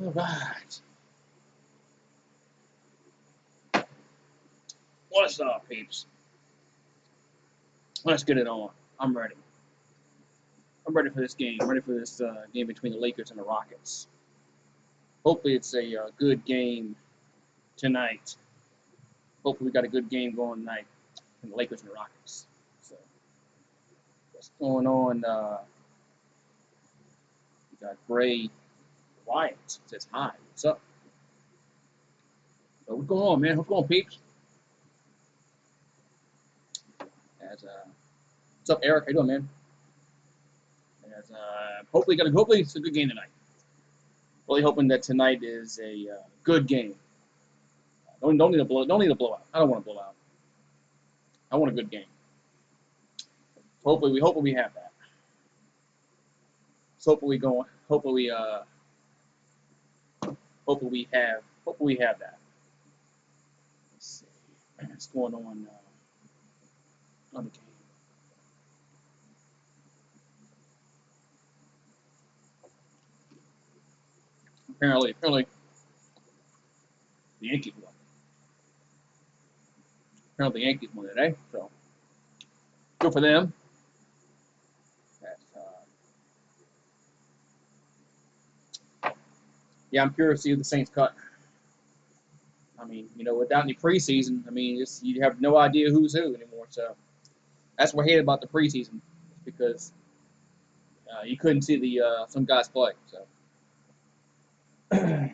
All right. What's up, peeps? Let's get it on. I'm ready. I'm ready for this game. I'm ready for this game between the Lakers and the Rockets. Hopefully it's a good game tonight. Hopefully we got a good game going tonight between the Lakers and the Rockets. So, what's going on? We got Bray Wyatt says hi. What's up? So what's going on, man? What's going on, peeps? What's up, Eric? How you doing, man? Hopefully it's a good game tonight. Really hoping that tonight is a good game. Don't need a blowout. I don't want a blowout. I want a good game. Hopefully we have that. So hopefully we have that. Let's see what's going on the game. Apparently the Yankees won. Apparently the Yankees won today, so good for them. Yeah, I'm curious to see who the Saints cut. I mean, without any preseason, you have no idea who's who anymore. So that's what I hate about the preseason, because you couldn't see some guys play. So I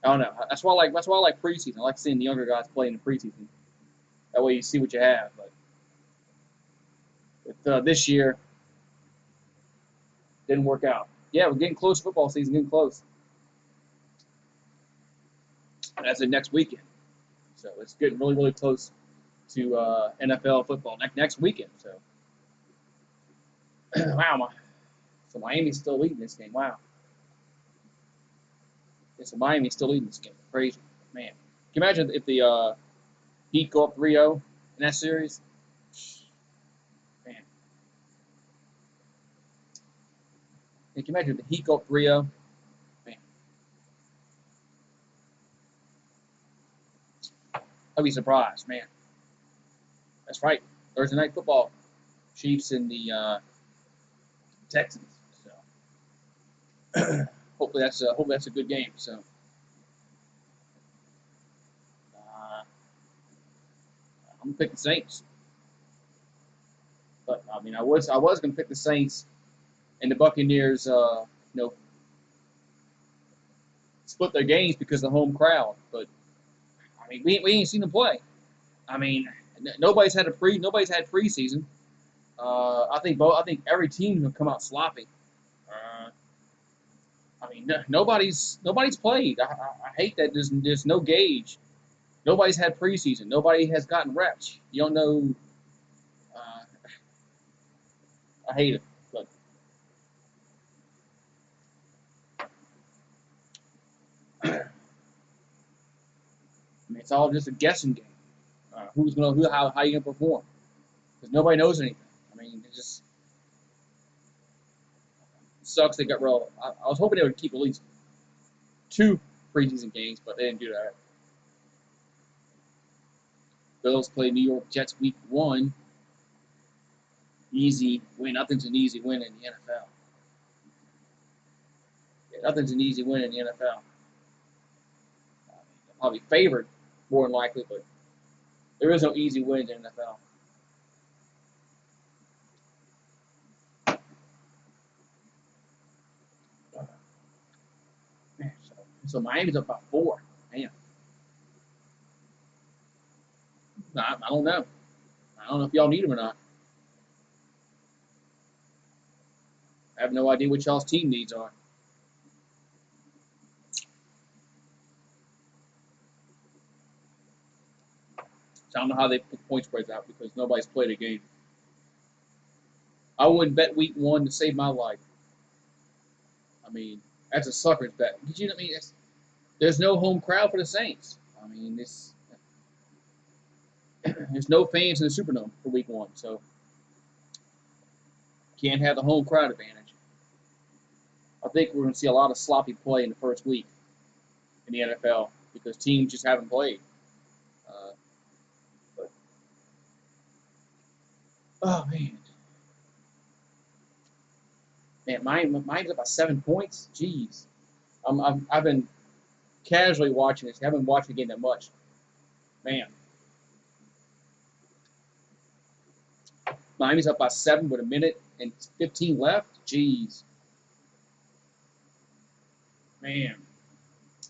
don't know. That's why I like preseason. I like seeing the younger guys play in the preseason. That way you see what you have. But with this year, didn't work out. Yeah, we're getting close to football season. Getting close. That's the next weekend. So it's getting really, really close to NFL football next weekend. So wow, so Miami's still leading this game. Wow. Yeah, so Miami's still leading this game. Crazy, man. Can you imagine if the Heat go up 3-0 in that series? Man. Can you imagine if the Heat go up 3-0? Man. I'd be surprised, man. That's right. Thursday night football. Chiefs and the Texans. So hopefully that's a good game. So I'm gonna pick the Saints. But I was gonna pick the Saints and the Buccaneers. Split their games because of the home crowd. But we ain't seen them play. Nobody's had preseason. I think every team will come out sloppy. Nobody's played. I hate that there's no gauge. Nobody's had preseason. Nobody has gotten reps. You don't know. I hate it. But it's all just a guessing game. How you gonna perform? Because nobody knows anything. It just sucks they got rid. I was hoping they would keep at least 2 preseason games, but they didn't do that. Bills play New York Jets week 1. Easy win. Nothing's an easy win in the NFL. Yeah, nothing's an easy win in the NFL. They're probably favored more than likely, but there is no easy wins in the NFL. Man, so Miami's up by 4. Man. I don't know. I don't know if y'all need them or not. I have no idea what y'all's team needs are. So I don't know how they put point spreads out because nobody's played a game. I wouldn't bet week 1 to save my life. That's a sucker's bet. There's no home crowd for the Saints. There's no fans in the Superdome for week 1, so can't have the home crowd advantage. I think we're going to see a lot of sloppy play in the first week in the NFL because teams just haven't played. Uh, but oh man, mine's up by 7 points. Jeez, I've been casually watching this. I haven't watched the game that much. Man, Miami's up by 7 with a minute and 15 left. Jeez, man,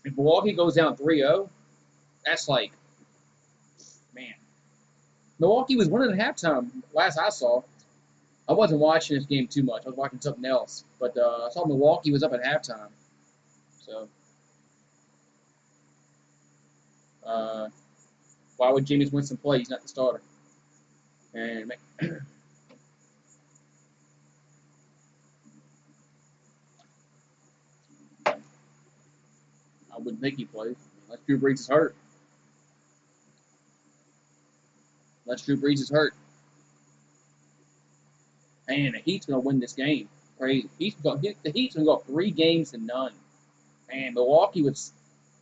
if Milwaukee goes down 3-0, that's like, man, Milwaukee was winning at halftime. Last I saw, I wasn't watching this game too much. I was watching something else, but I saw Milwaukee was up at halftime. So, uh, why would Jameis Winston play? He's not the starter. And I wouldn't think he plays unless Drew Brees is hurt. Unless Drew Brees is hurt. Man, the Heat's gonna win this game. Crazy. The Heat's gonna go up 3 games to none. Man, Milwaukee was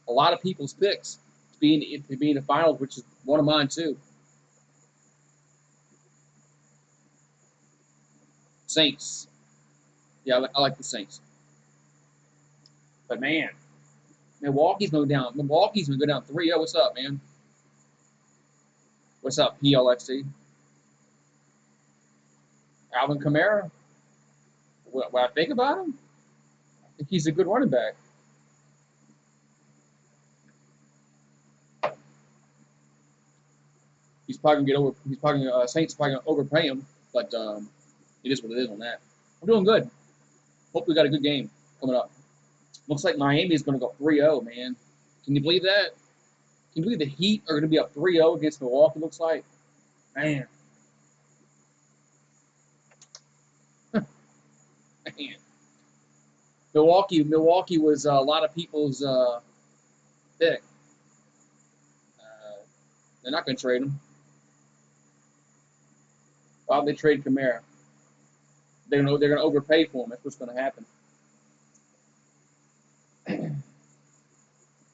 a lot of people's picks to be in the finals, which is one of mine too. Saints. Yeah, I like the Saints. But man, Milwaukee's gonna go down 3-0. What's up, man? What's up, PLXC? Alvin Kamara? What I think about him? I think he's a good running back. He's probably gonna get over. He's probably Saints probably gonna overpay him, but it is what it is on that. I'm doing good. Hope we got a good game coming up. Looks like Miami is gonna go 3-0, man. Can you believe that? Can you believe the Heat are gonna be up 3-0 against Milwaukee? Looks like, man. Man. Milwaukee was a lot of people's pick. They're not gonna trade him. Why would they trade Kamara? They're gonna overpay for him. That's what's gonna happen.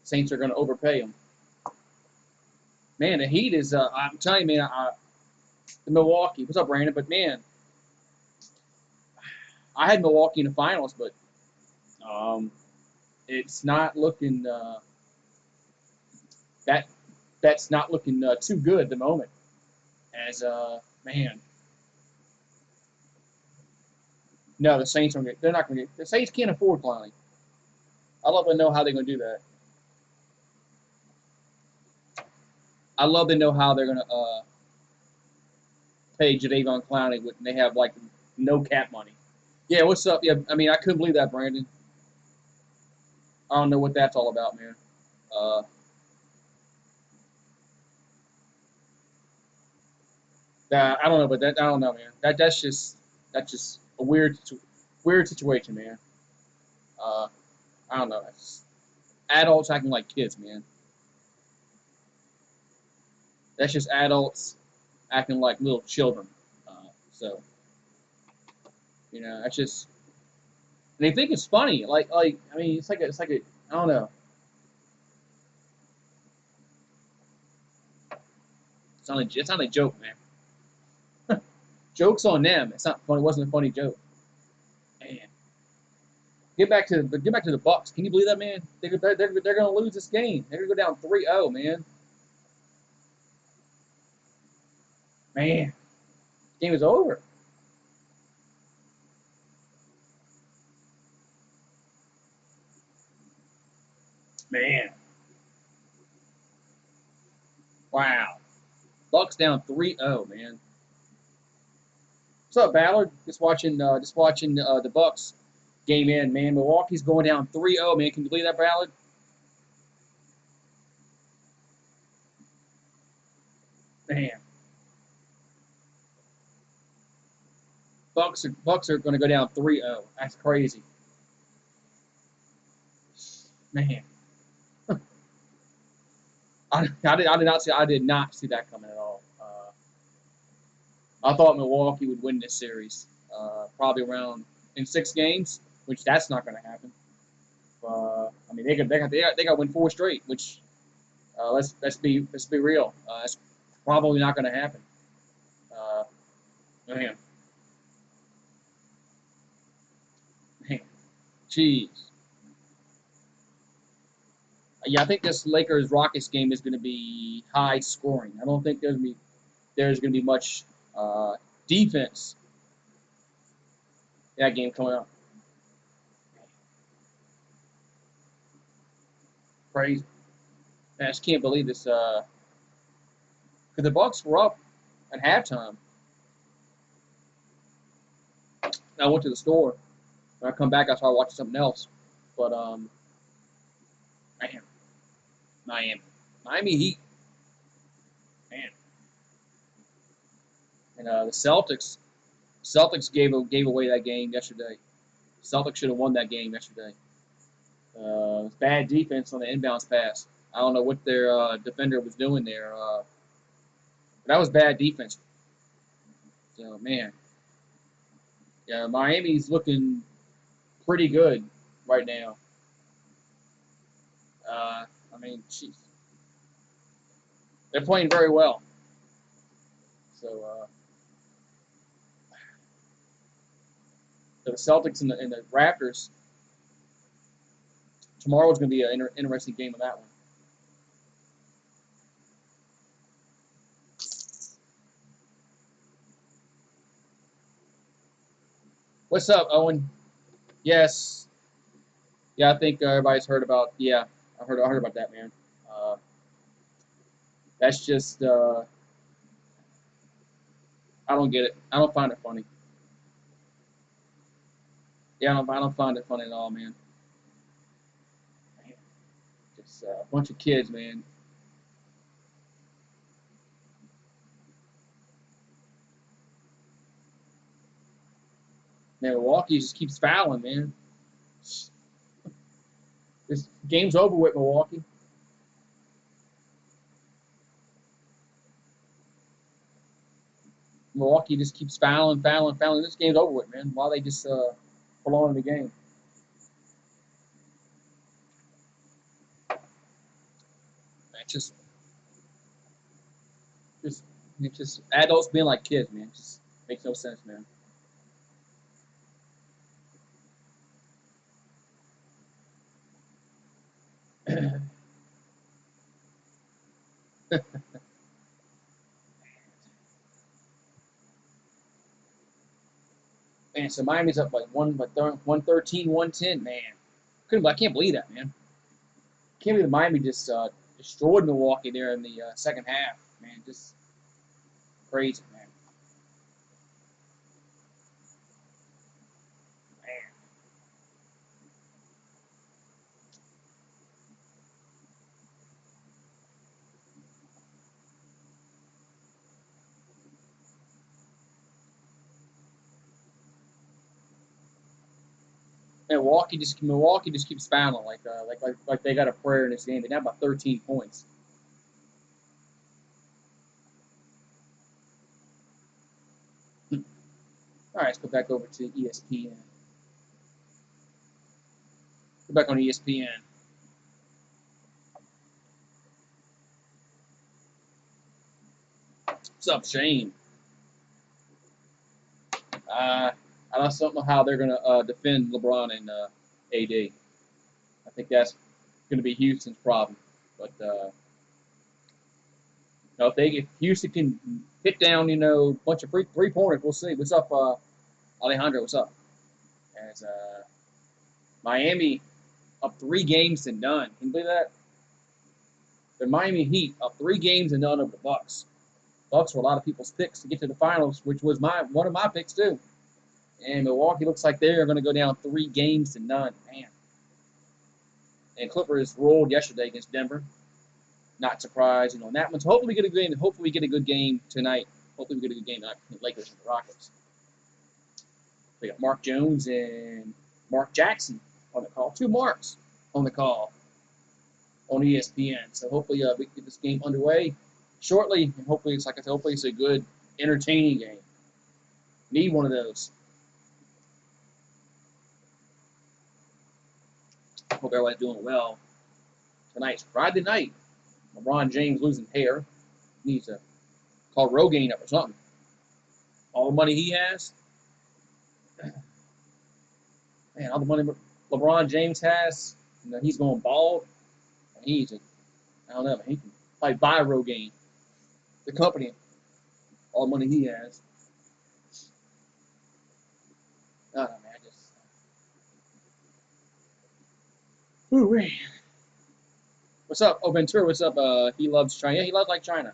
Saints are gonna overpay him. Man, the Heat is. I'm telling you, man. The Milwaukee. What's up, Brandon? But man, I had Milwaukee in the finals, but it's not looking. That's not looking too good at the moment. As man. No, the Saints aren't. They're not going to get. The Saints can't afford Clowney. I love to know how they're going to do that. I love to know how they're going to pay Jadeveon Clowney when they have like no cap money. Yeah, what's up? Yeah, I mean I couldn't believe that, Brandon. I don't know what that's all about, man. I don't know, but I don't know, man. That's just a weird situation, man. I don't know. It's adults acting like kids, man. That's just adults acting like little children. So, that's just. And they think it's funny. I mean, it's like a. I don't know. It's not a joke, man. Joke's on them. It's not funny. It wasn't a funny joke. Man. Get back to the Bucks. Can you believe that, man? They're going to lose this game. They're going to go down 3-0, man. Man, the game is over. Man. Wow. Bucks down 3-0, man. What's up, Ballard? Just watching the Bucks game in, man. Milwaukee's going down 3-0, man. Can you believe that, Ballard? Man. Bucks are going to go down 3-0. That's crazy. Man. I did not see that coming at all. I thought Milwaukee would win this series, probably around in 6 games. which that's not going to happen. I mean, they got to win 4 straight, which let's be real. That's probably not going to happen. Uh, man, man, jeez. Yeah, I think this Lakers Rockets game is going to be high scoring. I don't think there's going to be much defense in that game coming up. Crazy. Man, I just can't believe this. Because the Bucks were up at halftime. I went to the store. When I come back, I started watching something else. But man, Miami Heat, man, and the Celtics gave away that game yesterday. Celtics should have won that game yesterday. Bad defense on the inbounds pass. I don't know what their defender was doing there. But that was bad defense. So man, yeah, Miami's looking pretty good right now. I mean, jeez, they're playing very well. So the Celtics and the Raptors tomorrow's going to be an interesting game of that one. What's up, Owen? Yes, yeah, I think everybody's heard about. Yeah, I heard about that, man. Uh, that's just I don't get it. I don't find it funny. Yeah, I don't find it funny at all, man. Man, just a bunch of kids, man. Man, Milwaukee just keeps fouling, man. This game's over with Milwaukee. Milwaukee just keeps fouling, fouling, fouling. This game's over with, man. Why they just prolonging the game? It's just, it's just adults being like kids, man. It just makes no sense, man. Man, so Miami's up like 113, 110, man. I can't believe that, man. Can't believe Miami just destroyed Milwaukee there in the second half, man. Just crazy, man. Man. Milwaukee just keeps fouling like they got a prayer in this game. They got about 13 points. All right, let's go back over to ESPN. Go back on ESPN. What's up, Shane? I just don't know how they're going to defend LeBron and AD. I think that's going to be Houston's problem. But if Houston can hit down, a bunch of three pointers, we'll see. What's up, Alejandro? What's up? As Miami up 3 games to none. Can you believe that? The Miami Heat up 3 games to none over the Bucks. Bucks were a lot of people's picks to get to the finals, which was one of my picks too. And Milwaukee looks like they're going to go down 3 games to none. Man. And Clippers rolled yesterday against Denver. Not surprised, in that one. So hopefully we get a good game. Hopefully we get a good game tonight. Hopefully we get a good game tonight between the Lakers and the Rockets. We got Mark Jones and Mark Jackson on the call. 2 Marks on the call on ESPN. So hopefully we can get this game underway shortly, and hopefully it's a good, entertaining game. Need one of those. Hope everybody's doing well. Tonight's Friday night. LeBron James losing hair. Needs to call Rogaine up or something. All the money he has. Man, all the money LeBron James has, he's going bald. And he needs to, I don't know, he can probably buy Rogaine. The company, all the money he has. I don't know, man. Ooh, what's up? Oh, Ventura, what's up? He loves China. Yeah, he loves like China.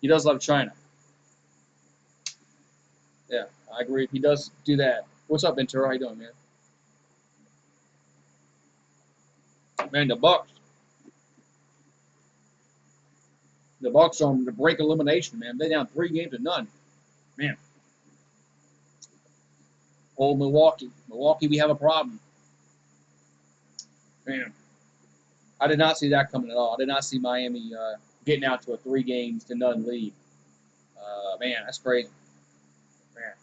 He does love China. Yeah, I agree. He does do that. What's up, Ventura? How you doing, man? Man, the Bucks are on the brink of elimination, man. They're down 3-0. Man. Old Milwaukee. Milwaukee, we have a problem. Man. I did not see that coming at all. I did not see Miami getting out to a 3-0 lead. Man, that's crazy. Man.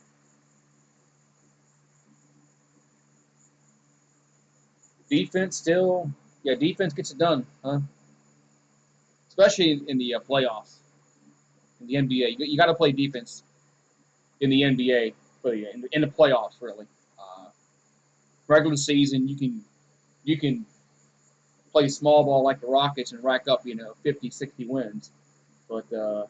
Defense still, yeah, defense gets it done, huh? Especially in the playoffs, in the NBA. You got to play defense in the NBA, in the playoffs, really. Regular season, you can play small ball like the Rockets and rack up 50, 60 wins, but got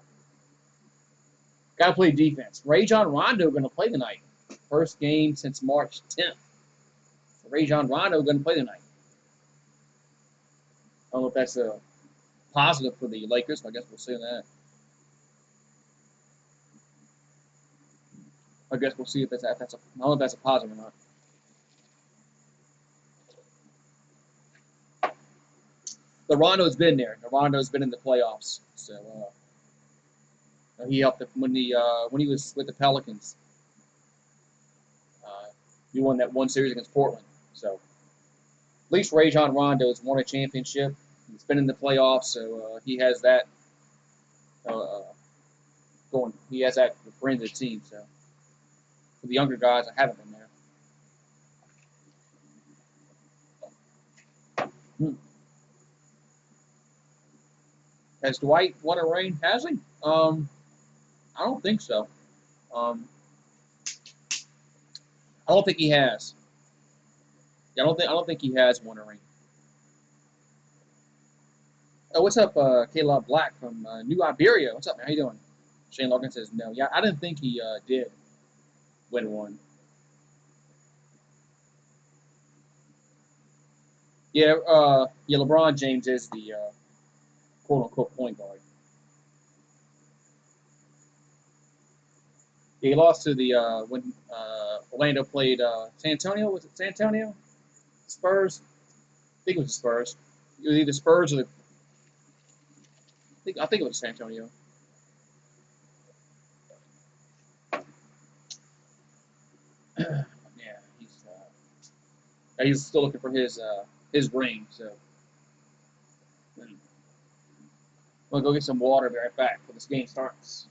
to play defense. Rajon Rondo going to play tonight. First game since March 10th. So Rajon Rondo going to play tonight. I don't know if that's a positive for the Lakers, but I guess we'll see that. I guess we'll see if that's I don't know if that's a positive or not. The Rondo's been there. The Rondo's been in the playoffs, so he helped when he was with the Pelicans. He won that one series against Portland. So at least Rajon Rondo has won a championship. He's been in the playoffs, so he has that going. He has that to bring to the team. So for the younger guys, I haven't been there. Has Dwight won a ring? Has he? I don't think so. I don't think he has. I don't think he has won a ring. Oh, what's up, Caleb Black from New Iberia? What's up, man? How you doing? Shane Logan says no. Yeah, I didn't think he did win one. Yeah, LeBron James is the quote unquote point guard. Yeah, he lost to the when Orlando played San Antonio. Was it San Antonio? Spurs. I think it was the Spurs. It was either Spurs or I think it was San Antonio. Yeah, he's still looking for his ring. So I'm gonna go get some water. Be right back before this game starts.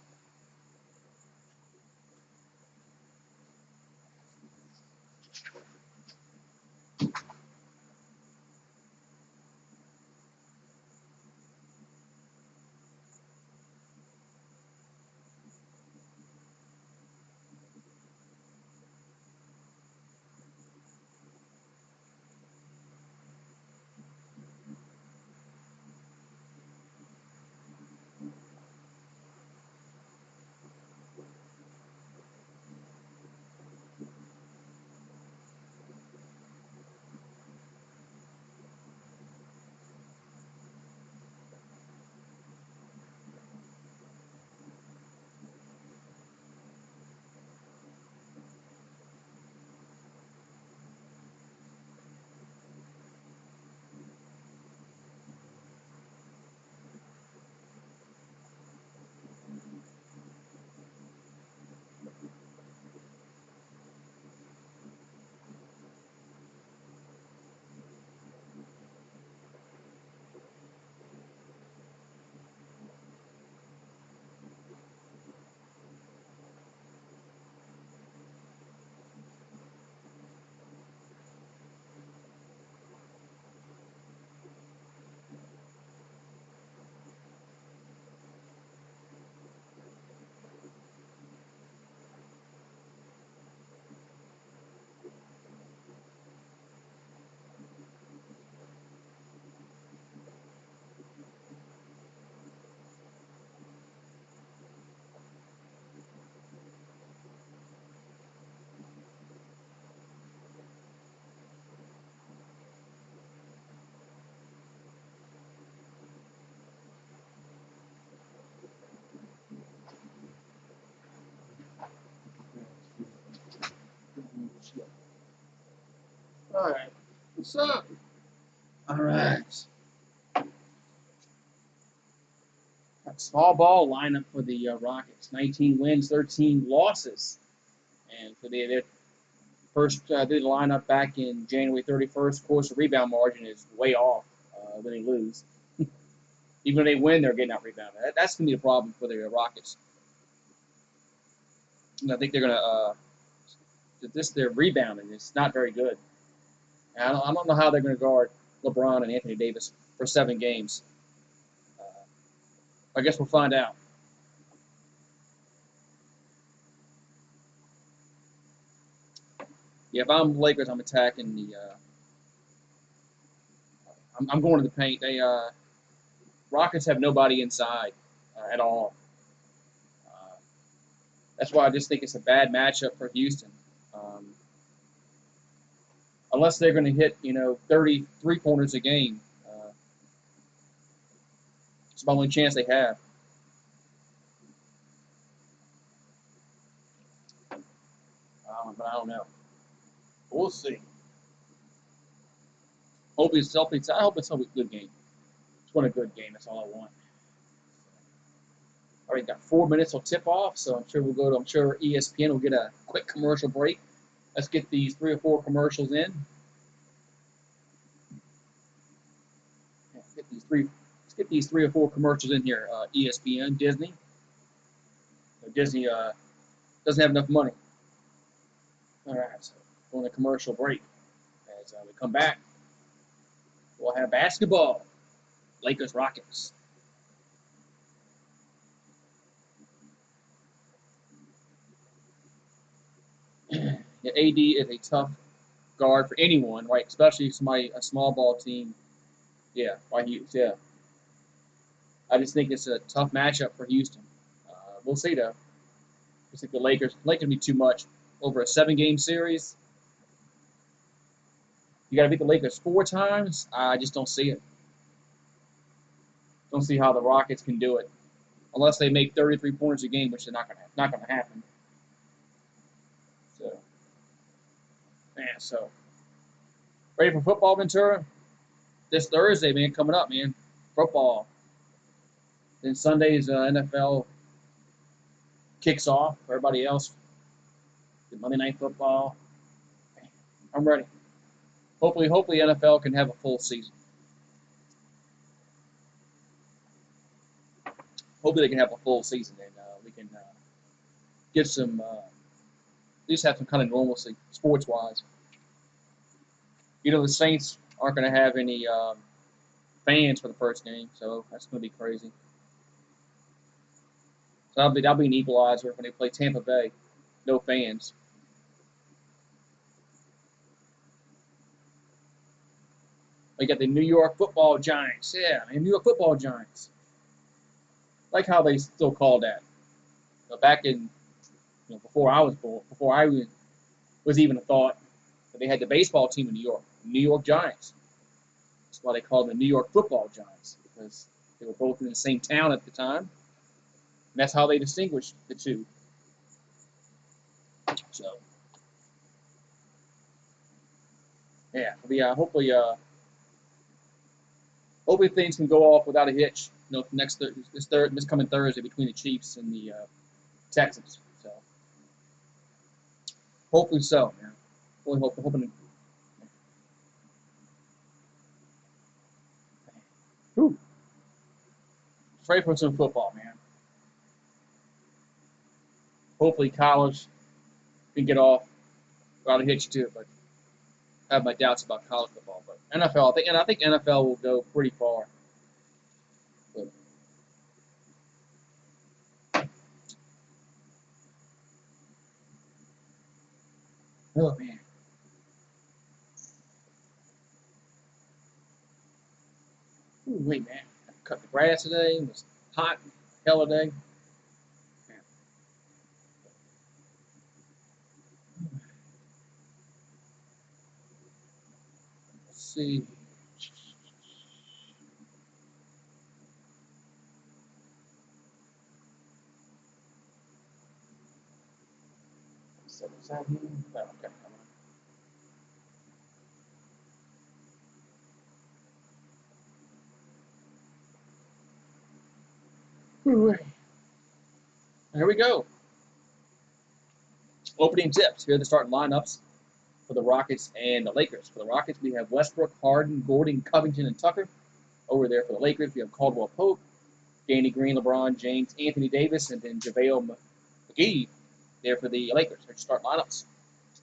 All right. What's up? All right. Small ball lineup for the Rockets. 19 wins, 13 losses. And for their first did the lineup back in January 31st. Of course, the rebound margin is way off when they lose. Even when they win, they're getting out rebounded. That's going to be the problem for the Rockets. And I think they're going to their rebounding is not very good. And I don't know how they're going to guard LeBron and Anthony Davis for 7 games. I guess we'll find out. Yeah, if I'm the Lakers, I'm attacking the. I'm going to the paint. They Rockets have nobody inside at all. Uh, that's why I just think it's a bad matchup for Houston. Unless they're going to hit 30 3-pointers a game, it's the only chance they have. But I don't know. We'll see. I hope it's a good game. Just want a good game. That's all I want. All right, got 4 minutes till tip off, so I'm sure I'm sure ESPN will get a quick commercial break. Let's get these 3 or 4 commercials in. Let's get these 3 or 4 commercials in here. ESPN, Disney. Disney doesn't have enough money. All right, so going to commercial break. As we come back, we'll have basketball. Lakers Rockets. Yeah, AD is a tough guard for anyone, right? Especially a small ball team. Yeah, yeah. I just think it's a tough matchup for Houston. We'll see though. I think the Lakers be too much over a 7-game series. You got to beat the Lakers 4 times. I just don't see it. Don't see how the Rockets can do it unless they make 33 points a game, which is not going to happen. So, man, ready for football, Ventura? This Thursday, man, coming up, man. Football. Then Sunday's NFL kicks off for everybody else. Monday Night Football. I'm ready. Hopefully NFL can have a full season. Hopefully they can have a full season and we can get some, at least have some kind of normalcy sports-wise. The Saints aren't going to have any fans for the first game, so that's going to be crazy. So that'll be an equalizer when they play Tampa Bay. No fans. We got the New York Football Giants. Yeah, man, New York Football Giants. Like how they still call that. Back in before I was born, before I was even a thought that they had the baseball team in New York, New York Giants. That's why they called them the New York Football Giants, because they were both in the same town at the time. And that's how they distinguished the two. So, yeah, hopefully things can go off without a hitch. This coming Thursday between the Chiefs and the Texans. So, hopefully so, man. Hoping. Whew. Ready for some football, man. Hopefully college can get off without a hitch too, but I have my doubts about college football. But NFL, I think NFL will go pretty far. But, oh man. Ooh, wait, man. I cut the grass today. It was hot, hell of a day. Let's see. So, is that here? No, okay, come on. Ooh. Here we go. Opening tips. Here are the starting lineups for the Rockets and the Lakers. For the Rockets, we have Westbrook, Harden, Gordon, Covington, and Tucker. Over there for the Lakers, we have Caldwell Pope, Danny Green, LeBron James, Anthony Davis, and then JaVale McGee there for the Lakers. Their start lineups.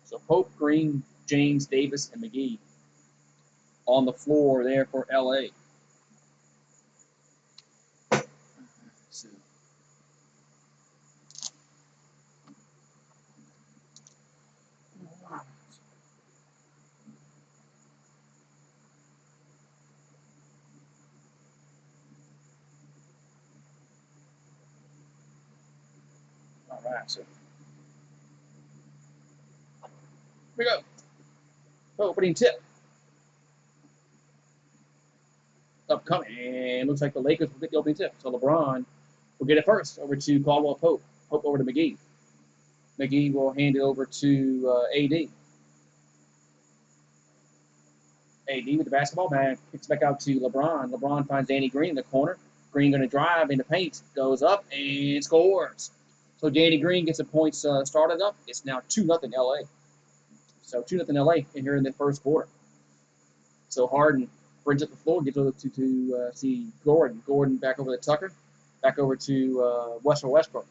So Pope, Green, James, Davis, and McGee on the floor there for LA. So, all right, so here we go. Opening tip. Upcoming. And looks like the Lakers will get the opening tip. So LeBron will get it first over to Caldwell Pope. Pope over to McGee. McGee will hand it over to AD. AD with the basketball, man, kicks back out to LeBron. LeBron finds Danny Green in the corner. Green going to drive in the paint, goes up and scores. So Danny Green gets the points started up. It's now 2-0 LA. So 2-0 LA in here in the first quarter. So Harden brings up the floor, gets over to see Gordon. Gordon back over to Tucker. Back over to Westbrook.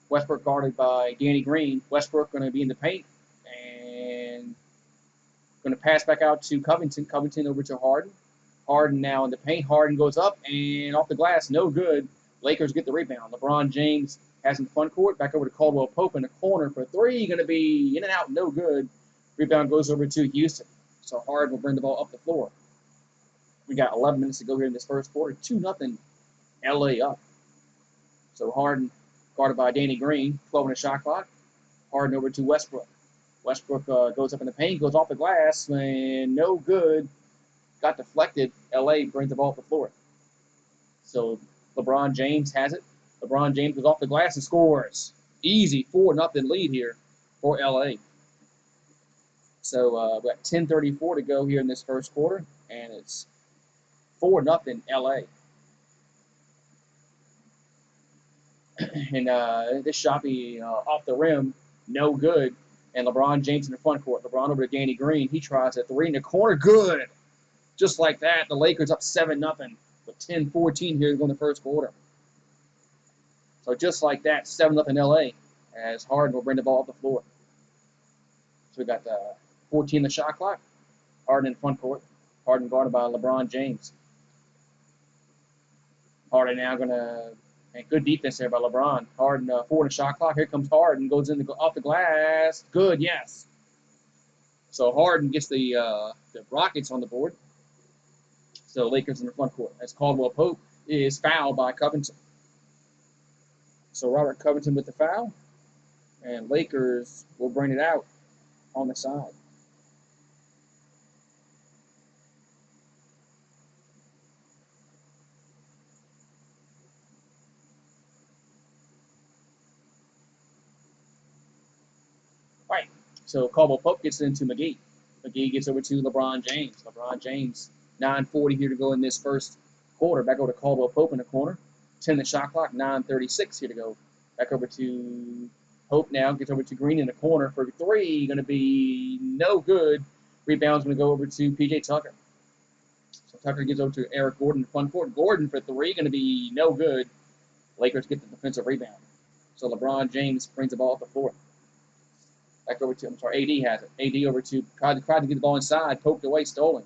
Westbrook guarded by Danny Green. Westbrook going to be in the paint. And going to pass back out to Covington. Covington over to Harden. Harden now in the paint. Harden goes up and off the glass. No good. Lakers get the rebound. LeBron James has in the front court. Back over to Caldwell Pope in the corner for three. Going to be in and out. No good. Rebound goes over to Houston. So Harden will bring the ball up the floor. We got 11 minutes to go here in this first quarter. 2-0 LA up. So Harden guarded by Danny Green. 12 in the shot clock. Harden over to Westbrook. Westbrook goes up in the paint, goes off the glass, and no good. Got deflected. LA brings the ball up the floor. So LeBron James has it. LeBron James goes off the glass and scores. Easy 4-0 lead here for LA. So we got 10:34 to go here in this first quarter, and it's 4-0 LA. And this shot be off the rim, no good. And LeBron James in the front court. LeBron over to Danny Green. He tries a three in the corner. Good. Just like that, the Lakers up 7-0 with 10:14 here to go in the first quarter. So just like that, 7-0 LA as Harden will bring the ball up the floor. So we got 14 in the shot clock. Harden in the front court. Harden guarded by LeBron James. Harden now going to, and good defense there by LeBron. Harden 4 in the shot clock. Here comes Harden. Goes in off the glass. Good, yes. So Harden gets the Rockets on the board. So Lakers in the front court. As Caldwell Pope is fouled by Covington. So Robert Covington with the foul. And Lakers will bring it out on the side. Right. So Caldwell Pope gets into McGee. McGee gets over to LeBron James. LeBron James, 9:40 here to go in this first quarter. Back over to Caldwell Pope in the corner. 10 the shot clock, 9:36 here to go. Back over to Pope now. Gets over to Green in the corner for three. Going to be no good. Rebound's going to go over to P.J. Tucker. So Tucker gives over to Eric Gordon in the front court. Gordon for three. Going to be no good. Lakers get the defensive rebound. So LeBron James brings the ball up the floor. Back over to, AD has it. AD over to, tried to get the ball inside, poked away, stolen.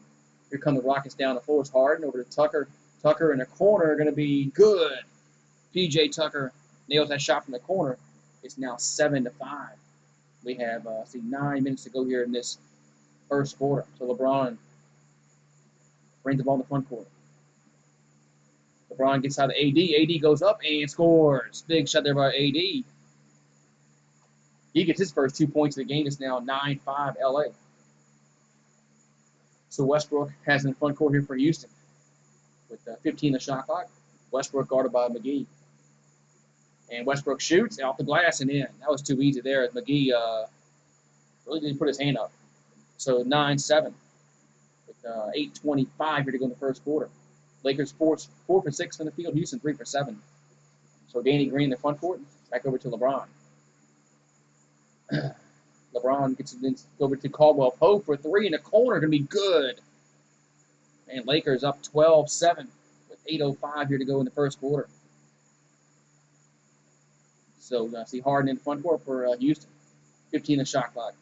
Here come the Rockets down the floor. It's Harden over to Tucker. Tucker in the corner, going to be good. P.J. Tucker nails that shot from the corner. It's now 7-5. We have 9 minutes to go here in this first quarter. So LeBron brings the ball in the front court. LeBron gets out of AD. AD goes up and scores. Big shot there by AD. He gets his first 2 points of the game. It's now 9-5 LA. So Westbrook has in the front court here for Houston. With 15 in the shot clock. Westbrook guarded by McGee. And Westbrook shoots off the glass and in. That was too easy there. McGee really didn't put his hand up. So 9-7. With 8:25 here to go in the first quarter. Lakers 4 for 6 from the field. Houston 3 for 7. So Danny Green in the front court, back over to LeBron. LeBron gets it over to Caldwell Pope for three in the corner, going to be good. And Lakers up 12-7 with 8:05 here to go in the first quarter. So see Harden in the front court for Houston. 15 in shot clock.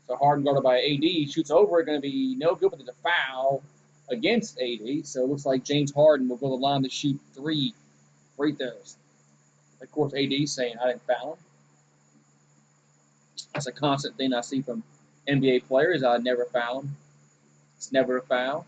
So Harden guarded by AD, shoots over, going to be no good, but there's a foul against AD. So it looks like James Harden will go to the line to shoot 3 free throws. Of course, AD saying I didn't foul him. That's a constant thing I see from NBA players. I never foul him. It's never a foul.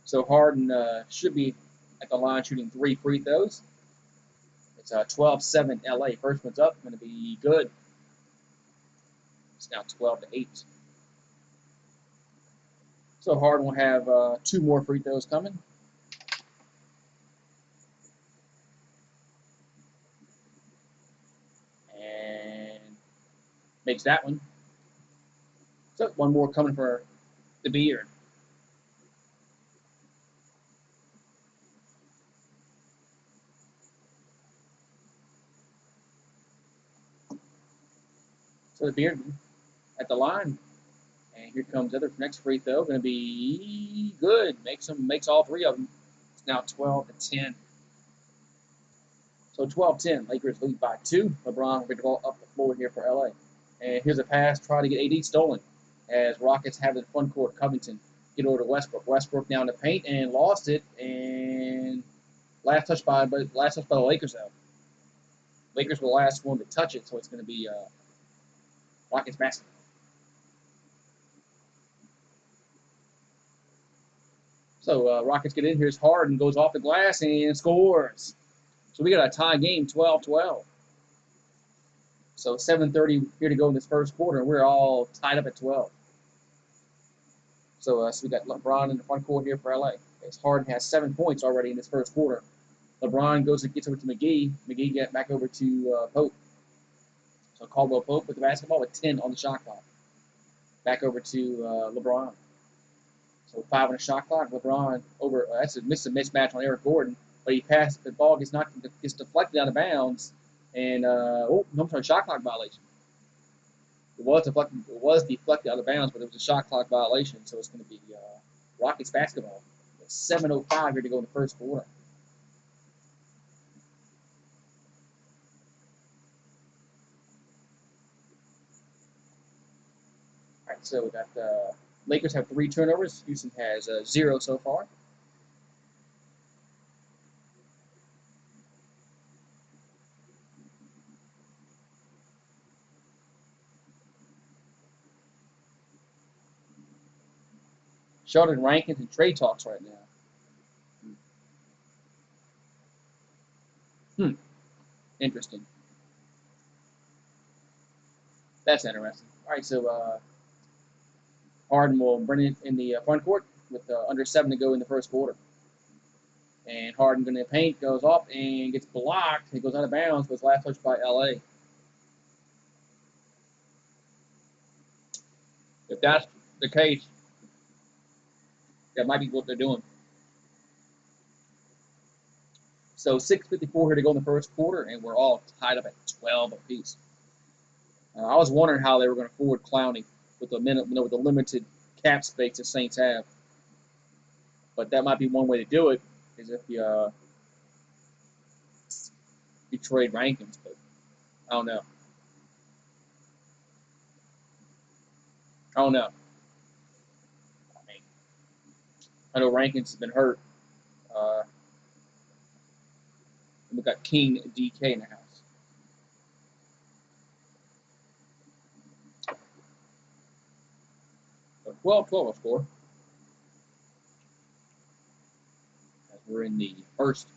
So Harden should be at the line shooting 3 free throws. It's 12-7 LA. First one's up, going to be good. It's now 12-8. So Harden will have 2 more free throws coming. And makes that one. So one more coming for the Beard. So the Beard at the line. And here comes the other next free throw. Going to be good. Makes all 3 of them. It's now 12-10. So 12-10. Lakers lead by 2. LeBron will pick the ball up the floor here for LA. And here's a pass. Try to get AD stolen. As Rockets have it in front court. Covington get over to Westbrook. Westbrook down the paint and lost it. And last touch by the Lakers though. Lakers were the last one to touch it, so it's going to be Rockets basketball. So Rockets get in. Here's Harden, goes off the glass and scores. So we got a tie game, 12-12. So 7:30 here to go in this first quarter, and we're all tied up at 12. So we got LeBron in the front court here for LA. As Harden has 7 points already in this first quarter. LeBron gets over to McGee. McGee get back over to Pope. So Caldwell Pope with the basketball with 10 on the shot clock. Back over to LeBron. So 5 on the shot clock. LeBron over. That's a mismatch on Eric Gordon, but he passed. The ball gets deflected out of bounds, and shot clock violation. It was deflected out of bounds, but it was a shot clock violation. So it's going to be Rockets basketball. 7:05 here to go in the first quarter. All right, so we got Lakers have 3 turnovers. Houston has 0 so far. Sheldon Rankins and trade talks right now. Interesting. That's interesting. All right, so Harden will bring it in the front court with under 7 to go in the first quarter. And Harden going to paint, goes up and gets blocked. He goes out of bounds, was last touched by LA. If that's the case, that might be what they're doing. So 6:54 here to go in the first quarter, and we're all tied up at 12 apiece. I was wondering how they were going to forward Clowney with the limited cap space the Saints have. But that might be one way to do it, is if you trade Rankins. But I don't know. I mean, I know Rankins has been hurt. And we've got King DK in the house. So 12-12 score. As we're in the first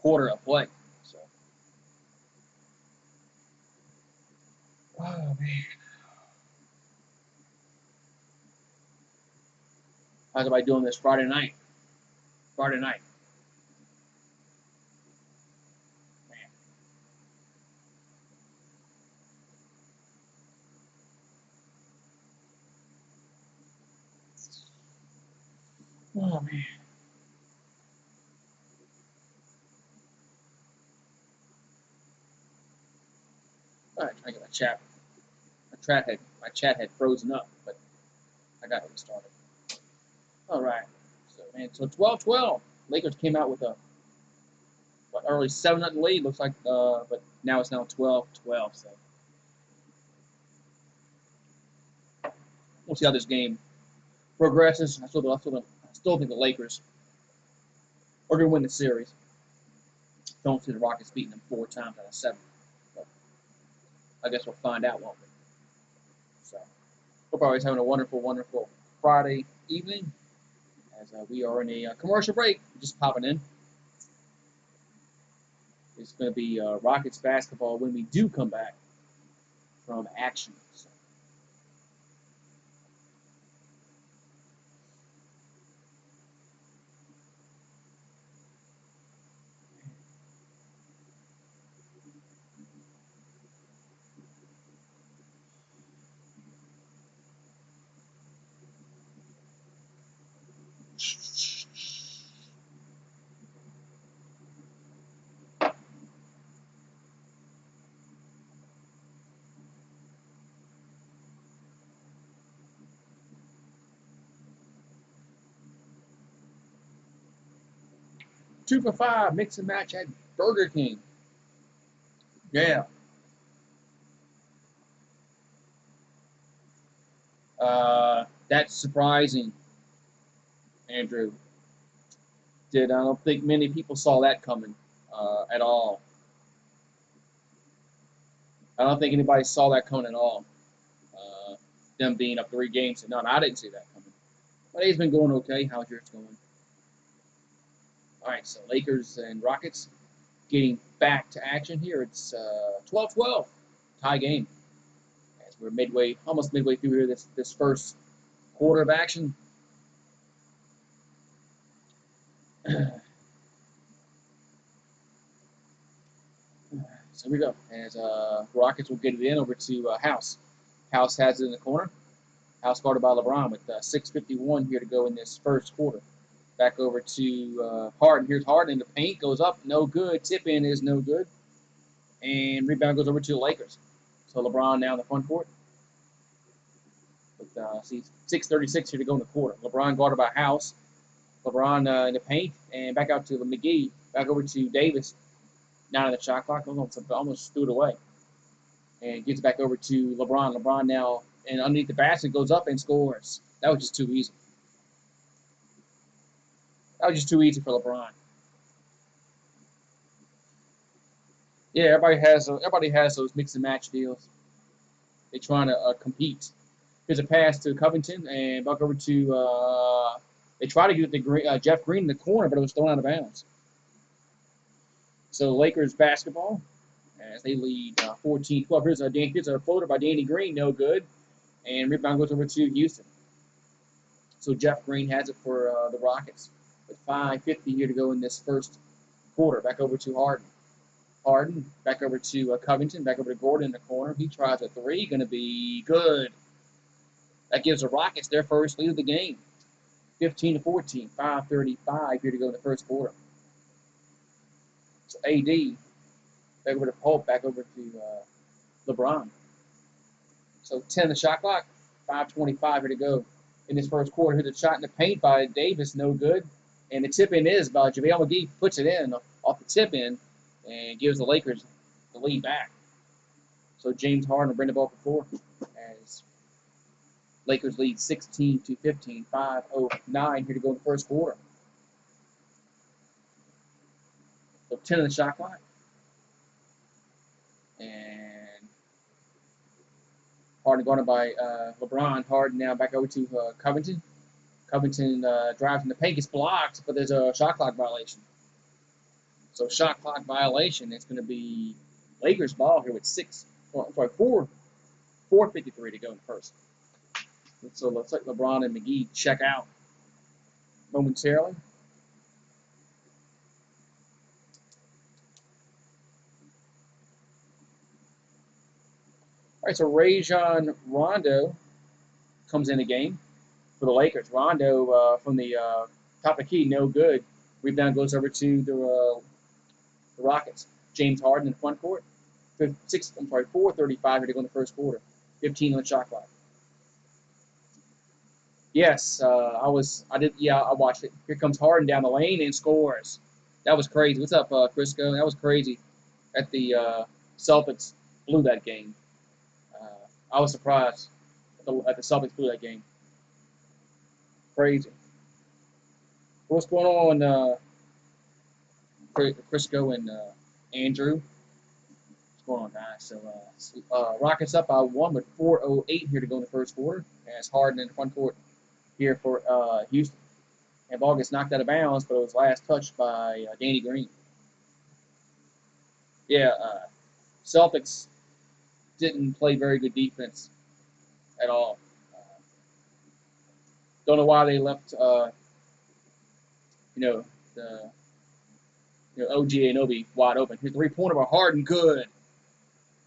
quarter of play. So, oh man. How's everybody doing this Friday night? Man. Oh man. All right, trying to get my chat. My chat had frozen up, but I got it restarted. All right. So 12-12. Lakers came out with a early 7-0 lead. Looks like, but now it's now 12-12. So we'll see how this game progresses. I still think the Lakers are going to win the series. Don't see the Rockets beating them 4 times out of 7. But I guess we'll find out, won't we? So hope everybody's having a wonderful, wonderful Friday evening. As we are in a commercial break, just popping in. It's going to be Rockets basketball when we do come back from action. So. 2 for 5, mix and match at Burger King. Yeah. That's surprising, Andrew. I don't think many people saw that coming at all. I don't think anybody saw that coming at all. Them being up 3 games to none. I didn't see that coming. But he's been going okay. How's yours going? All right, so Lakers and Rockets getting back to action here. It's 12-12, tie game. As we're almost midway through here, this first quarter of action. So here we go. As Rockets will get it in over to House. House has it in the corner. House guarded by LeBron with 6:51 here to go in this first quarter. Back over to Harden. Here's Harden in the paint. Goes up. No good. Tip in is no good. And rebound goes over to the Lakers. So LeBron now in the front court. With 6:36 here to go in the quarter. LeBron guarded by House. LeBron in the paint. And back out to McGee. Back over to Davis. Now in the shot clock. Almost threw it away. And gets back over to LeBron. LeBron now and underneath the basket goes up and scores. That was just too easy. That was just too easy for LeBron. Yeah, everybody has those mix and match deals. They're trying to compete. Here's a pass to Covington and back over to. They try to get the Jeff Green in the corner, but it was thrown out of bounds. So Lakers basketball as they lead 14-12. Here's a floater by Danny Green, no good, and rebound goes over to Houston. So Jeff Green has it for the Rockets with 5:50 here to go in this first quarter. Back over to Harden. Harden, back over to Covington, back over to Gordon in the corner. He tries a 3, going to be good. That gives the Rockets their first lead of the game. 15-14, 5:35 here to go in the first quarter. So AD, back over to Pope, back over to LeBron. So 10 the shot clock, 5:25 here to go in this first quarter. Here's a shot in the paint by Davis, no good. And the tip in is by JaVale McGee, puts it in off the tip in and gives the Lakers the lead back. So James Harden will bring the ball for 4 as Lakers lead 16-15, 5:09 here to go in the first quarter. So 10 on the shot clock. And Harden guarded by LeBron. Harden now back over to Covington. Covington drives in the paint, gets blocked, but there's a shot clock violation. So shot clock violation. It's going to be Lakers ball here with 4:53 to go in the first. So it looks like LeBron and McGee check out momentarily. All right, so Rajon Rondo comes in the game for the Lakers. Rondo from the Top of the key, no good. Rebound goes over to the Rockets. James Harden in the front court. 4:35 here to go in the first quarter. 15 on the shot clock. Yes, I watched it. Here comes Harden down the lane and scores. That was crazy. What's up, Crisco? That was crazy. At the Celtics blew that game. Uh, I was surprised at the Celtics blew that game. Crazy. What's going on, Crisco and Andrew? What's going on, guys? So Rockets up by 1 with 4:08 here to go in the first quarter. As Harden in the front court here for Houston. And ball gets knocked out of bounds, but it was last touched by Danny Green. Yeah, Celtics didn't play very good defense at all. Don't know why they left, the OG Anunoby wide open. His three-pointer by Harden, good.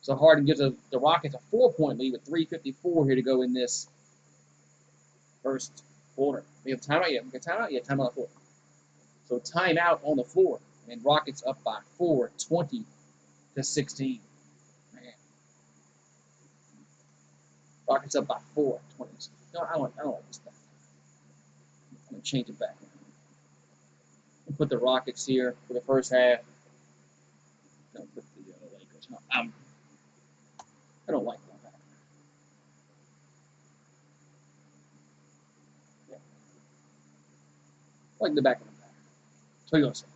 So Harden gives the Rockets a 4-point lead with 3:54 here to go in this first quarter. We have timeout yet? We got timeout? Yeah, timeout on the floor. So timeout on the floor, and Rockets up by 4, 20-16. Man, Rockets up by 4, 20. No, I don't like this stuff. I'm gonna change it back. We'll put the Rockets here for the first half. Don't put the Lakers. No, I don't like that. Yeah. I like the back of the pack. So you say.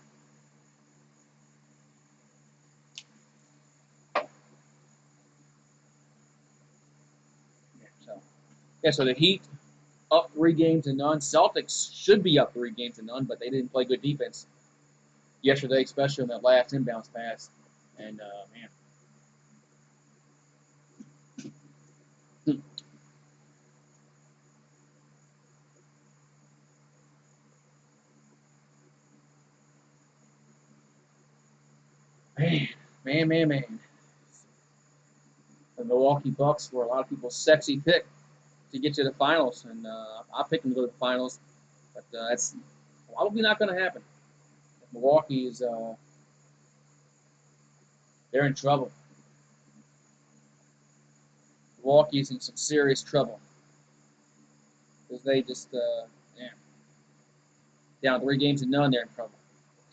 So the Heat up 3-0. Celtics should be up 3-0, but they didn't play good defense yesterday, especially on that last inbounds pass. And man. The Milwaukee Bucks were a lot of people's sexy pick to get to the finals, and I picked them to go to the finals, but that's probably not going to happen. Milwaukee is they're in trouble. Milwaukee is in some serious trouble because they just down 3-0. They're in trouble.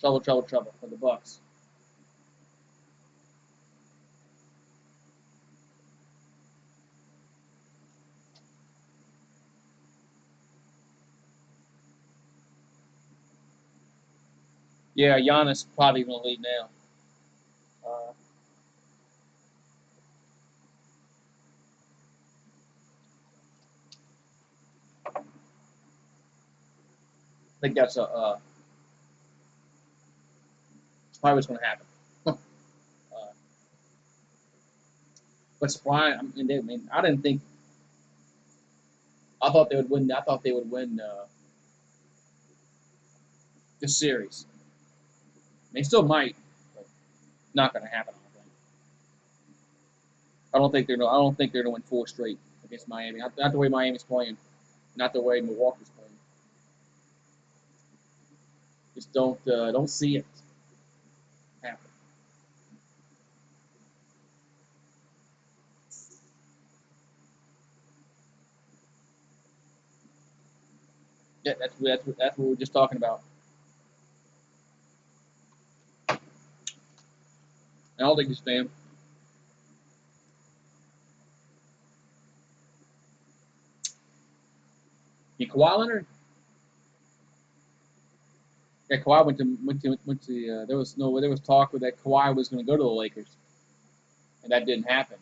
Trouble for the Bucks. Yeah, Giannis probably going to leave now. I think that's probably what's going to happen. But surprised, I didn't think. I thought they would win. I thought they would win the series. They still might, but not going to happen. I don't think they're going to win 4 straight against Miami. Not the way Miami's playing, not the way Milwaukee's playing. Just don't see it happen. Yeah, that's what we were just talking about. And I don't think this fan. You Kawhi Leonard? Yeah, Kawhi went to. There was talk that Kawhi was going to go to the Lakers, and that didn't happen.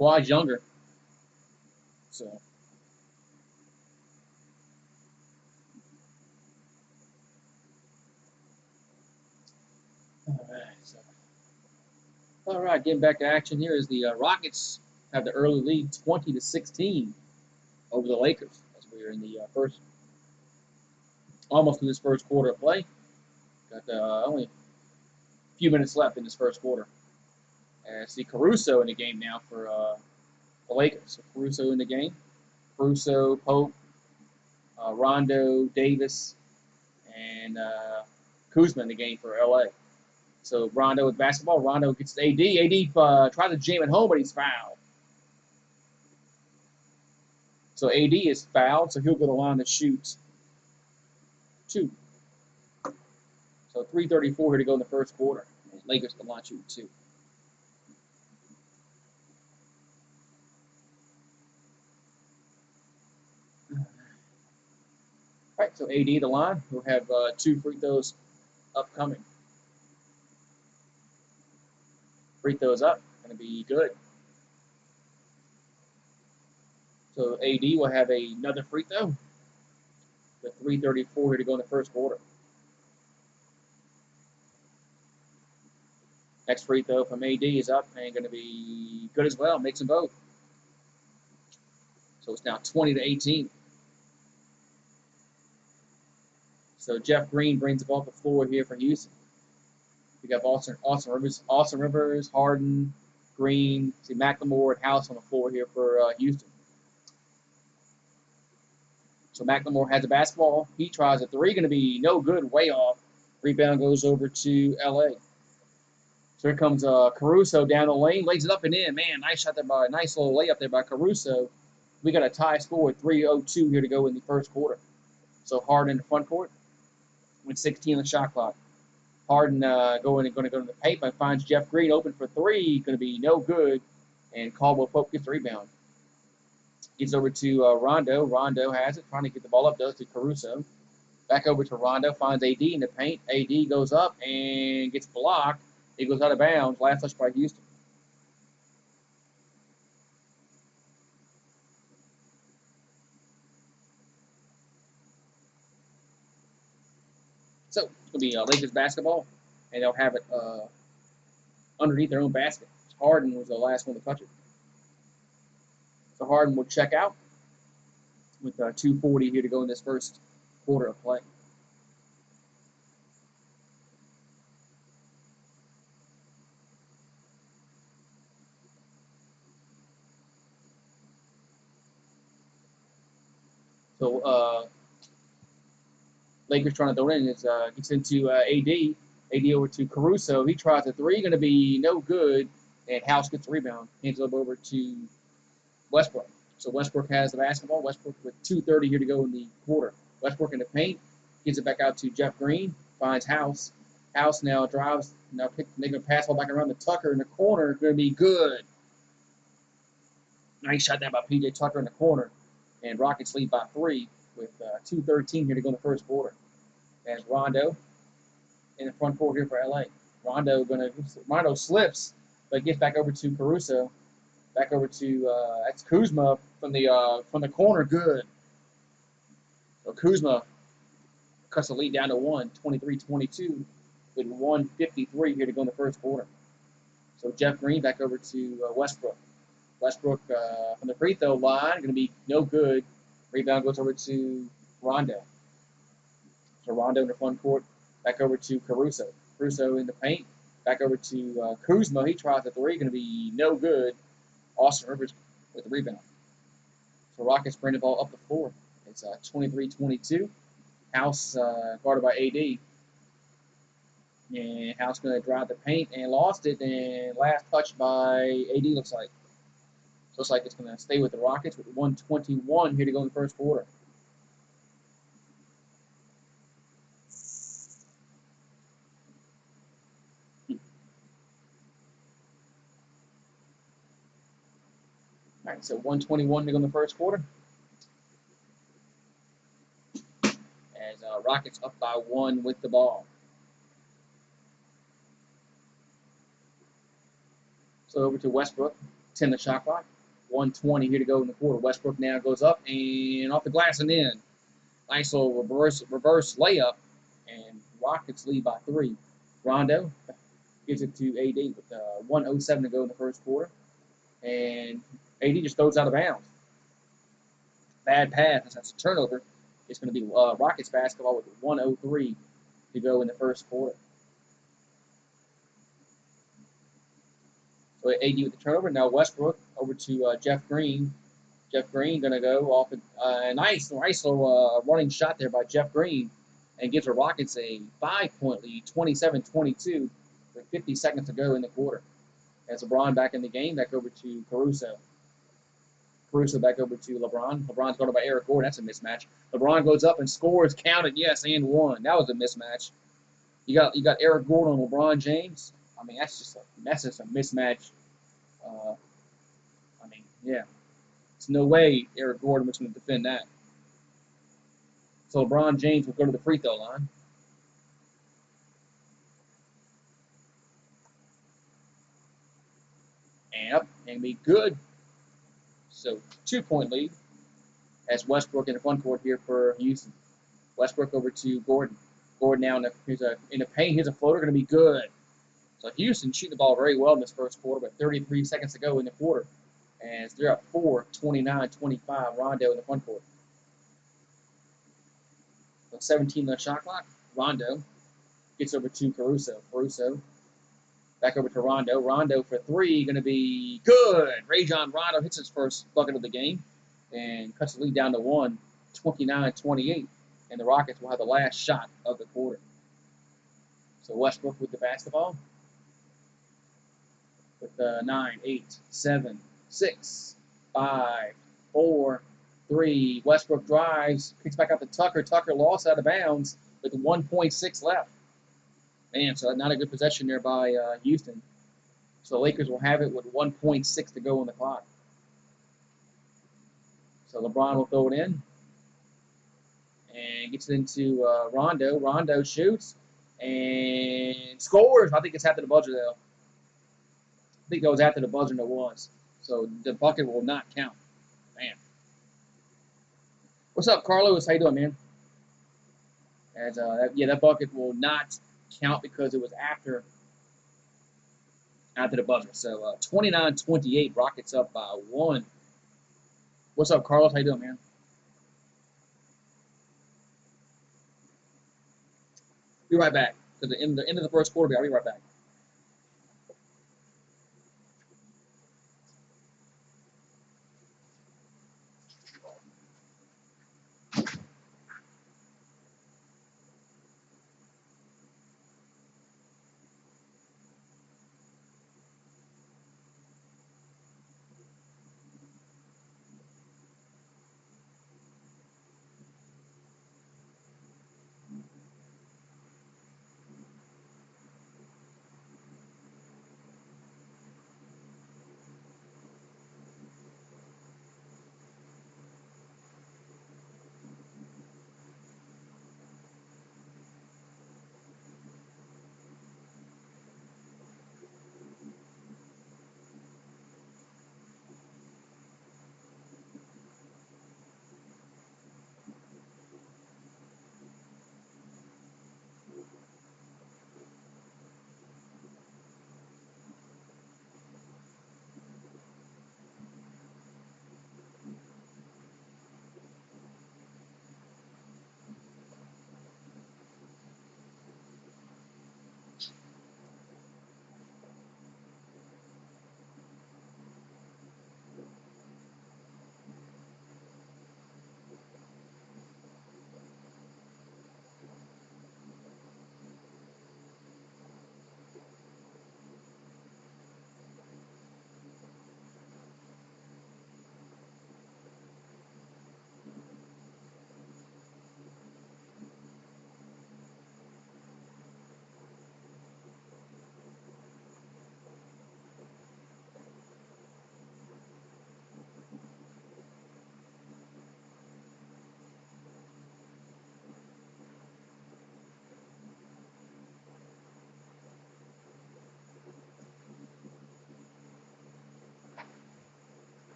Kawhi's younger, so. All right, getting back to action here is the Rockets have the early lead, 20-16, over the Lakers as we are in the almost in this first quarter of play. Got only a few minutes left in this first quarter. And see Caruso in the game now for the Lakers. So Caruso in the game. Caruso, Pope, Rondo, Davis, and Kuzma in the game for LA. So Rondo with basketball. Rondo gets AD. AD tries to jam it home, but he's fouled. So AD is fouled, so he'll go to the line to shoot 2. So 3:34 here to go in the first quarter. And Lakers to line shoot 2. All right, so AD the line. We'll have 2 free throws upcoming. Free throws up, going to be good. So AD will have another free throw. The 3:34 here to go in the first quarter. Next free throw from AD is up and going to be good as well. Makes them both. So it's now 20-18. So Jeff Green brings the ball to the floor here for Houston. We got Austin Rivers, Harden, Green, see McLemore, and House on the floor here for Houston. So McLemore has the basketball. He tries a 3, going to be no good, way off. Rebound goes over to LA. So here comes Caruso down the lane, lays it up and in. Man, nice shot there by nice little layup there by Caruso. We got a tie score with 3:02 here to go in the first quarter. So Harden in the front court with 16 on the shot clock. Harden going to go to the paint, but finds Jeff Green open for 3. Going to be no good, and Caldwell Pope gets the rebound. Gets over to Rondo. Rondo has it, trying to get the ball up, does to Caruso. Back over to Rondo, finds AD in the paint. AD goes up and gets blocked. It goes out of bounds. Last touch by Houston. So it's going to be Lakers basketball, and they'll have it underneath their own basket. Harden was the last one to touch it. So Harden will check out with 2:40 here to go in this first quarter of play. So Lakers trying to throw it in. Gets into AD. AD over to Caruso. He tries a 3. Going to be no good. And House gets the rebound. Hands it over to Westbrook. So Westbrook has the basketball. Westbrook with 2:30 here to go in the quarter. Westbrook in the paint. Gives it back out to Jeff Green. Finds House. House now drives. Now making a pass ball back around to Tucker in the corner. Going to be good. Nice shot down by P.J. Tucker in the corner. And Rockets lead by 3 with 2:13 here to go in the first quarter. As Rondo in the front court here for LA. Rondo slips, but gets back over to Caruso. Back over to that's Kuzma from the corner. Good. So Kuzma cuts the lead down to 1, 23-22, with 1:53 here to go in the first quarter. So Jeff Green back over to Westbrook. Westbrook from the free throw line, going to be no good. Rebound goes over to Rondo. So Rondo in the front court, back over to Caruso. Caruso in the paint, back over to Kuzma. He tries a 3, going to be no good. Austin Rivers with the rebound. So Rockets bring the ball up the floor. It's 23-22. House guarded by AD. And House going to drive the paint and lost it. And last touch by AD looks like. So looks like it's going to stay with the Rockets with 1:21 here to go in the first quarter. All right, so 1:21 to go in the first quarter. As Rockets up by 1 with the ball. So over to Westbrook, 10 the shot clock. 1:20 here to go in the quarter. Westbrook now goes up and off the glass and in. Nice little reverse layup, and Rockets lead by 3. Rondo gives it to AD with 1:07 to go in the first quarter. And AD just throws out of bounds. Bad pass. That's a turnover. It's going to be Rockets basketball with 1:03 to go in the first quarter. So AD with the turnover. Now Westbrook over to Jeff Green. Jeff Green going to go off a nice little running shot there by Jeff Green and gives the Rockets a 5-point lead, 27-22, with 50 seconds to go in the quarter. As LeBron back in the game, back over to Caruso. Caruso back over to LeBron. LeBron's guarded by Eric Gordon. That's a mismatch. LeBron goes up and scores, counted, yes, and one. That was a mismatch. You got Eric Gordon and LeBron James. I mean, that's just a mismatch. Yeah. There's no way Eric Gordon was going to defend that. So LeBron James will go to the free throw line. And be good. So 2-point lead as Westbrook in the front court here for Houston. Westbrook over to Gordon. Gordon now in the paint. Here's a floater, going to be good. So Houston shooting the ball very well in this first quarter, but 33 seconds to go in the quarter. And they're up 4, 29-25. Rondo in the front court. So 17 on the shot clock. Rondo gets over to Caruso. Caruso back over to Rondo. Rondo for three, going to be good. Rajon Rondo hits his first bucket of the game and cuts the lead down to 1, 29-28. And the Rockets will have the last shot of the quarter. So Westbrook with the basketball. With 9, 8, 7, 6, 5, 4, 3. Westbrook drives, kicks back out to Tucker. Tucker lost out of bounds with 1.6 left. Man, so not a good possession there by Houston. So the Lakers will have it with 1.6 to go on the clock. So LeBron will throw it in. And gets it into Rondo. Rondo shoots and scores. I think it's after the buzzer, though. I think it was after the buzzer, and it was. So the bucket will not count. Man. What's up, Carlos? How you doing, man? As that bucket will not count because it was after the buzzer. So 29-28, Rockets up by 1. What's up, Carlos? How you doing, man? Be right back. To the end of the first quarter, I'll be right back.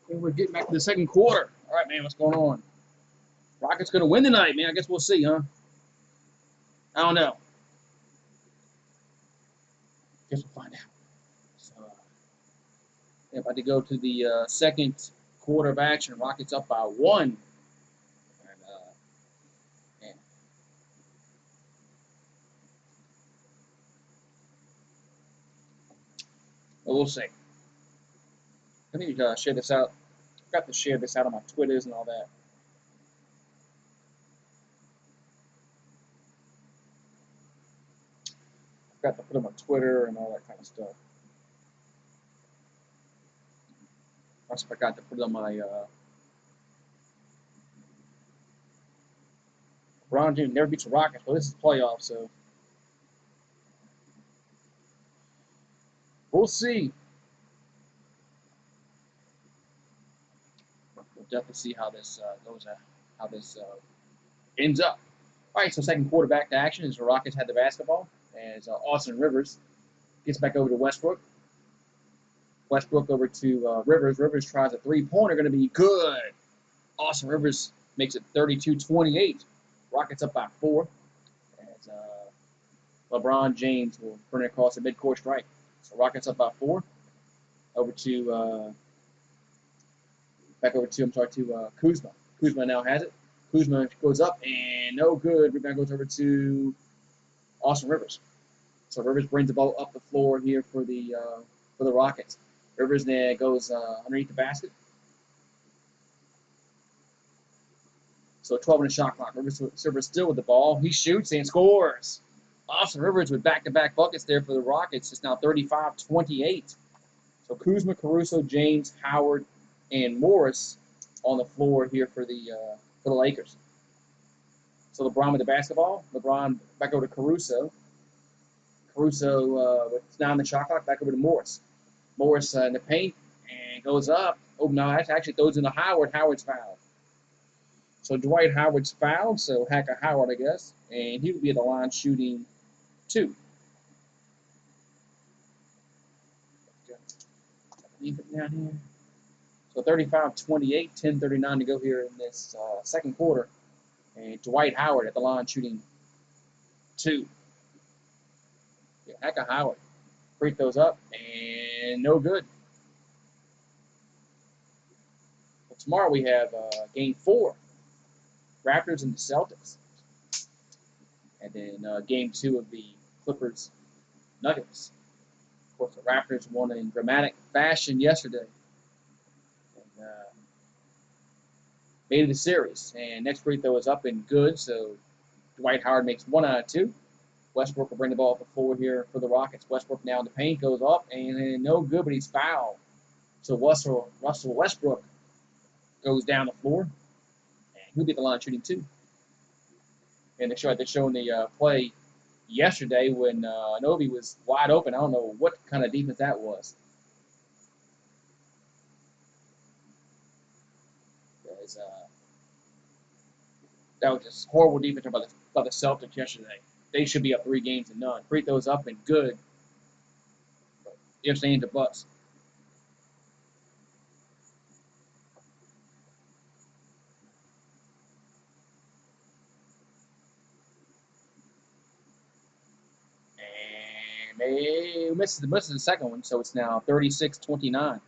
And we're getting back to the second quarter. All right, man, what's going on? Rockets going to win tonight, man. I guess we'll see, huh? I don't know. Guess we'll find out. So, about to go to the second quarter of action. Rockets up by 1. And, man. But we'll see. Let me share this out. I've got to share this out on my Twitters and all that. I've got to put on my Twitter and all that kind of stuff. I also forgot to put it on my LeBron James never beats the Rockets. Well, this is playoffs, so we'll see. We'll definitely see how this goes. How this ends up. All right, so second quarter back to action as the Rockets had the basketball. As Austin Rivers gets back over to Westbrook. Westbrook over to Rivers. Rivers tries a three-pointer, going to be good. Austin Rivers makes it 32-28. Rockets up by 4. As LeBron James will bring it across the midcourt strike. So Rockets up by 4. Over to Kuzma. Kuzma now has it. Kuzma goes up and no good. Rebound goes over to Austin Rivers. So Rivers brings the ball up the floor here for the Rockets. Rivers then goes underneath the basket. So 12 in the shot clock. Rivers still with the ball. He shoots and scores. Austin Rivers with back-to-back buckets there for the Rockets. It's now 35-28. So Kuzma, Caruso, James, Howard, and Morris on the floor here for the Lakers. So LeBron with the basketball. LeBron back over to Caruso. Caruso with 9 in the shot clock. Back over to Morris. Morris in the paint and goes up. Oh, no, that actually throws into Howard. Howard's fouled. So Dwight Howard's fouled, so Hacker Howard, I guess. And he will be at the line shooting 2. Leave it down here. So 35-28, 10:39 to go here in this second quarter. And Dwight Howard at the line shooting 2. Yeah, Hacker Howard. Free throws up and no good. Well, tomorrow we have game 4. Raptors and the Celtics. And then game 2 of the Clippers Nuggets. Of course, the Raptors won in dramatic fashion yesterday. And made it a series. And next free throw is up and good, so Dwight Howard makes 1 out of 2. Westbrook will bring the ball up the floor here for the Rockets. Westbrook now in the paint, goes up, and no good, but he's fouled. So Russell Westbrook goes down the floor, and he'll be at the line shooting 2. And they're showing the play yesterday when Nobi was wide open. I don't know what kind of defense that was. That was just horrible defense by the Celtics yesterday. They should be up 3 games to none. Free throws up and good. But ifs, ands, or buts. And they misses the second one, so it's now 36-29.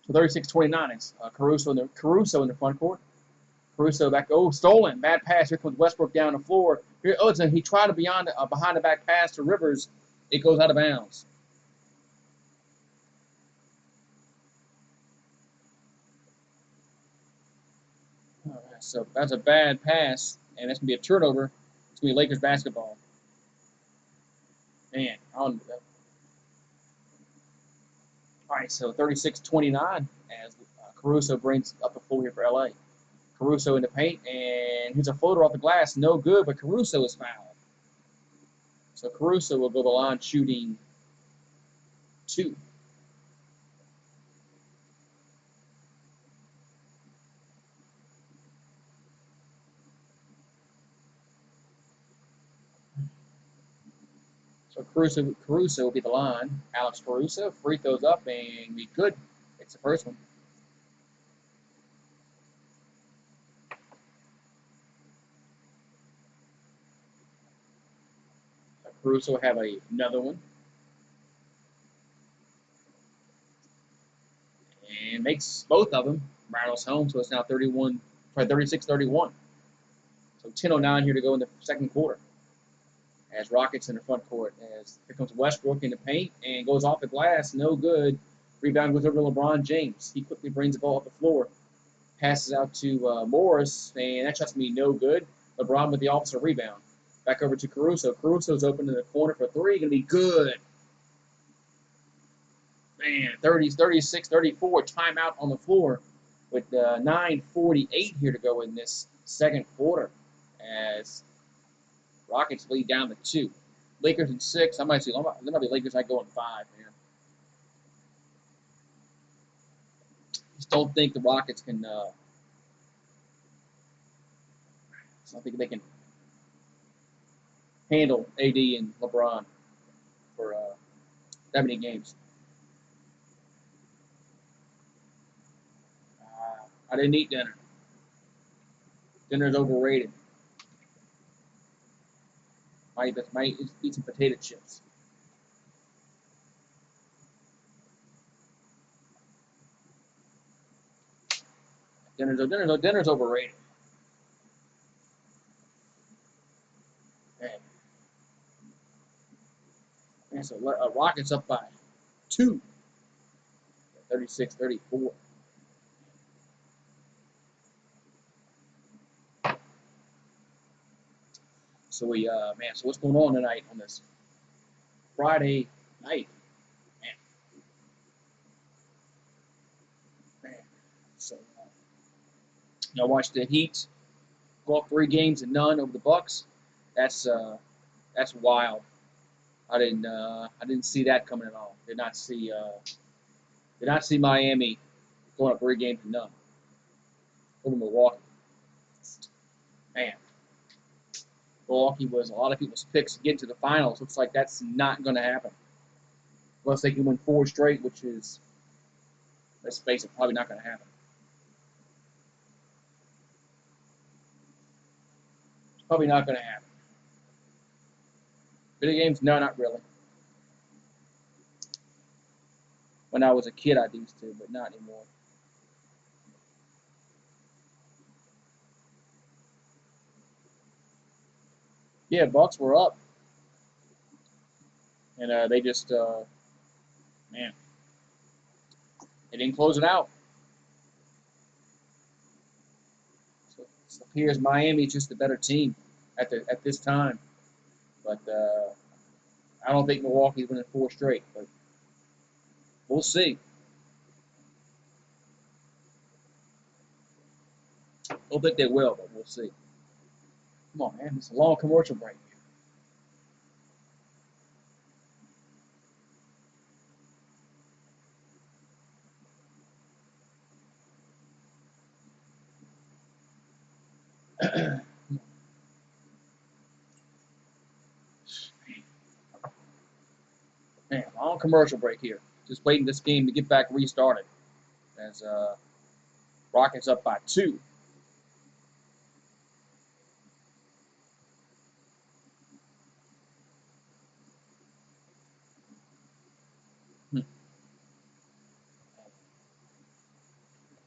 So 36-29 is Caruso in the front court. Caruso back. Oh, stolen. Bad pass. Here comes Westbrook down the floor. Here, he tried a behind the back pass to Rivers. It goes out of bounds. All right, so that's a bad pass, and that's going to be a turnover. It's going to be Lakers basketball. Man, I don't know. All right, so 36-29 as Caruso brings up the floor here for LA. Caruso in the paint, and here's a floater off the glass. No good, but Caruso is fouled. So Caruso will go to the line shooting 2. So Caruso will be the line. Alex Caruso, free throws up, and be good. It's the first one. So Caruso will have another one. And makes both of them. Rattles home, so it's now 36-31. So 10:09 here to go in the second quarter. as Rockets in the front court. As here comes Westbrook in the paint and goes off the glass, no good. Rebound goes over to LeBron James. He quickly brings the ball up the floor, passes out to Morris, and that shot's going to be no good. LeBron with the offensive rebound. Back over to Caruso. Caruso's open in the corner for three. Going to be good. Man, 36, 34. Timeout on the floor with 9:48 here to go in this second quarter as Rockets lead down to 2. Lakers in 6. There might be Lakers I go in 5 here. Just don't think the Rockets can. I don't think they can handle AD and LeBron for that many games. I didn't eat dinner. Dinner's overrated. Might eat some potato chips. Dinner's overrated. And so Rockets up by 2. 36-34. So so what's going on tonight on this Friday night? Man. So I watched the Heat go up 3 games to none over the Bucks. That's wild. I didn't see that coming at all. Did not see Miami going up 3 games to none over Milwaukee. Man, Milwaukee was a lot of people's picks to get to the finals. Looks like that's not going to happen unless they can win 4 straight, which is, let's face it, probably not going to happen. It's probably not going to happen. Video games? No, not really. When I was a kid, I used to, but not anymore. Yeah, Bucks were up, and they just, they didn't close it out. So it appears Miami's just a better team at this time, but I don't think Milwaukee's winning 4 straight, but we'll see. I don't think they will, but we'll see. Come on, man. It's a long commercial break here. Man, long commercial break here. Just waiting this game to get back restarted as Rockets up by 2.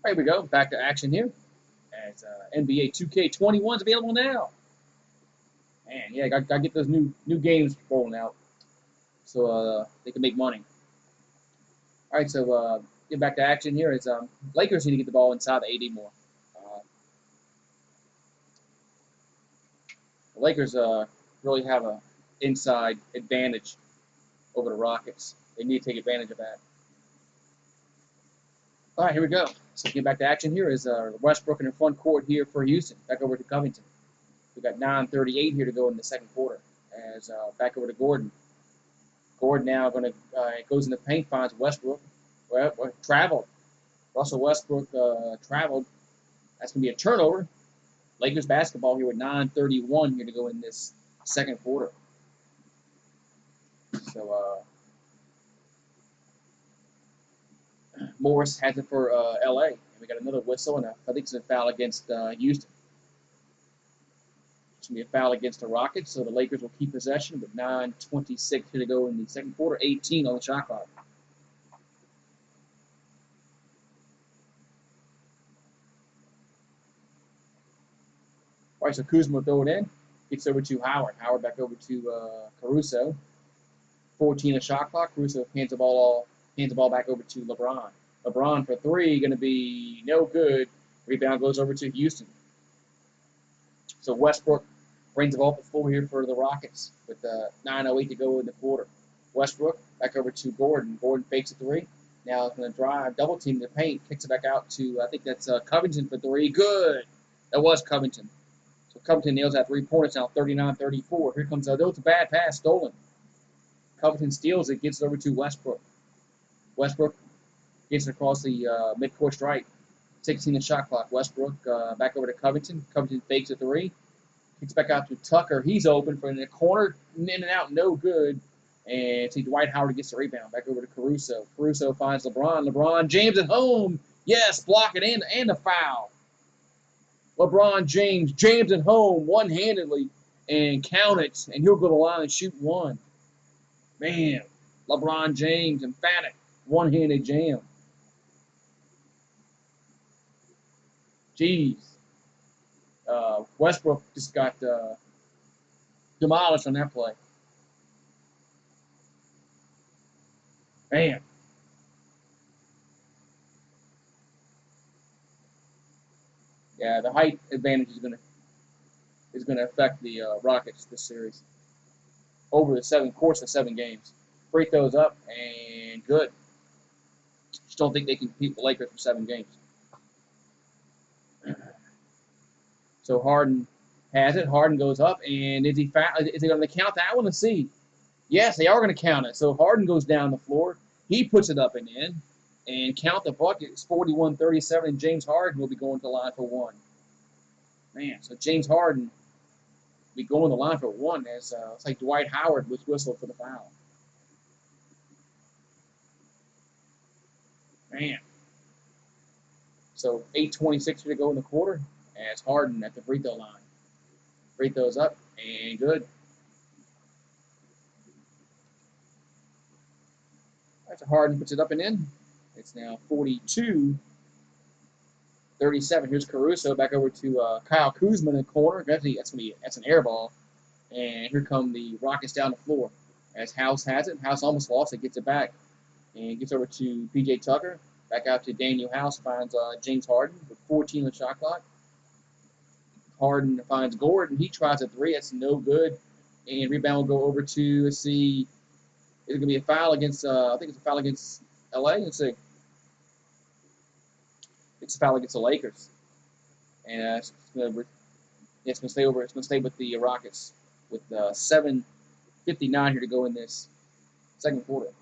Here we go. Back to action here as NBA 2K21 is available now. Man, yeah, got to get those new games rolling out so they can make money. All right, so get back to action here. Is Lakers need to get the ball inside the AD more. The Lakers really have an inside advantage over the Rockets. They need to take advantage of that. All right, here we go. So get back to action here is Westbrook in the front court here for Houston. Back over to Covington. We got 9:38 here to go in the second quarter. As back over to Gordon. Gordon now goes in the paint, finds Westbrook. Well, traveled. Russell Westbrook traveled. That's going to be a turnover. Lakers basketball here with 9:31 here to go in this second quarter. So Morris has it for LA. And we got another whistle, and I think it's a foul against Houston. It's going to be a foul against the Rockets, so the Lakers will keep possession with 9:26 here to go in the second quarter, 18 on the shot clock. All right, so Kuzma will throw it in. Gets over to Howard. Howard back over to Caruso. 14 the shot clock. Caruso hands the ball back over to LeBron. LeBron for three, going to be no good. Rebound goes over to Houston. So Westbrook brings the ball up the floor here for the Rockets with 9:08 to go in the quarter. Westbrook back over to Gordon. Gordon fakes a three. Now it's going to drive, double team the paint, kicks it back out to, I think that's Covington for three. Good. That was Covington. So Covington nails that 3 pointers now, 39-34. Here comes that was a bad pass, stolen. Covington steals it, gets it over to Westbrook. Westbrook gets it across the midcourt stripe. 16 the shot clock. Westbrook back over to Covington. Covington fakes a three. Kicks back out to Tucker. He's open from the corner, in and out, no good. And see Dwight Howard gets the rebound. Back over to Caruso. Caruso finds LeBron. LeBron James at home. Yes, block it in and a foul. LeBron James. James at home one-handedly and count it. And he'll go to the line and shoot one. Man, LeBron James, emphatic. One-handed jam. Jeez. Westbrook just got demolished on that play. Man. Yeah, the height advantage is gonna affect the Rockets this series over the course of 7 games. Free throws up and good. Just don't think they can compete with the Lakers for 7 games. So Harden has it. Harden goes up, and is he going to count that one? Let's see. Yes, they are going to count it. So Harden goes down the floor. He puts it up and in, and count the bucket. It's 41-37, and James Harden will be going to the line for one. Man, so James Harden will be going to the line for one as it's like Dwight Howard was whistled for the foul. Man. So 8:26 to go in the quarter as Harden at the free throw line. Free throws up and good. That's Harden puts it up and in. It's now 42-37. Here's Caruso back over to Kyle Kuzma in the corner. That's an air ball. And here come the Rockets down the floor as House has it. House almost lost it, gets it back, and gets over to P.J. Tucker. Back out to Daniel House, finds James Harden with 14 on the shot clock. Harden finds Gordon. He tries a three. That's no good. And rebound will go over to, let's see, is it going to be a foul against, I think it's a foul against L.A.? Let's see. It's a foul against the Lakers. And it's going to stay over. It's going to stay with the Rockets with 7:59 here to go in this second quarter.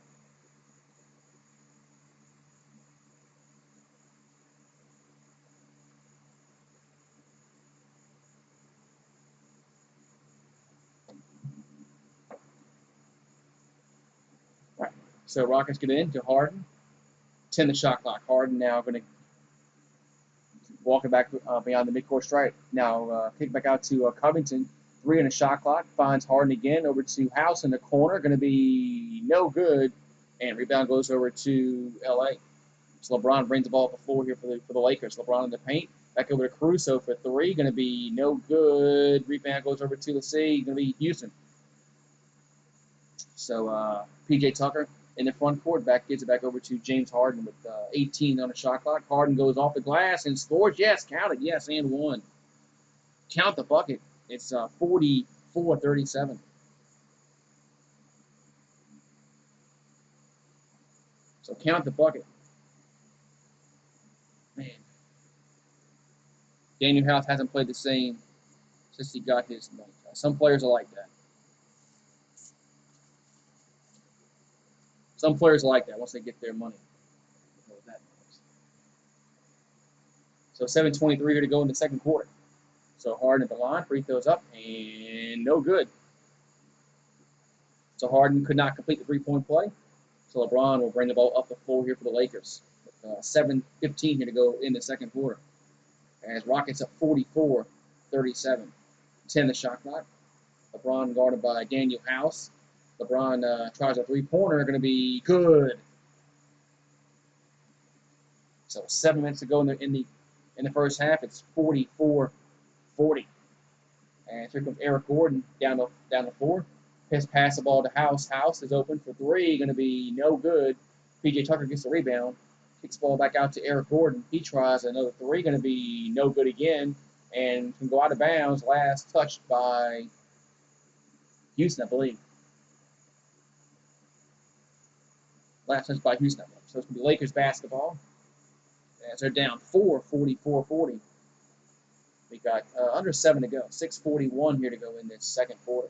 All right. So Rockets get in to Harden. 10 the shot clock. Harden now going to walk it back beyond the midcourt stripe. Now kick back out to Covington. 3 on the shot clock. Finds Harden again over to House in the corner. Going to be no good. And rebound goes over to L.A. So LeBron brings the ball up the floor here for the Lakers. LeBron in the paint. Back over to Caruso for 3. Going to be no good. Rebound goes over to, let's see, going to be Houston. So P.J. Tucker in the front court. Gives it back over to James Harden with 18 on the shot clock. Harden goes off the glass and scores. Yes, count it. Yes, and one. Count the bucket. It's 44-37. So count the bucket. Man. Daniel House hasn't played the same since he got his money. Some players are like that. Some players are like that once they get their money. So 7:23 here to go in the second quarter. So Harden at the line, free throws up, and no good. So Harden could not complete the three-point play. So LeBron will bring the ball up the floor here for the Lakers. 7:15 here to go in the second quarter. As Rockets up 44-37. 10 the shot clock. LeBron guarded by Daniel House. LeBron tries a three-pointer, going to be good. So 7 minutes to go in the first half. It's 44-40. And here comes Eric Gordon down the floor. Pass the ball to House. House is open for three. Going to be no good. P.J. Tucker gets the rebound. Kicks the ball back out to Eric Gordon. He tries another three. Going to be no good again. And can go out of bounds. Last touched by Houston, I believe. Last touched by Houston, I believe. So it's going to be Lakers basketball. As they're down 44-40. We got under 7 to go. 6:41 here to go in this second quarter.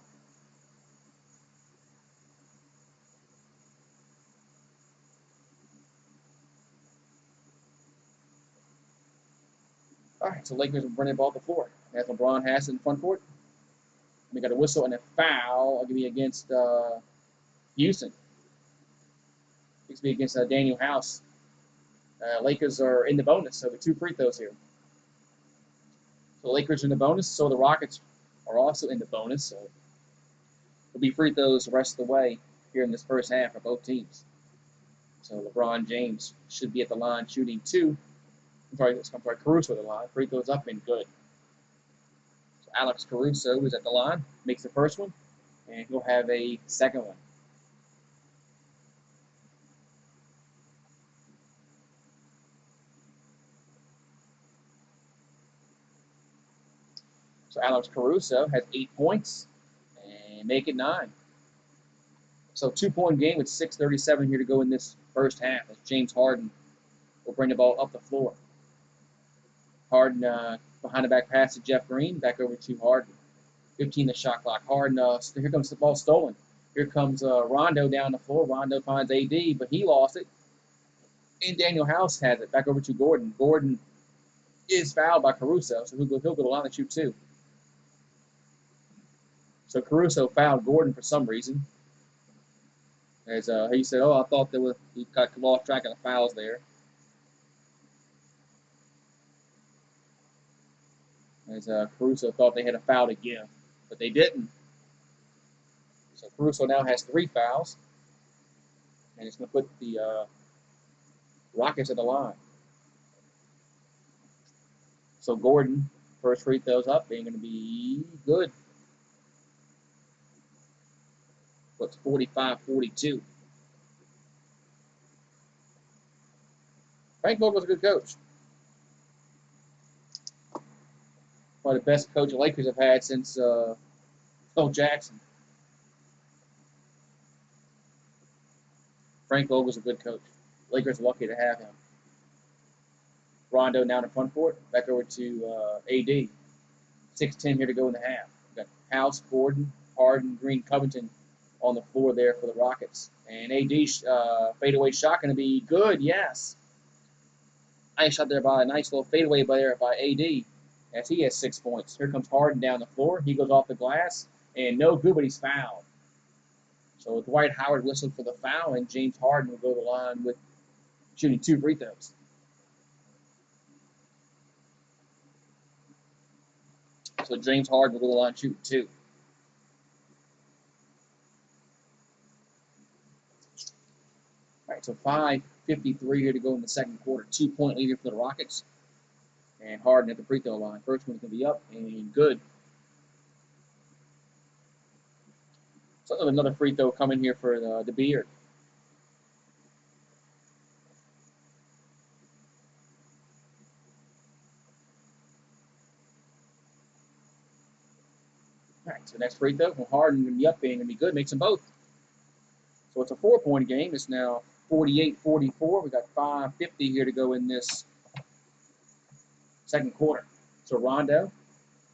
All right, so Lakers will bring the ball to the floor. As LeBron has it in front court. We got a whistle and a foul. I'll give you against Houston. It's be against Daniel House. Lakers are in the bonus, so the 2 free throws here. So the Lakers are in the bonus, so the Rockets are also in the bonus. So it'll be free throws the rest of the way here in this first half for both teams. So LeBron James should be at the line shooting 2. Caruso at the line. Free throws up and good. So Alex Caruso is at the line, makes the first one, and he'll have a second one. So Alex Caruso has 8 points and make it 9. So 2-point game with 6:37 here to go in this first half as James Harden will bring the ball up the floor. Harden behind the back pass to Jeff Green, back over to Harden. 15 the shot clock. Harden, here comes the ball stolen. Here comes Rondo down the floor. Rondo finds AD, but he lost it. And Daniel House has it, back over to Gordon. Gordon is fouled by Caruso, so he'll go to the line to shoot 2. So Caruso fouled Gordon for some reason. As he said, I thought he got lost track of the fouls there. As Caruso thought they had a foul to give, but they didn't. So Caruso now has 3 fouls, and it's going to put the Rockets at the line. So Gordon, first free throws up, ain't going to be good. Puts 45-42. Frank Vogel's a good coach. One of the best coach the Lakers have had since Phil Jackson. Frank Vogel's a good coach. Lakers are lucky to have him. Rondo now in front court. Back over to AD. 6:10 here to go in the half. We've got House, Gordon, Harden, Green, Covington on the floor there for the Rockets. And AD's fadeaway shot going to be good, yes. Nice shot there by a nice little fadeaway by AD as he has 6 points. Here comes Harden down the floor. He goes off the glass and no good, but he's fouled. So Dwight Howard whistled for the foul, and James Harden will go to the line with shooting 2 free throws. So James Harden will go to the line shooting 2. All right, so 5:53 here to go in the second quarter. 2-point lead for the Rockets. And Harden at the free throw line. First one's going to be up and good. So another free throw coming here for the Beard. All right, so next free throw from Harden going to be up and going to be good. Makes them both. So it's a 4-point game. It's now 48-44. We got 5:50 here to go in this second quarter. So Rondo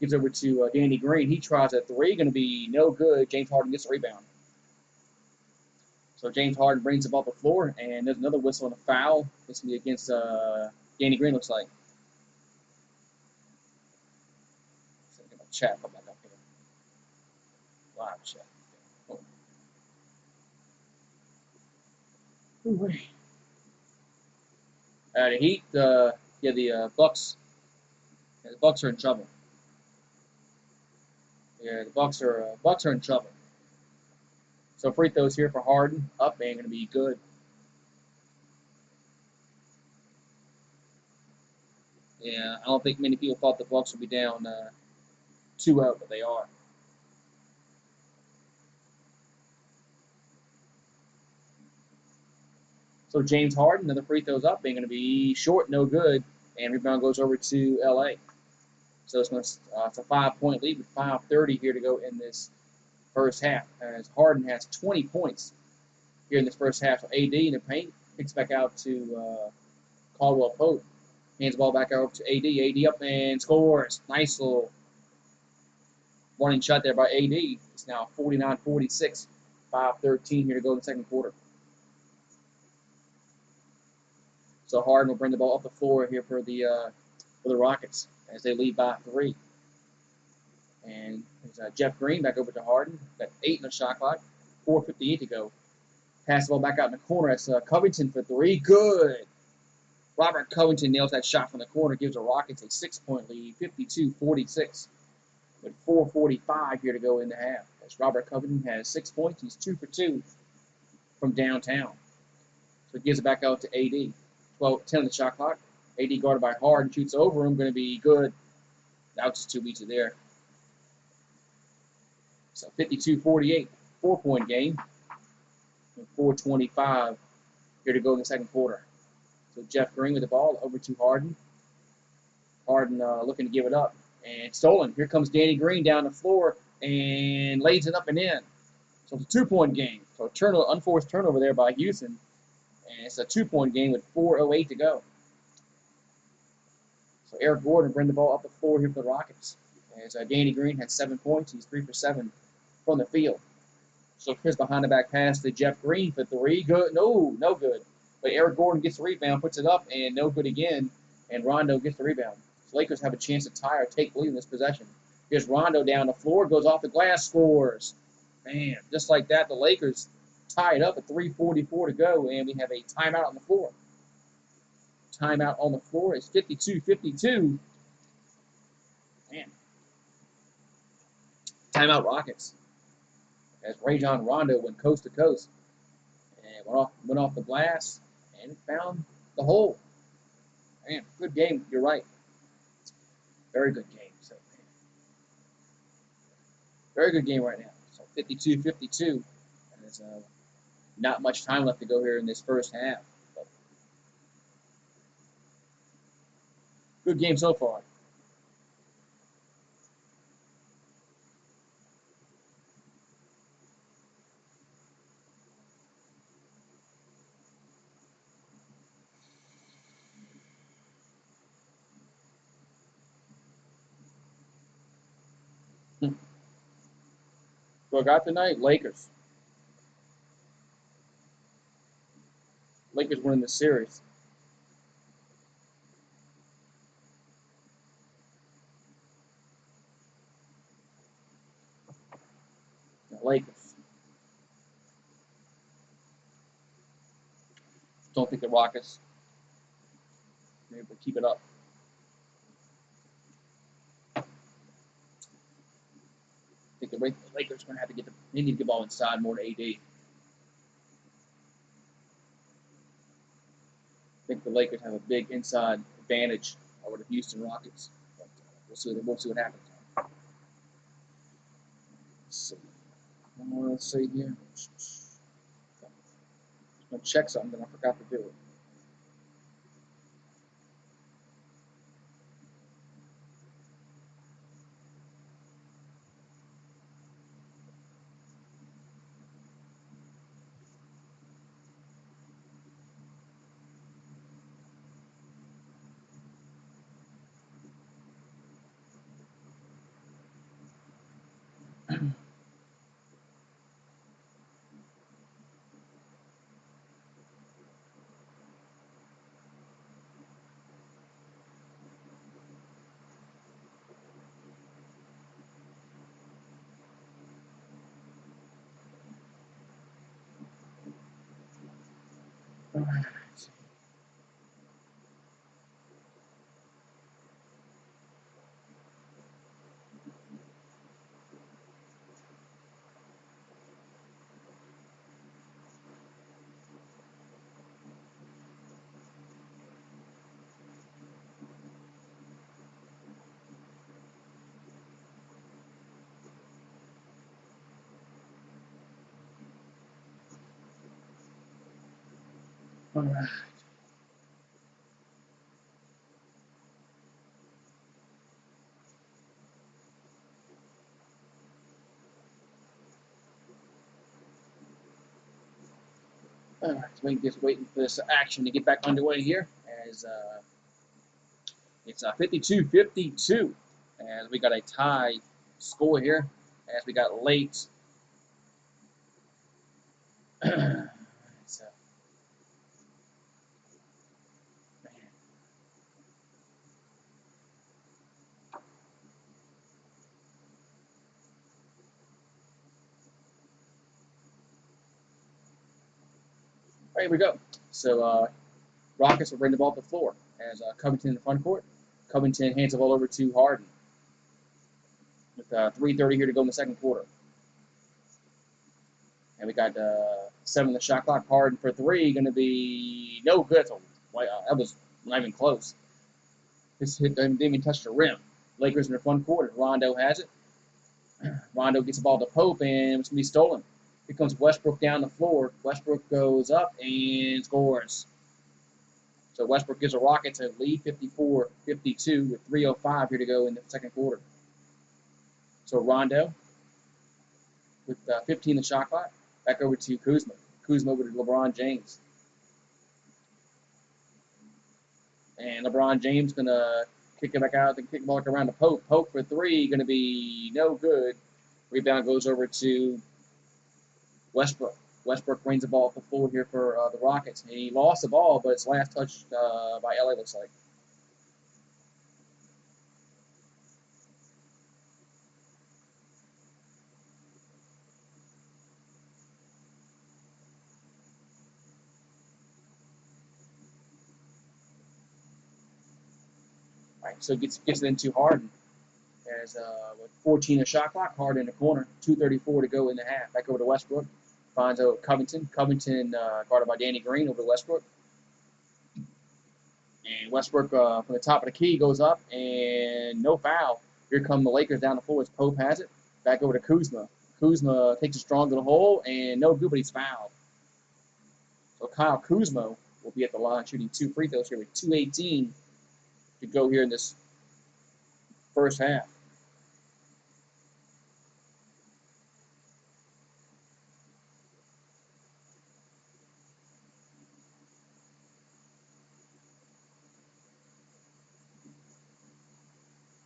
gives over to Danny Green. He tries a 3. Going to be no good. James Harden gets the rebound. So James Harden brings the ball to the floor, and there's another whistle and a foul. This will be against Danny Green, looks like. So get my chat come back up here. Live chat. Oh. The Heat, the Bucks. Yeah, the Bucks are in trouble. Yeah, the Bucks are in trouble. So free throws here for Harden, up and going to be good. Yeah, I don't think many people thought the Bucks would be down 2 out, but they are. So James Harden, another free throws up, ain't going to be short, no good, and rebound goes over to LA. So it's a 5-point lead with 5:30 here to go in this first half. As Harden has 20 points here in this first half. So AD in the paint, kicks back out to Caldwell Pope. Hands the ball back over to AD. AD up and scores. Nice little running shot there by AD. It's now 49-46. 5:13 here to go in the second quarter. So Harden will bring the ball up the floor here for the Rockets as they lead by 3. And there's Jeff Green back over to Harden. Got 8 in the shot clock. 4:58 to go. Pass the ball back out in the corner. That's Covington for 3. Good. Robert Covington nails that shot from the corner. Gives the Rockets a 6-point lead. 52-46. With 4:45 here to go in the half. As Robert Covington has 6 points. He's 2 for 2 from downtown. So it gives it back out to AD. 10 on the shot clock. AD guarded by Harden. Shoots over him. Going to be good. That was just too easy there. So 52-48. 4-point game. And 4:25 here to go in the second quarter. So Jeff Green with the ball over to Harden. Harden looking to give it up. And stolen. Here comes Danny Green down the floor and lays it up and in. So it's a 2-point game. So unforced turnover there by Houston. And it's a 2-point game with 4:08 to go. So Eric Gordon bring the ball up the floor here for the Rockets. As Danny Green has 7 points. He's 3 for 7 from the field. So here's behind the back pass to Jeff Green for 3. Good. No good. But Eric Gordon gets the rebound, puts it up, and no good again. And Rondo gets the rebound. So Lakers have a chance to tie or take lead in this possession. Here's Rondo down the floor, goes off the glass, scores. Man, just like that, the Lakers tie it up at 3:44 to go, and we have a timeout on the floor. Timeout on the floor is 52-52. Man. Timeout Rockets. As Rajon Rondo went coast to coast and went off the glass and found the hole. Man, good game. You're right. Very good game. So, man, very good game right now. So 52-52. And there's not much time left to go here in this first half. But good game so far. So I got tonight, Lakers. Lakers winning the series. The Lakers. Don't think the Rockets are able to keep it up. I think the Lakers are going to have to they need to get the ball inside more to AD. I think the Lakers have a big inside advantage over the Houston Rockets. But we'll see what happens. Let's see here. I'm going to check something that I forgot to do. All right. All right, so we're just waiting for this action to get back underway here as it's 52-52 as we got a tie score here as we got late. So, man. All right, here we go. So Rockets will bring the ball to the floor as Covington in the front court. Covington hands the ball over to Harden with 3:30 here to go in the second quarter. And we got 7 on the shot clock. Harden for 3, going to be no good. So, that was not even close. This hit didn't even touch the rim. Lakers in the front court. Rondo has it. Rondo gets the ball to Pope, and it's going to be stolen. Here comes Westbrook down the floor. Westbrook goes up and scores. So Westbrook gives the Rockets a lead, 54-52, with 3:05 here to go in the second quarter. So Rondo with 15 the shot clock. Back over to Kuzma. Kuzma over to LeBron James. And LeBron James going to kick it back out, then kick the ball back around to Pope. Pope for 3, going to be no good. Rebound goes over to Westbrook. Westbrook brings the ball up the floor here for the Rockets. And he lost the ball, but it's last touched by LA, looks like. All right, so gets it into Harden. As with 14 a shot clock, Harden in the corner, 2:34 to go in the half. Back over to Westbrook. Finds out Covington. Covington guarded by Danny Green over to Westbrook. And Westbrook from the top of the key goes up and no foul. Here come the Lakers down the floor as Pope has it. Back over to Kuzma. Kuzma takes it strong to the hole and no good, but he's fouled. So Kyle Kuzma will be at the line shooting 2 free throws here with 2:18 to go here in this first half.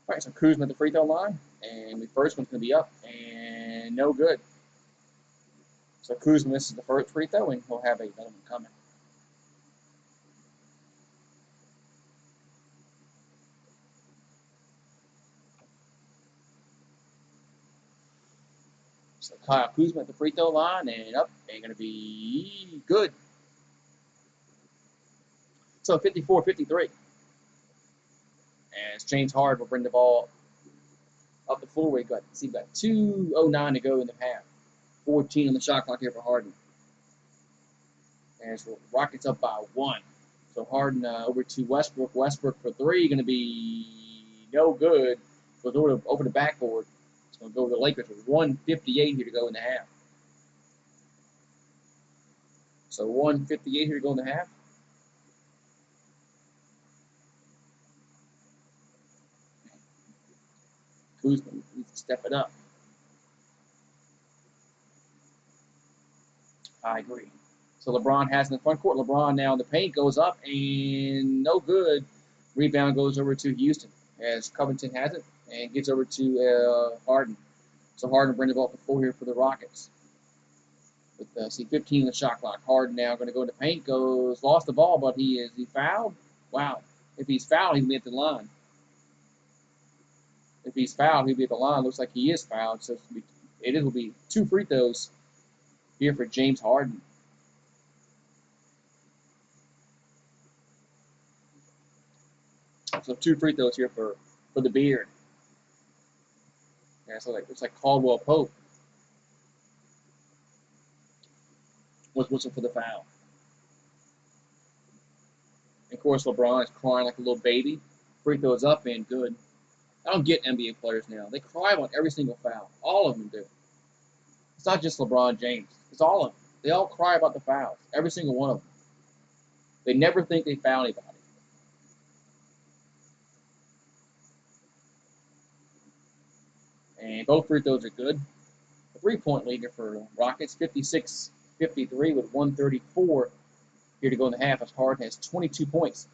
All right, so Kuzma at the free throw line, and the first one's going to be up, and no good. So Kuzma misses the first free throw, and he'll have another one coming. So Kyle Kuzma at the free throw line, and up, and going to be good. So 54-53. As James Harden will bring the ball up the floor. We've got 2:09 to go in the half. 14 on the shot clock here for Harden. And so Rockets up by 1. So Harden over to Westbrook. Westbrook for 3, going to be no good. Goes over the backboard. It's going to go to the Lakers with 1:58 here to go in the half. So 1:58 here to go in the half. Kuzma needs to step it up. I agree. So LeBron has in the front court. LeBron now in the paint goes up and no good. Rebound goes over to Houston as Covington has it and gets over to Harden. So Harden brings the ball up the floor here for the Rockets. With 15 in the shot clock. Harden now going to go in the paint. Lost the ball, but he fouled? Wow. If he's fouled, he'll be at the line. If he's fouled, he'll be at the line. Looks like he is fouled. So it will be 2 free throws here for James Harden. So 2 free throws here for the Beard. Yeah, so looks like Caldwell Pope was whistled for the foul. And of course, LeBron is crying like a little baby. Free throws up and good. I don't get NBA players now. They cry about every single foul. All of them do. It's not just LeBron James. It's all of them. They all cry about the fouls. Every single one of them. They never think they foul anybody. And both free throws are good. The three-point leader for Rockets, 56-53 with 134 here to go in the half. As Harden has 22 points.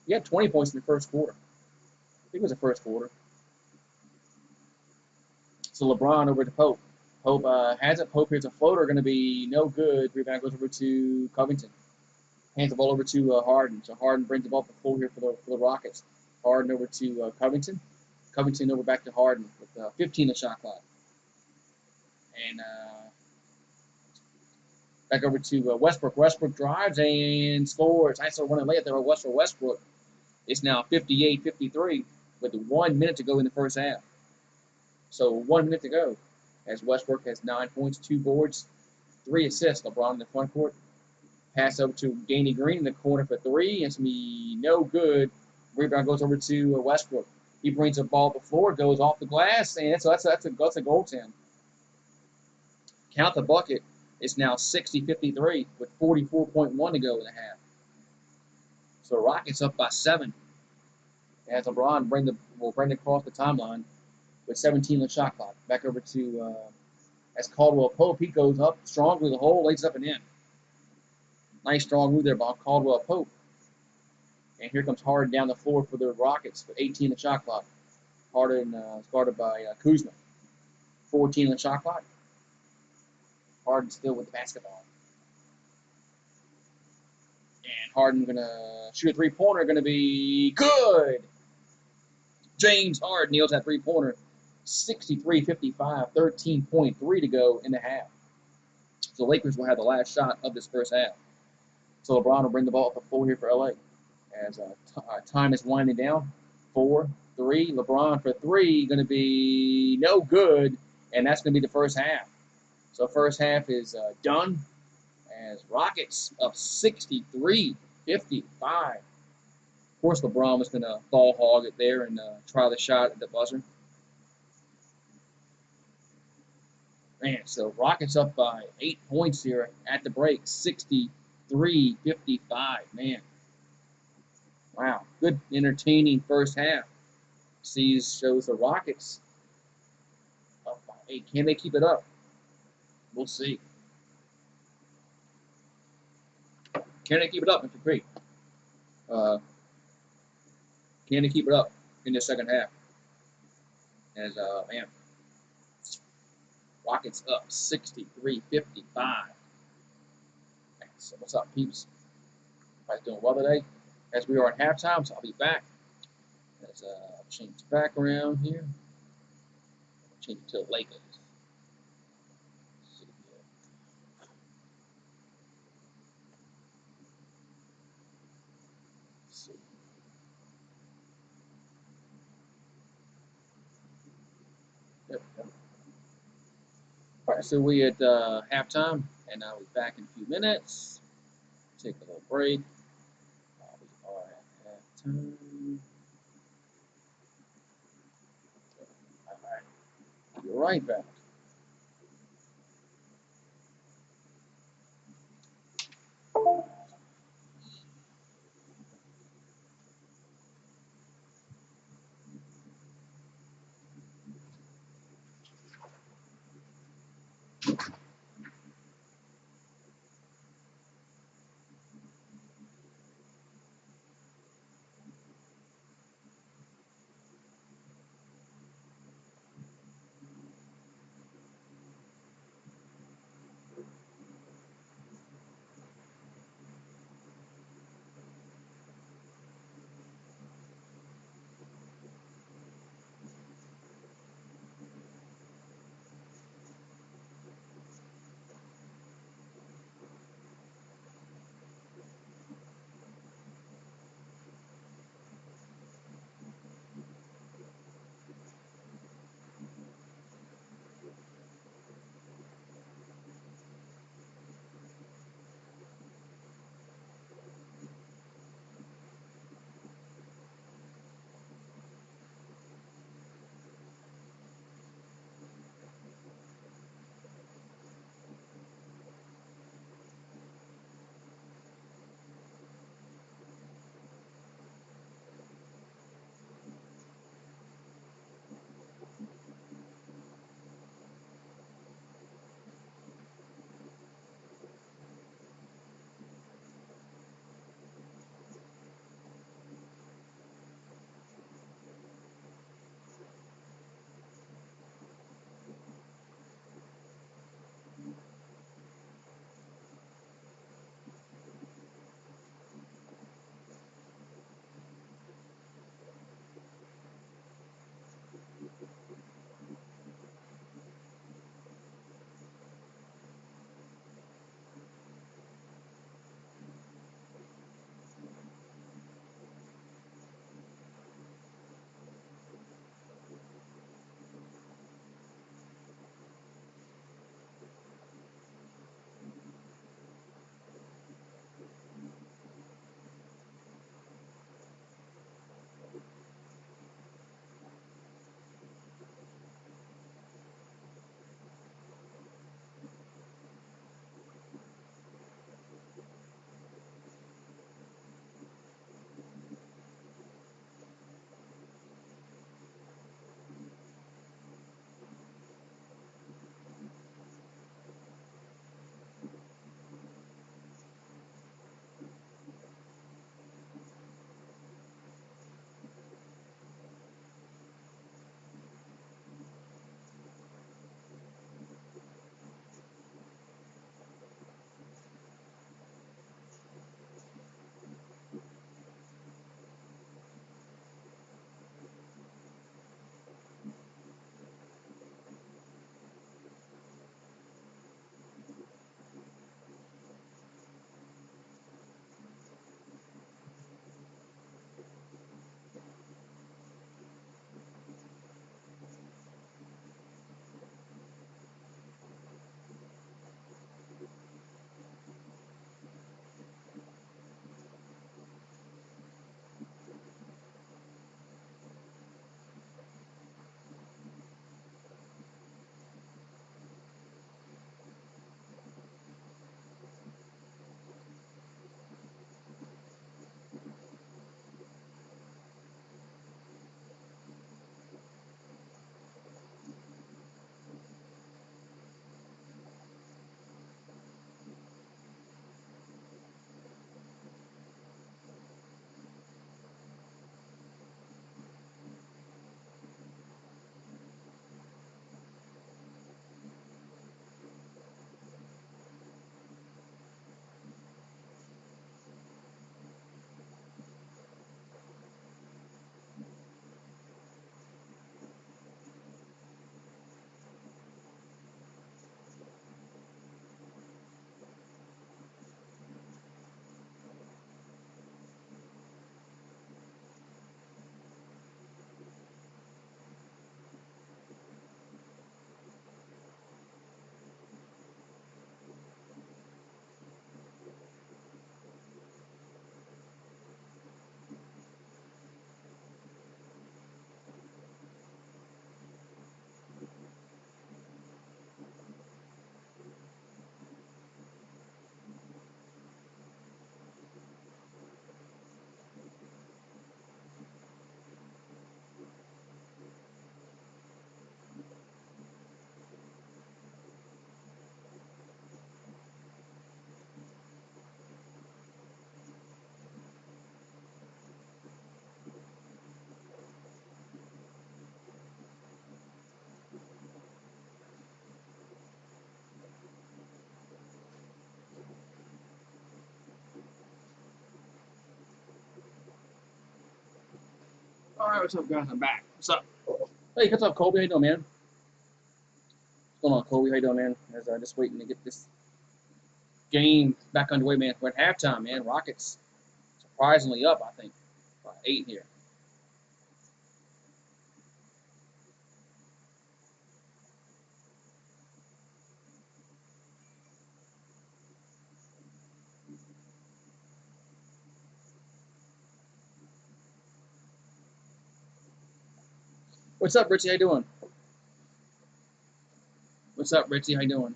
He had 20 points in the first quarter. I think it was the first quarter. So LeBron over to Pope. Pope has it. Pope here's a floater, going to be no good. Rebound goes over to Covington. Hands the ball over to Harden. So Harden brings the ball up the floor here for the Rockets. Harden over to Covington. Covington over back to Harden with 15 the shot clock. And back over to Westbrook. Westbrook drives and scores. I saw one layup there for Westbrook. It's now 58-53 with 1 minute to go in the first half. So 1 minute to go as Westbrook has 9 points, 2 boards, 3 assists. LeBron in the front court. Pass over to Danny Green in the corner for 3. It's going to be no good. Rebound goes over to Westbrook. He brings the ball to the floor, goes off the glass, and that's a goaltend. Count the bucket. It's now 60-53 with 44.1 to go in the half. So Rockets up by 7. As LeBron bring it across the timeline with 17 on the shot clock. Back over to as Caldwell Pope. He goes up strongly the hole, lays up and in. Nice strong move there by Caldwell Pope. And here comes Harden down the floor for the Rockets with 18 on the shot clock. Harden is guarded by Kuzma. 14 on the shot clock. Harden still with the basketball. And Harden going to shoot a three-pointer. Going to be good. James Harden nails that three-pointer. 63-55, 13.3 to go in the half. So Lakers will have the last shot of this first half. So LeBron will bring the ball up the floor here for LA. As time is winding down. 4, 3. LeBron for 3. Going to be no good. And that's going to be the first half. So first half is done. As Rockets up 63-55. Of course, LeBron was going to ball hog it there and try the shot at the buzzer. Man, so Rockets up by 8 points here at the break. 63-55. Man. Wow. Good, entertaining first half. Shows the Rockets up by 8. Can they keep it up? We'll see. Can they keep it up, Mr. Creek? Can they keep it up in the second half? As, man, Rockets up 63-55. So what's up, peeps? Everybody's doing well today. As we are at halftime, so I'll be back. Let's change the background here. Change it to the Lakers. There we go. All right, so we at halftime, and I'll be back in a few minutes. Take a little break. We are at halftime. All right, be right back. All right, what's up, guys? I'm back. What's up? Hey, what's up, Kobe? How you doing, man? What's going on, Kobe? How you doing, man? As just waiting to get this game back underway, man. We're at halftime, man. Rockets surprisingly up, I think, by 8 here. What's up, Richie? How you doing? What's up, Richie? How you doing?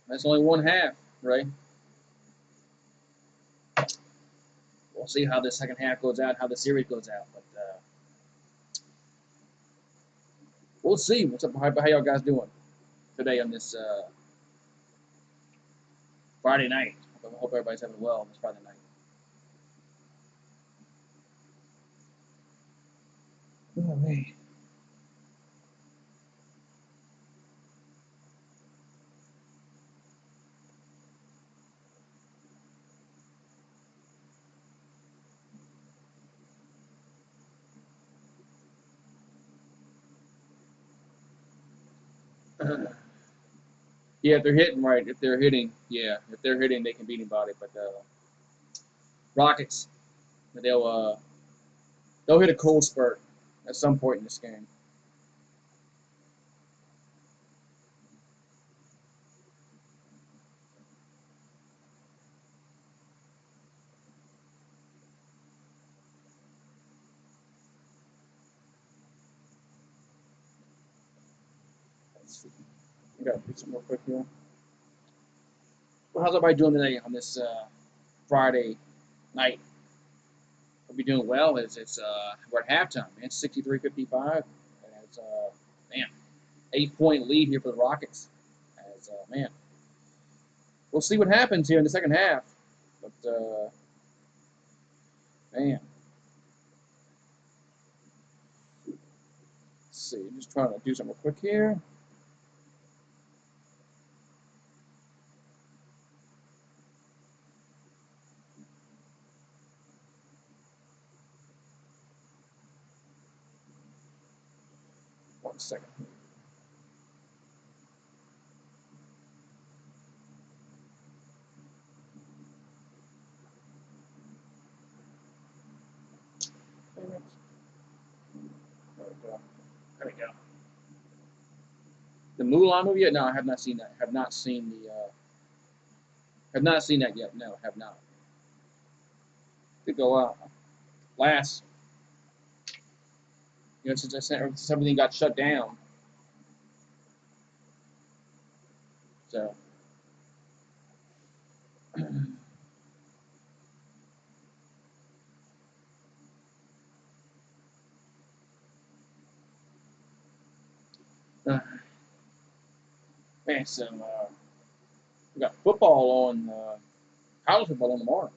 That's only one half, right? We'll see how the second half goes out, how the series goes out, but we'll see. What's up? How y'all guys doing today on this Friday night? I hope everybody's having well this Friday night. Oh, man. Yeah, if they're hitting right, if they're hitting, they can beat anybody. But Rockets, they'll hit a cold spurt at some point in this game. Let's see. We got to do some more quick here. Well, how's everybody doing today on this Friday night? Hope you're doing well. It's we're at halftime, man. 63-55, and it's man, 8-point lead here for the Rockets. As man, we'll see what happens here in the second half. But man, let's see. I'm just trying to do something real quick here. One second. There we go. There we go. The Mulan movie yet? No, I have not seen that. Have not seen the. Have not seen that yet. No, have not. To go last. Since everything got shut down. So. Man, so we got football on, college football on tomorrow.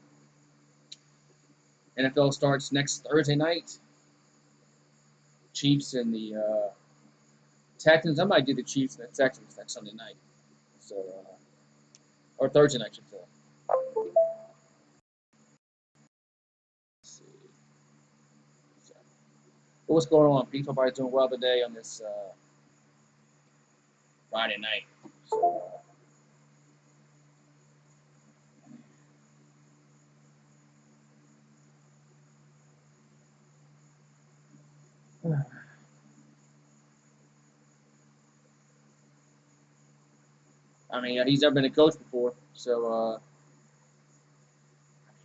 NFL starts next Thursday night. Chiefs and the Texans. I might do the Chiefs and the Texans next Sunday night. So, or Thursday night, I should say. Let's see. So, what's going on, Pete? Everybody's doing well today on this Friday night. So, I mean, he's never been a coach before, so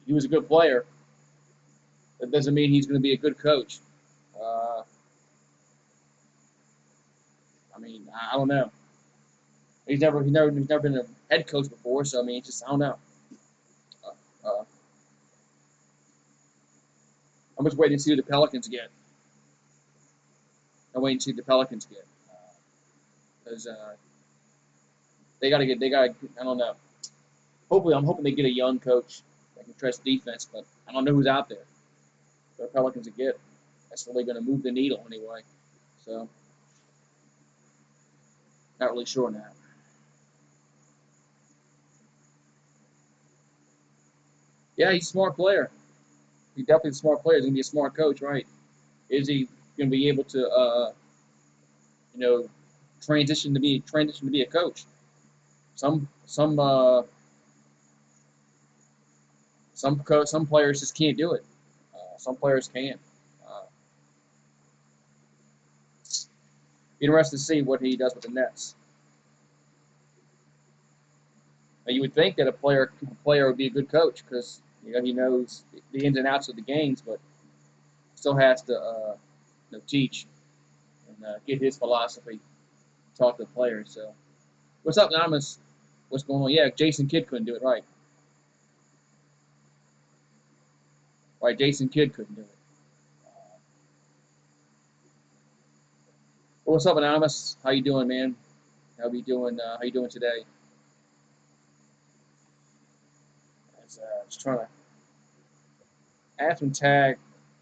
he was a good player. That doesn't mean he's going to be a good coach. Uh, I mean, I don't know. He's never been a head coach before, so I mean, just I don't know. Uh, I'm just waiting to see who the Pelicans get. I'm waiting to see who the Pelicans get because they got to. I don't know. Hopefully, I'm hoping they get a young coach that can trust defense, but I don't know who's out there. The Pelicans to get. That's really going to move the needle anyway. So Not really sure now. Yeah, he's a smart player. He's definitely a smart player. He's gonna be a smart coach, right? Is he gonna be able to, you know, transition to be a coach? Some some some players just can't do it. Some players can. Uh, Interested to see what he does with the Nets. Now, you would think that a player would be a good coach because he knows the ins and outs of the games, but still has to teach and get his philosophy, talk to the players. So, what's up, Anonymous? What's going on? Yeah, Jason Kidd couldn't do it, right? Right, Jason Kidd couldn't do it. Well, what's up, Anonymous? How you doing, man? How you doing today? Just trying to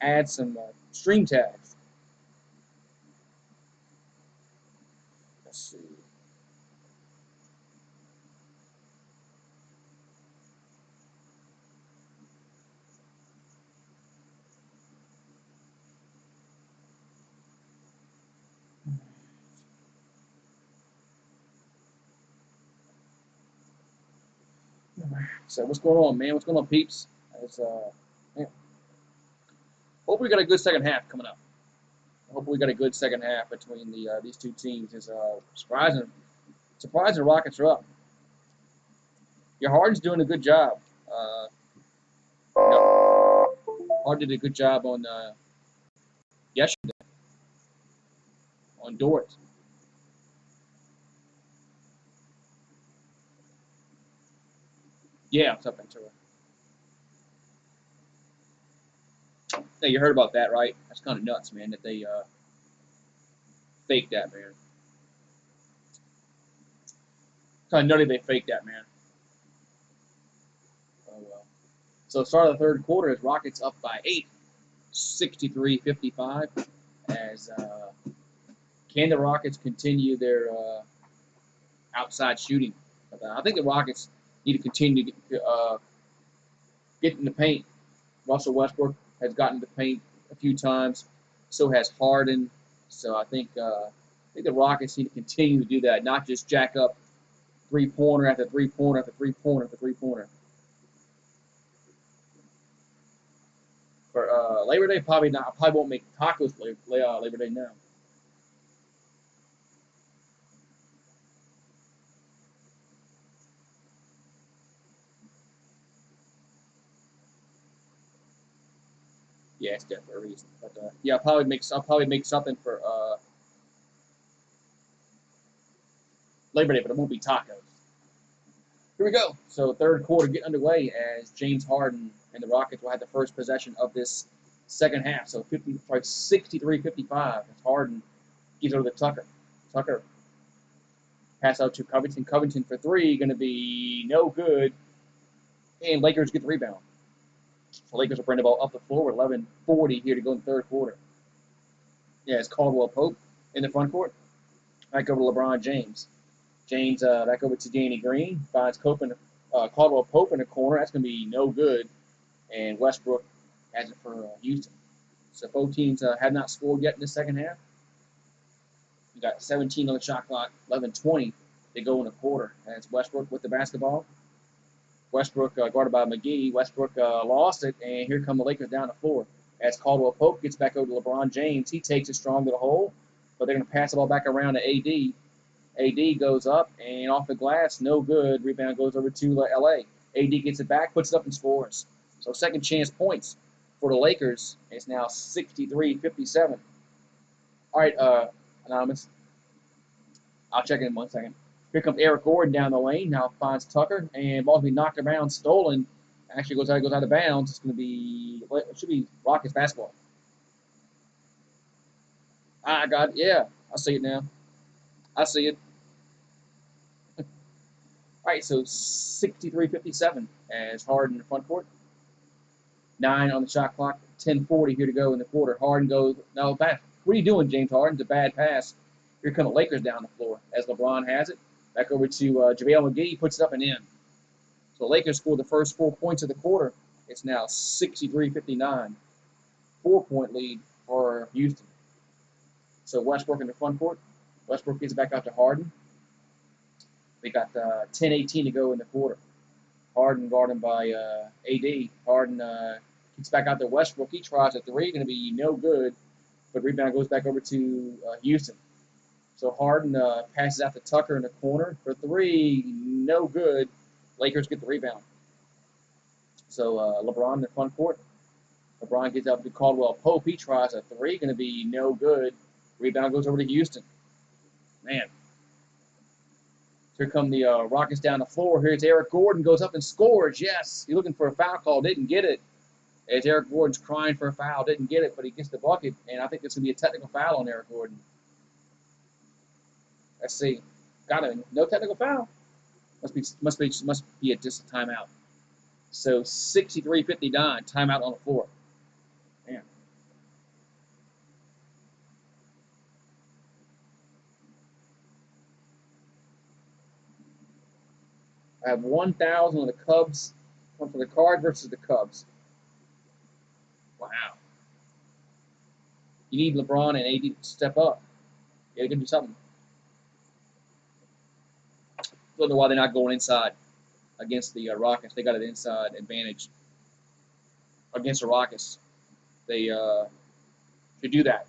add some stream tags. Let's see. So what's going on, man? What's going on, peeps? It's, man, hope we got a good second half coming up. Hopefully, we got a good second half between these two teams. Is surprising the Rockets are up. Your Harden's doing a good job. Harden did a good job on yesterday on Dort. Yeah, something to it. Hey, you heard about that, right? That's kind of nuts, man. That they faked that, man. Kind of nutty they faked that, man. Oh well. So start of the third quarter is Rockets up by 8, 63-55. As can the Rockets continue their outside shooting? I think the Rockets need to continue to get in the paint. Russell Westbrook has gotten in the paint a few times. So has Harden. So I think the Rockets need to continue to do that, not just jack up three-pointer after three-pointer after three-pointer after three-pointer. For Labor Day, probably not. I probably won't make tacos for Labor Day now. Yeah, it's definitely a reason. But yeah, I'll probably make something for Labor Day, but it won't be tacos. Here we go. So third quarter getting underway as James Harden and the Rockets will have the first possession of this second half. So 63-55 as Harden gives over to Tucker. Tucker pass out to Covington. Covington for three, going to be no good. And Lakers get the rebound. So Lakers will bring the ball up the floor with 11:40 here to go in the third quarter. Yeah, it's Caldwell Pope in the front court. Back over to LeBron James. James back over to Danny Green. Finds Caldwell Pope in the corner. That's going to be no good. And Westbrook has it for Houston. So both teams have not scored yet in the second half. We got 17 on the shot clock, 11:20 to go in the quarter. And it's Westbrook with the basketball. Westbrook guarded by McGee. Westbrook lost it, and here come the Lakers down the floor. As Caldwell Pope gets back over to LeBron James, he takes it strong to the hole, but they're going to pass the ball back around to AD. AD goes up and off the glass, no good. Rebound goes over to LA. AD gets it back, puts it up and scores. So second chance points for the Lakers. It's now 63-57. All right, Anonymous. I'll check in 1 second. Here comes Eric Gordon down the lane. Now finds Tucker, and ball's be knocked around, stolen. Actually goes out of bounds. It should be Rockets basketball. I got it. Yeah, I see it now. I see it. All right, so 63-57 as Harden in the front court. 9 on the shot clock. 10:40 here to go in the quarter. Harden goes, no, back. What are you doing, James Harden? It's a bad pass. Here come the Lakers down the floor as LeBron has it. Back over to JaVale McGee, puts it up and in. So the Lakers scored the first 4 points of the quarter. It's now 63-59. 4-point lead for Houston. So Westbrook in the front court. Westbrook gets back out to Harden. We got 10:18 to go in the quarter. Harden guarded by AD. Harden gets back out to Westbrook. He tries a three, going to be no good. But rebound goes back over to Houston. So Harden passes out to Tucker in the corner for three, no good. Lakers get the rebound. So LeBron in the front court. LeBron gets up to Caldwell Pope. He tries a three, going to be no good. Rebound goes over to Houston. Man. Here come the Rockets down the floor. Here's Eric Gordon, goes up and scores. Yes, he's looking for a foul call, didn't get it. As Eric Gordon's crying for a foul, didn't get it, but he gets the bucket, and I think it's going to be a technical foul on Eric Gordon. Let's see. Got it. No technical foul. Must be just a timeout. So 63-59, timeout on the floor. Man. I have 1,000 on the Cubs. One for the Cards versus the Cubs. Wow. You need LeBron and AD to step up. You got to do something. Don't know why they're not going inside against the Rockets. They got an inside advantage against the Rockets. They should do that.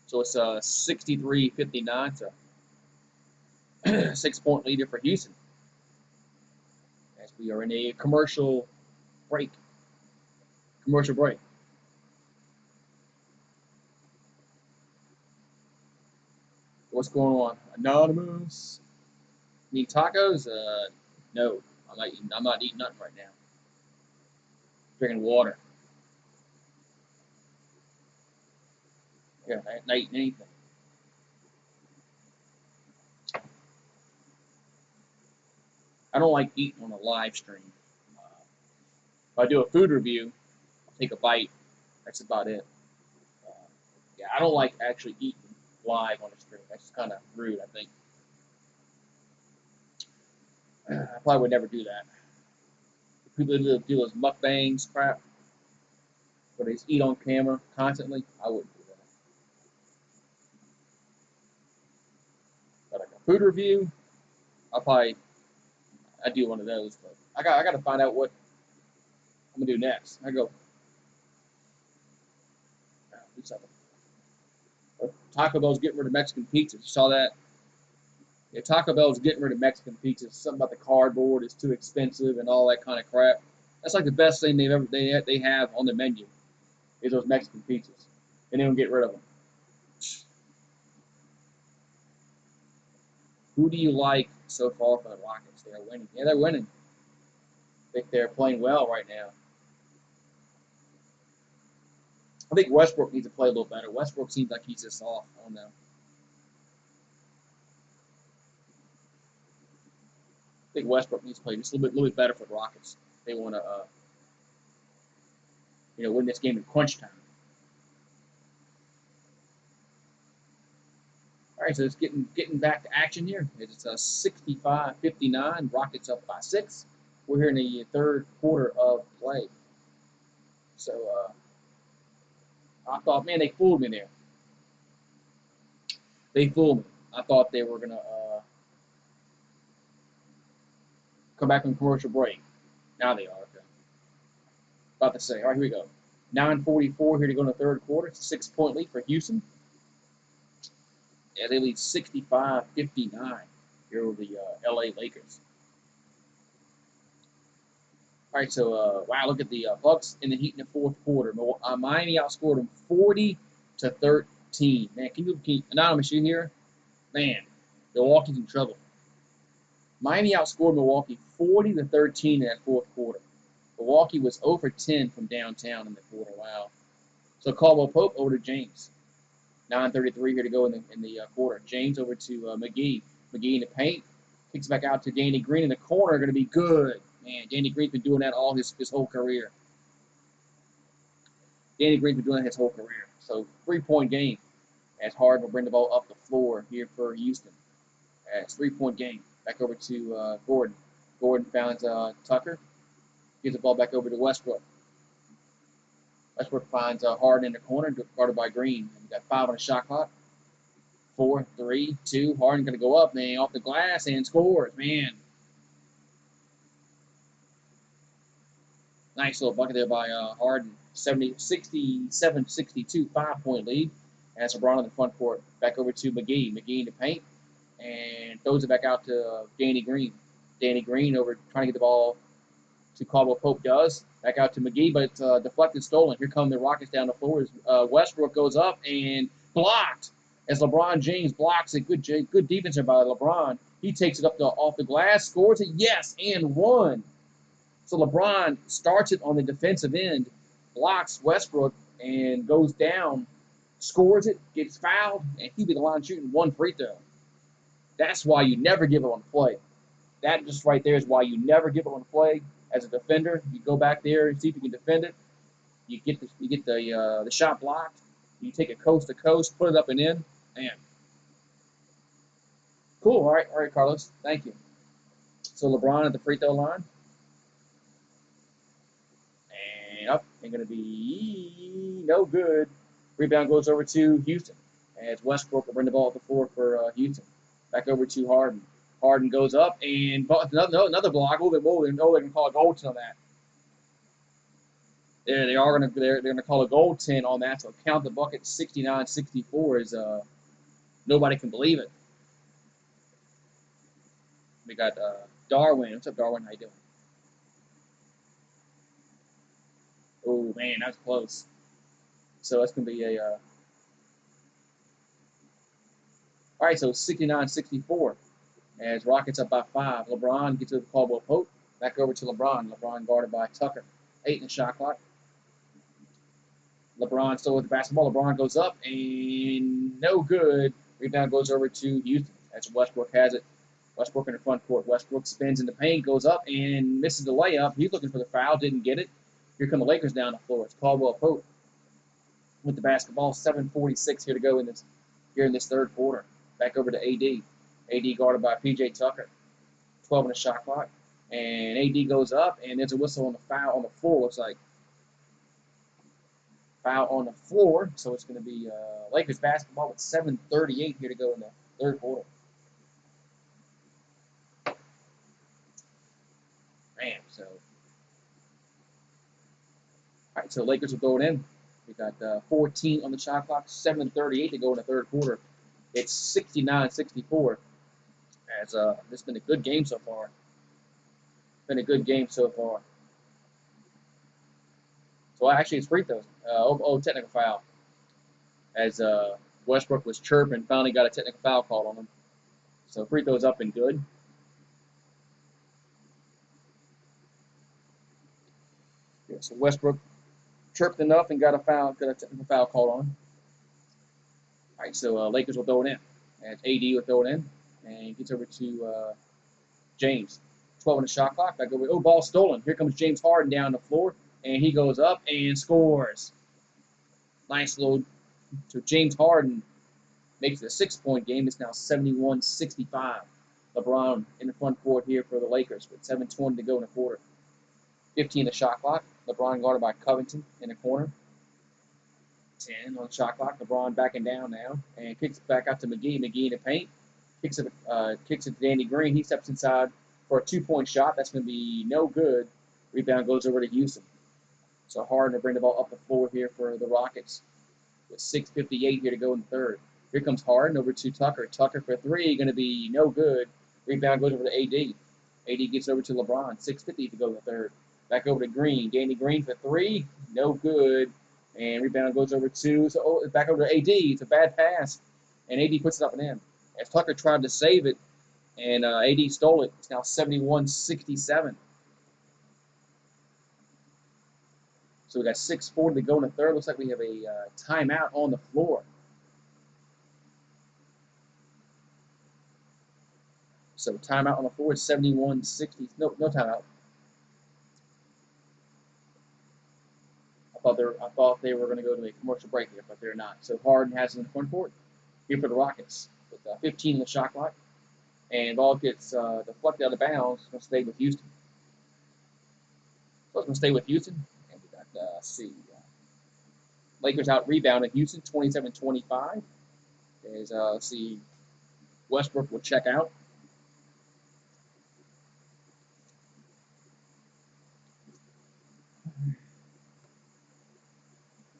So it's 63-59. So 6-point leader for Houston. As we are in a commercial break. What's going on? Anonymous. Need tacos? No. I'm not eating nothing right now. Drinking water. Yeah, I'm not eating anything. I don't like eating on a live stream. If I do a food review, I'll take a bite. That's about it. Yeah, I don't like actually eating live on a stream. That's kind of rude, I think. I probably would never do that. People that do those mukbangs crap, where they just eat on camera constantly, I wouldn't do that. But like a food review, I'd do one of those. But I got to find out what I'm gonna do next. I go do something. Taco Bell's getting rid of Mexican pizzas. You saw that? Yeah, Taco Bell's getting rid of Mexican pizzas. Something about the cardboard is too expensive and all that kind of crap. That's like the best thing they have on the menu is those Mexican pizzas, and they don't get rid of them. Who do you like so far for the Rockets? They're winning. Yeah, they're winning. I think they're playing well right now. I think Westbrook needs to play a little better. Westbrook seems like he's just off. I don't know. I think Westbrook needs to play just a little bit better for the Rockets. They want to, win this game in crunch time. All right, so it's getting back to action here. It's 65-59. Rockets up by 6. We're here in the third quarter of play. So I thought, man, they fooled me there. They fooled me. I thought they were gonna come back from commercial break. Now they are. Okay. About to say. All right, here we go. 9:44 here to go in the third quarter. It's a 6-point lead for Houston. Yeah, they lead 65-59 here over the LA Lakers. All right, so wow, look at the Bucks in the Heat in the fourth quarter. Miami outscored them 40-13. Man, can you anonymous you here? Man, Milwaukee's in trouble. Miami outscored Milwaukee 40-13 in that fourth quarter. Milwaukee was 0 for 10 from downtown in the quarter. Wow. So Caldwell Pope over to James. 9:33 here to go in the quarter. James over to McGee. McGee in the paint. Kicks back out to Danny Green in the corner. Going to be good. Man, Danny Green's been doing that all his whole career. Danny Green's been doing that his whole career. So 3-point game. as Harden will bring the ball up the floor here for Houston. It's a 3-point game. Back over to Gordon. Gordon finds Tucker. Gives the ball back over to Westbrook. Westbrook finds Harden in the corner, guarded by Green. We got 5 on the shot clock. 4, 3, 2. Harden going to go up, man, off the glass and scores, man. Nice little bucket there by Harden. 67-62, 5-point lead. And LeBron on the front court. Back over to McGee. McGee in the paint. And throws it back out to Danny Green. Danny Green over trying to get the ball to Caldwell Pope does. Back out to McGee, but it's deflected, stolen. Here come the Rockets down the floor as Westbrook goes up and blocked as LeBron James blocks it. Good defense there by LeBron. He takes it up off the glass, scores it, yes, and one. So LeBron starts it on the defensive end, blocks Westbrook, and goes down, scores it, gets fouled, and he be the line shooting 1 free throw. That's why you never give up on the play. That just right there is why you never give up on the play. As a defender, you go back there and see if you can defend it. You get the shot blocked. You take it coast to coast, put it up and in. Man, cool. All right, Carlos. Thank you. So LeBron at the free throw line, and up, ain't gonna be no good. Rebound goes over to Houston as Westbrook will bring the ball up the floor for Houston. Back over to Harden. Harden goes up and another block. They're going to call a goaltend on that. They're going to call a goaltend on that. So count the bucket 69-64 as nobody can believe it. We got Darwin. What's up, Darwin? How you doing? Oh man, that was close. So that's going to be a. All right, so 69-64. As Rockets up by 5. LeBron gets to the Caldwell Pope. Back over to LeBron. LeBron guarded by Tucker. 8 in the shot clock. LeBron still with the basketball. LeBron goes up and no good. Rebound goes over to Houston. As Westbrook has it. Westbrook in the front court. Westbrook spins in the paint, goes up and misses the layup. He's looking for the foul, didn't get it. Here come the Lakers down the floor. It's Caldwell Pope with the basketball. 7:46 here to go in this third quarter. Back over to AD. AD guarded by P.J. Tucker. 12 on the shot clock. And AD goes up, and there's a whistle on the foul on the floor, looks like. Foul on the floor, so it's going to be Lakers basketball with 7:38 here to go in the third quarter. Man, so. All right, so Lakers will go in. We got 14 on the shot clock, 7:38 to go in the third quarter. It's 69-64. As this has been a good game so far. Been a good game so far. So actually, it's free throws. Technical foul. As Westbrook was chirping, finally got a technical foul called on him. So free throws up and good. Yeah, so Westbrook chirped enough and got a technical foul called on him. All right, so Lakers will throw it in. As AD will throw it in. And he gets over to James. 12 on the shot clock. Back over. Oh, ball stolen. Here comes James Harden down the floor. And he goes up and scores. Nice little. So James Harden makes it a 6-point game. It's now 71-65. LeBron in the front court here for the Lakers with 7:20 to go in the quarter. 15 the shot clock. LeBron guarded by Covington in the corner. 10 on the shot clock. LeBron backing down now and kicks it back out to McGee. McGee in the paint. Kicks it to Danny Green. He steps inside for a 2-point shot. That's going to be no good. Rebound goes over to Houston. So Harden will bring the ball up the floor here for the Rockets. With 6:58 here to go in the third. Here comes Harden over to Tucker. Tucker for 3, going to be no good. Rebound goes over to AD. AD gets over to LeBron. 6:50 to go in the third. Back over to Green. Danny Green for 3, no good. And rebound goes over to, back over to AD. It's a bad pass. And AD puts it up and in. As Tucker tried to save it, and AD stole it. It's now 71-67. So we got 6:40 to go in the third. Looks like we have a timeout on the floor. So timeout on the floor is 71-60. No timeout. I thought they were going to go to a commercial break here, but they're not. So Harden has it in the front court. here for the Rockets with 15 in the shot clock. And ball gets deflected out of bounds. It's going to stay with Houston. So it's going to stay with Houston. And we got, Lakers out rebounding Houston 27-25. As, Westbrook will check out.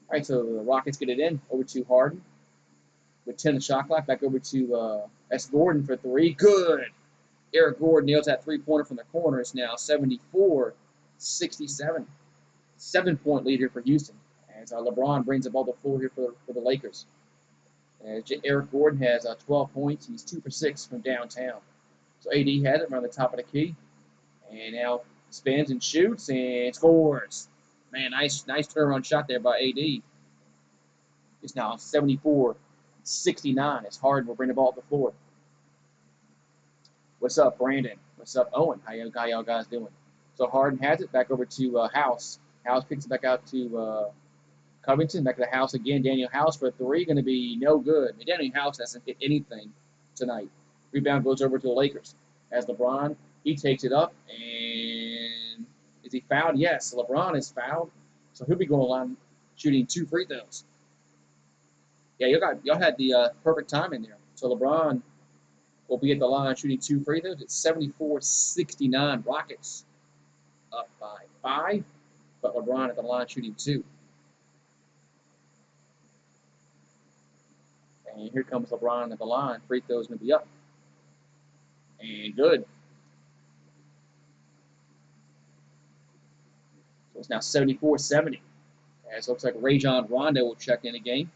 All right, so the Rockets get it in over to Harden with 10 the shot clock. Back over to S. Gordon for three. Good. Eric Gordon nails that three-pointer from the corner. It's now 74-67. 7-point lead here for Houston. As LeBron brings the ball to the floor here for the Lakers. As Eric Gordon has 12 points. He's 2 for 6 from downtown. So AD has it around the top of the key. And now spins and shoots and scores. Man, nice turnaround shot there by AD. It's now 74-69. It's Harden will bring the ball to the floor. What's up, Brandon? What's up, Owen? How y'all guys doing? So Harden has it back over to House. House picks it back out to Covington. Back to the House again. Daniel House for a three. Going to be no good. Daniel House hasn't hit anything tonight. Rebound goes over to the Lakers. As LeBron, he takes it up. And is he fouled? Yes. LeBron is fouled. So he'll be going along shooting 2 free throws. Yeah, y'all had the perfect timing there. So LeBron will be at the line shooting 2 free throws. It's 74-69. Rockets up by 5, but LeBron at the line shooting 2. And here comes LeBron at the line. Free throws going to be up. And good. So it's now 74-70. As it looks like Rajon Rondo will check in again.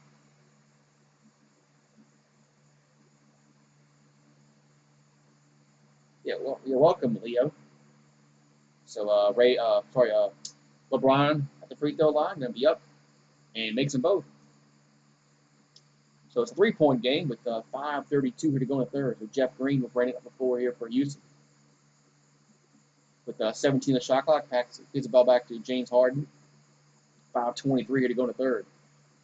Yeah, well, you're welcome, Leo. So LeBron at the free throw line going to be up and makes them both. So it's a 3-point game with 5:32 here to go in the third. So Jeff Green will bring it up the floor here for Houston. With 17 the shot clock, gives the ball back to James Harden. 5:23 here to go in the third.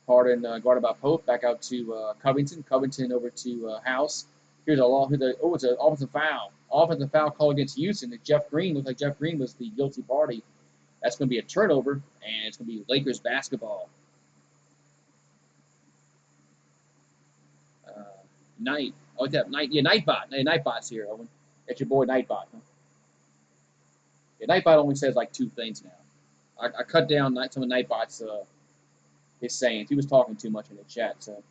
Harden guarded by Pope, back out to Covington. Covington over to House. It's an offensive foul. Offensive foul call against Houston. Looks like Jeff Green was the guilty party. That's going to be a turnover, and it's going to be Lakers basketball. Nightbot. Hey, Nightbot's here, Owen. That's your boy Nightbot. Huh? Yeah, Nightbot only says like 2 things now. I cut down some of Nightbot's his sayings. He was talking too much in the chat, so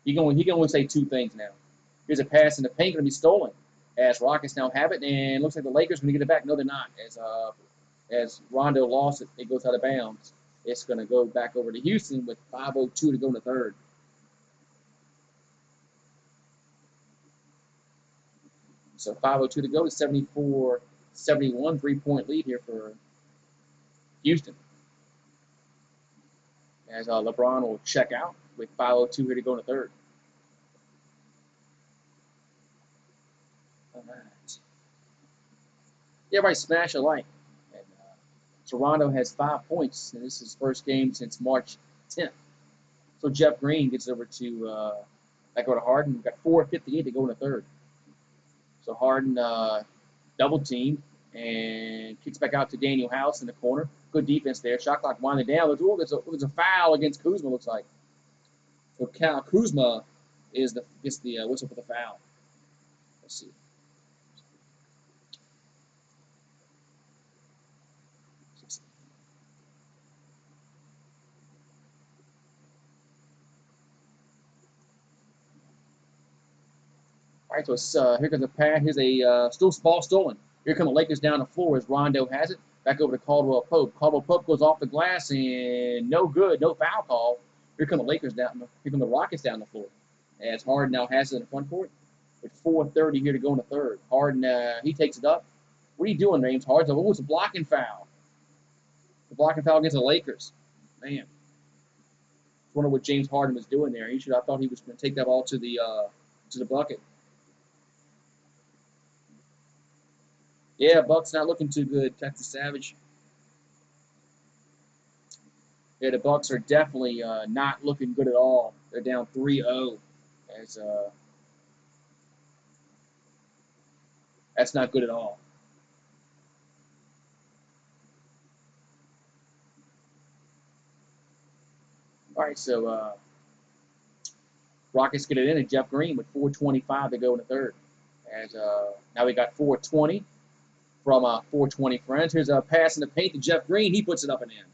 he can only say 2 things now. Here's a pass in the paint, going to be stolen. As Rockets now have it, and looks like the Lakers are going to get it back. No, they're not. As Rondo lost it, it goes out of bounds. It's going to go back over to Houston with 5:02 to go in the third. So 5:02 to go. It's 74-71, 3-point lead here for Houston. As LeBron will check out with 5:02 here to go in the third. All right. Everybody smash a like. And Toronto has 5 points, and this is his first game since March 10th. So Jeff Green gets over to back over to Harden. We've got 4:58 to go in the third. So Harden double team and kicks back out to Daniel House in the corner. Good defense there. Shot clock winding down. There's a foul against Kuzma, looks like. So Kuzma gets the whistle for the foul. Let's see. All right, so here comes a pass. Here's a ball stolen. Here come the Lakers down the floor as Rondo has it. Back over to Caldwell Pope. Caldwell Pope goes off the glass and no good. No foul call. Here come the Lakers down. Here come the Rockets down the floor. As Harden now has it in the front court. With 4:30 here to go in the third. Harden, he takes it up. What are you doing, James Harden? Oh, it's a blocking foul. The blocking foul against the Lakers. Man. I wonder what James Harden was doing there. I thought he was going to take that ball to the bucket. Yeah, Bucks not looking too good. Texas Savage. Yeah, the Bucks are definitely not looking good at all. They're down 3-0. as that's not good at all. All right, so Rockets get it in, and Jeff Green with 4:25 to go in the third. As now we got 4:20 from 4:20 friends. Here's a pass in the paint to Jeff Green. He puts it up and in.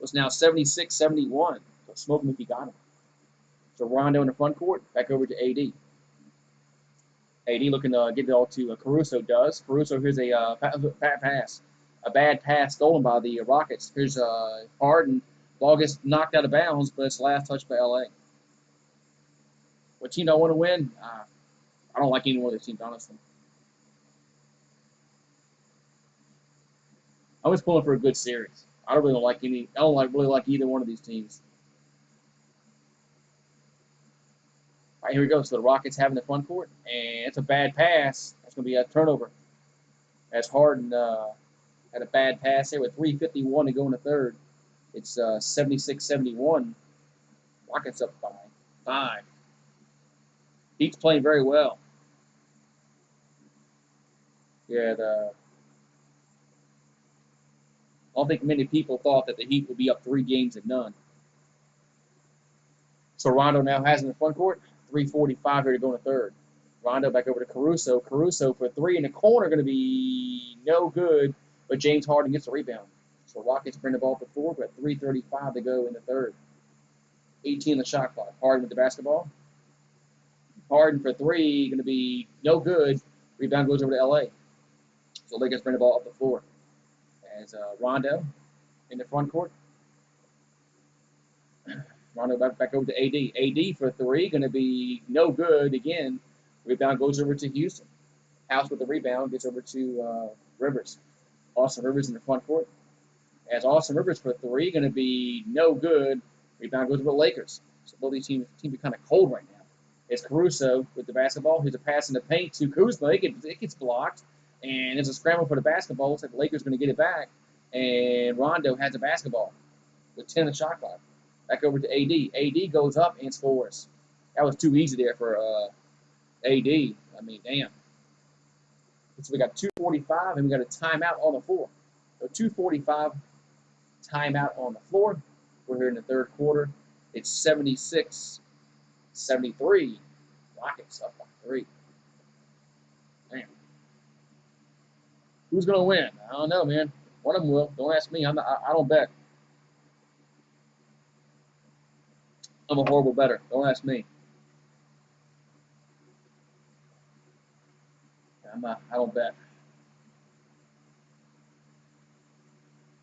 It's now 76-71. So smoke him if you got him. So Rondo in the front court, back over to AD. AD looking to get it all to Caruso does. Caruso, here's a pass. A bad pass stolen by the Rockets. Here's Harden. Ball gets knocked out of bounds, but it's last touch by LA. What team do I want to win? I don't like any one of those teams, honestly. I was pulling for a good series. I don't really like any. I don't really like either one of these teams. All right, here we go. So the Rockets having the front court, and it's a bad pass. That's going to be a turnover. As Harden had a bad pass there with 3:51 to go in the third. It's 76-71. Rockets up by 5. Heat's playing very well. Yeah, I don't think many people thought that the Heat would be up 3-0. So Rondo now has in the front court. 3:45 here to go in the third. Rondo back over to Caruso. Caruso for 3 in the corner, going to be no good, but James Harden gets the rebound. So Rockets bring the ball up to 4, but 3:35 to go in the third. 18 the shot clock. Harden with the basketball. Harden for 3, going to be no good. Rebound goes over to LA. So Lakers bring the ball up to 4. As Rondo in the front court. Rondo back over to AD. AD for 3, going to be no good again. Rebound goes over to Houston. House with the rebound gets over to Rivers. Austin Rivers in the front court. As Austin Rivers for 3, going to be no good. Rebound goes over to Lakers. So both these teams are kind of cold right now. It's Caruso with the basketball. Here's a pass in the paint to Kuzma. It gets blocked. And there's a scramble for the basketball. Looks like the Lakers are going to get it back. And Rondo has the basketball with 10 the shot clock. Back over to AD. AD goes up and scores. That was too easy there for AD. I mean, damn. So we got 2:45, and we got a timeout on the floor. So 2:45, timeout on the floor. We're here in the third quarter. It's 76-73. Rockets up by 3. Damn. Who's going to win? I don't know, man. One of them will. Don't ask me. I don't bet. I'm a horrible bettor. Don't ask me. I don't bet.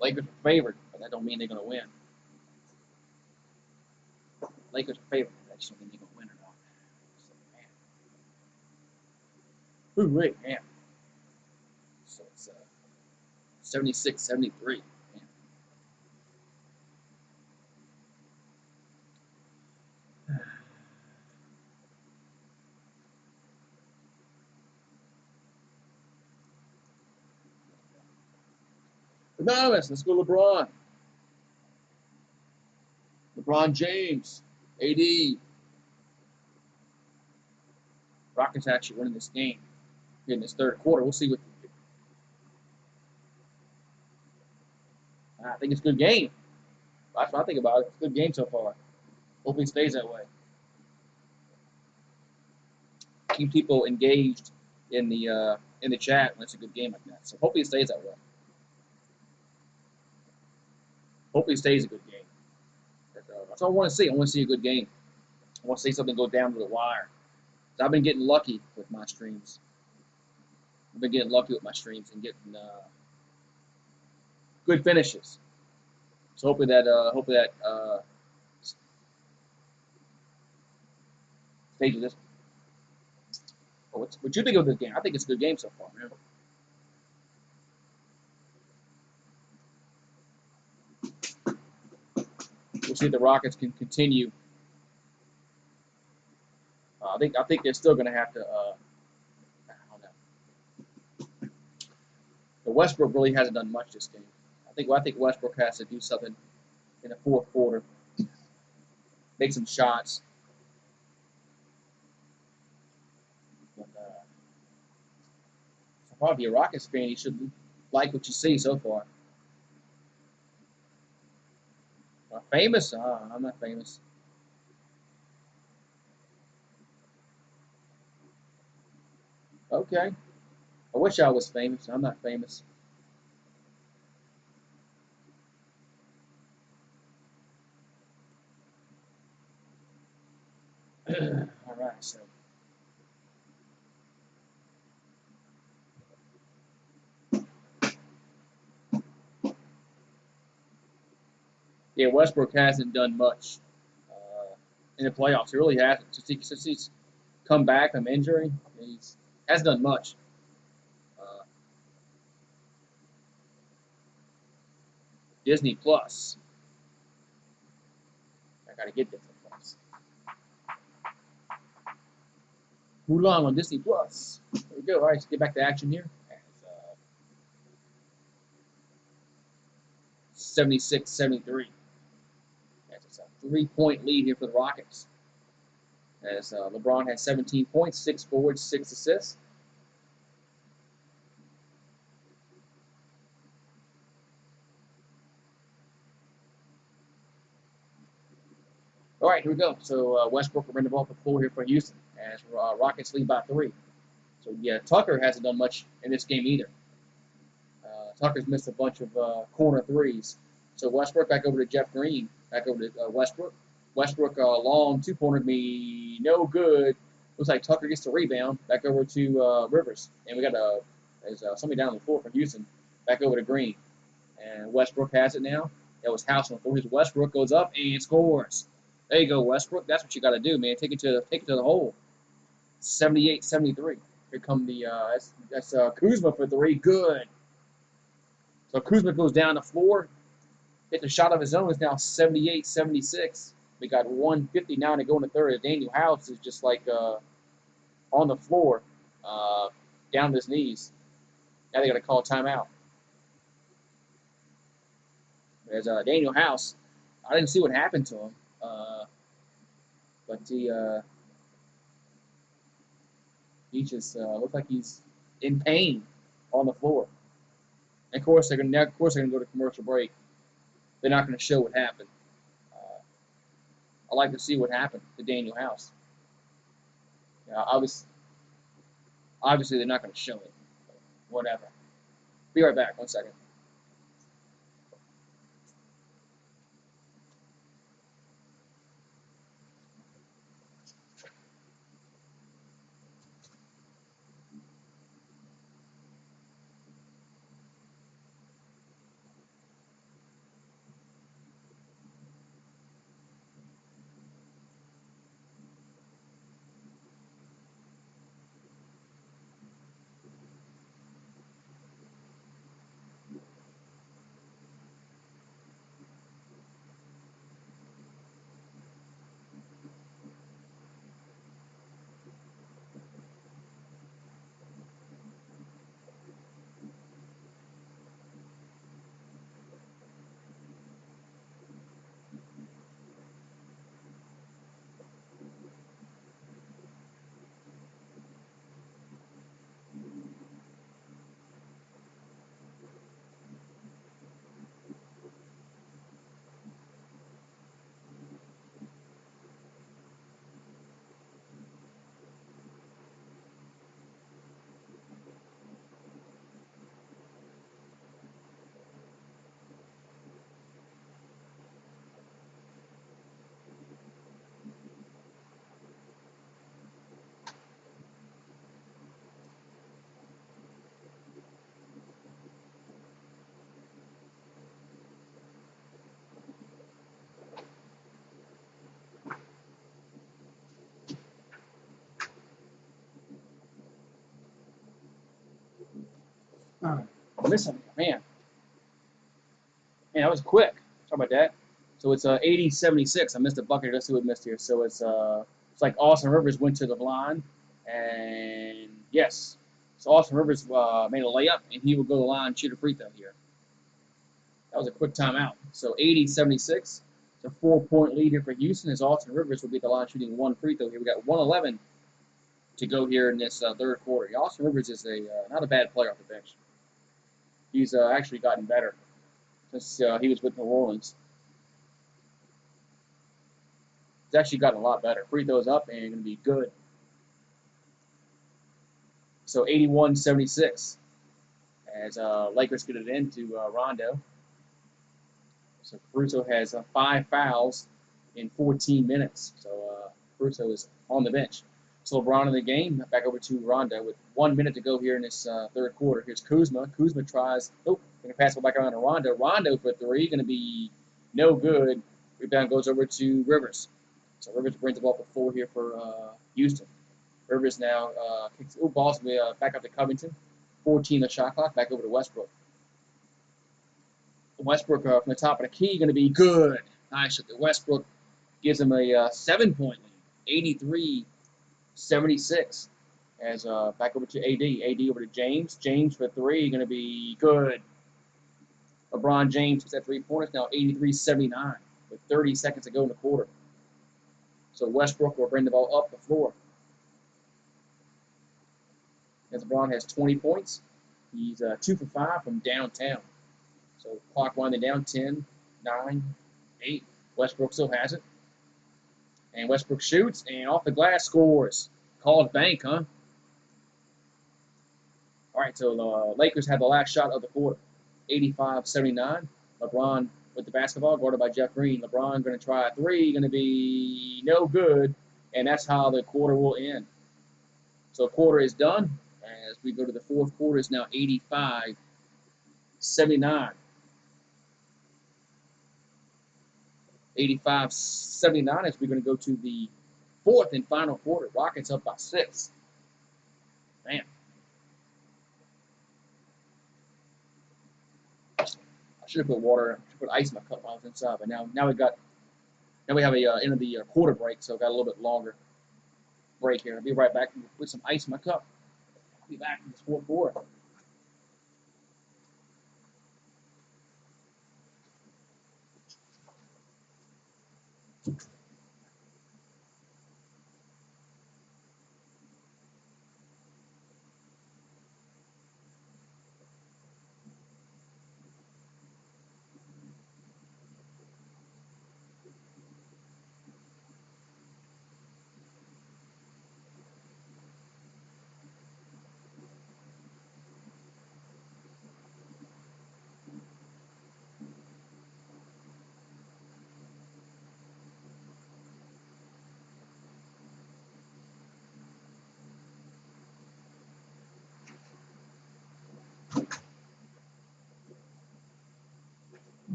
Lakers are favored, but that don't mean they're going to win. Lakers are favored. That just don't mean they're going to win or not. So, man. Ooh, wait, man. So it's 76-73. Anonymous, let's go LeBron. LeBron James, AD. Rockets actually winning this game in this third quarter. We'll see what they do. I think it's a good game. That's what I think about it. It's a good game so far. Hopefully it stays that way. Keep people engaged in the chat when it's a good game like that. So hopefully it stays that way. Hopefully it stays a good game. That's all I want to see. I want to see a good game. I want to see something go down to the wire. I've been getting lucky with my streams. I've been getting lucky with my streams and getting good finishes. So hopefully that stage of this. What you think of this game? I think it's a good game so far, man. We'll see if the Rockets can continue. I think they're still going to have to. I don't know. The Westbrook really hasn't done much this game. I think Westbrook has to do something in the fourth quarter. Make some shots. probably a Rockets fan. You should like what you see so far. Famous? I'm not famous. Okay. I wish I was famous. I'm not famous. All right, so yeah, Westbrook hasn't done much in the playoffs. He really hasn't. Since he's come back from injury, he hasn't done much. Uh, Disney Plus. I gotta get Disney Plus. Mulan on Disney Plus. There we go. All right, let's get back to action here. 76-73. That's a 3-point lead here for the Rockets. As LeBron has 17 points, 6 forwards, 6 assists. All right, here we go. So Westbrook will bring the ball up the floor here for Houston as Rockets lead by 3. So yeah, Tucker hasn't done much in this game either. Tucker's missed a bunch of corner threes. So Westbrook back over to Jeff Green, back over to Westbrook. Westbrook long two-pointer me no good. Looks like Tucker gets the rebound. Back over to Rivers, and we got there's somebody down on the floor from Houston. Back over to Green, and Westbrook has it now. That was House on the floor. His Westbrook goes up and scores. There you go, Westbrook. That's what you got to do, man. Take it to the hole. 78-73. Here come the that's Kuzma for 3. Good. So Kuzma goes down the floor, hit the shot of his own. It's now 78-76. We got 1:59 to go in the third. Daniel House is just like on the floor, down to his knees. Now they got to call timeout. There's Daniel House. I didn't see what happened to him, but he just looked like he's in pain on the floor. And of course they're gonna go to commercial break. They're not going to show what happened. I like to see what happened to Daniel House. Obviously they're not going to show it. Whatever. Be right back. 1 second. Listen, man, that was quick. Sorry about that. So it's 80-76. I missed a bucket. Let's see what I missed here. So it's like Austin Rivers went to the line, and yes, so Austin Rivers made a layup, and he will go to the line and shoot a free throw here. That was a quick timeout. So 80-76. It's a 4-point lead here for Houston as Austin Rivers will be at the line shooting 1 free throw here. We got 1:11 to go here in this third quarter. Austin Rivers is not a bad player off the bench. He's actually gotten better since he was with New Orleans. He's actually gotten a lot better. Free throws up and going to be good. So 81-76 as Lakers get it into Rondo. So Caruso has 5 fouls in 14 minutes. So Caruso is on the bench. So LeBron in the game. Back over to Rondo with 1 minute to go here in this third quarter. Here's Kuzma. Kuzma tries. Going to pass it back around to Rondo. Rondo for 3. Going to be no good. Rebound goes over to Rivers. So Rivers brings the ball up to 4 here for Houston. Rivers now kicks. Ball's back up to Covington. 14 the shot clock. Back over to Westbrook. Westbrook from the top of the key going to be good. Nice. Westbrook gives him a 7-point lead. 83-76. As back over to AD. AD over to James. James for 3 going to be good. LeBron James hits that 3-pointers now 83-79 with 30 seconds to go in the quarter. So Westbrook will bring the ball up the floor. As LeBron has 20 points, he's 2 for 5 from downtown. So clock winding down 10, 9, 8. Westbrook still has it. And Westbrook shoots and off the glass scores. Called bank, huh? All right, so the Lakers have the last shot of the quarter. 85-79. LeBron with the basketball, guarded by Jeff Green. LeBron going to try a 3, going to be no good, and that's how the quarter will end. So quarter is done. As we go to the fourth quarter, it's now 85-79. 85-79 as we're going to go to the fourth and final quarter. Rockets up by 6. Man. I should have put water, put ice in my cup while I was inside, but now we have a end of the quarter break, so I've got a little bit longer break here. I'll be right back with some ice in my cup. I'll be back in this fourth quarter.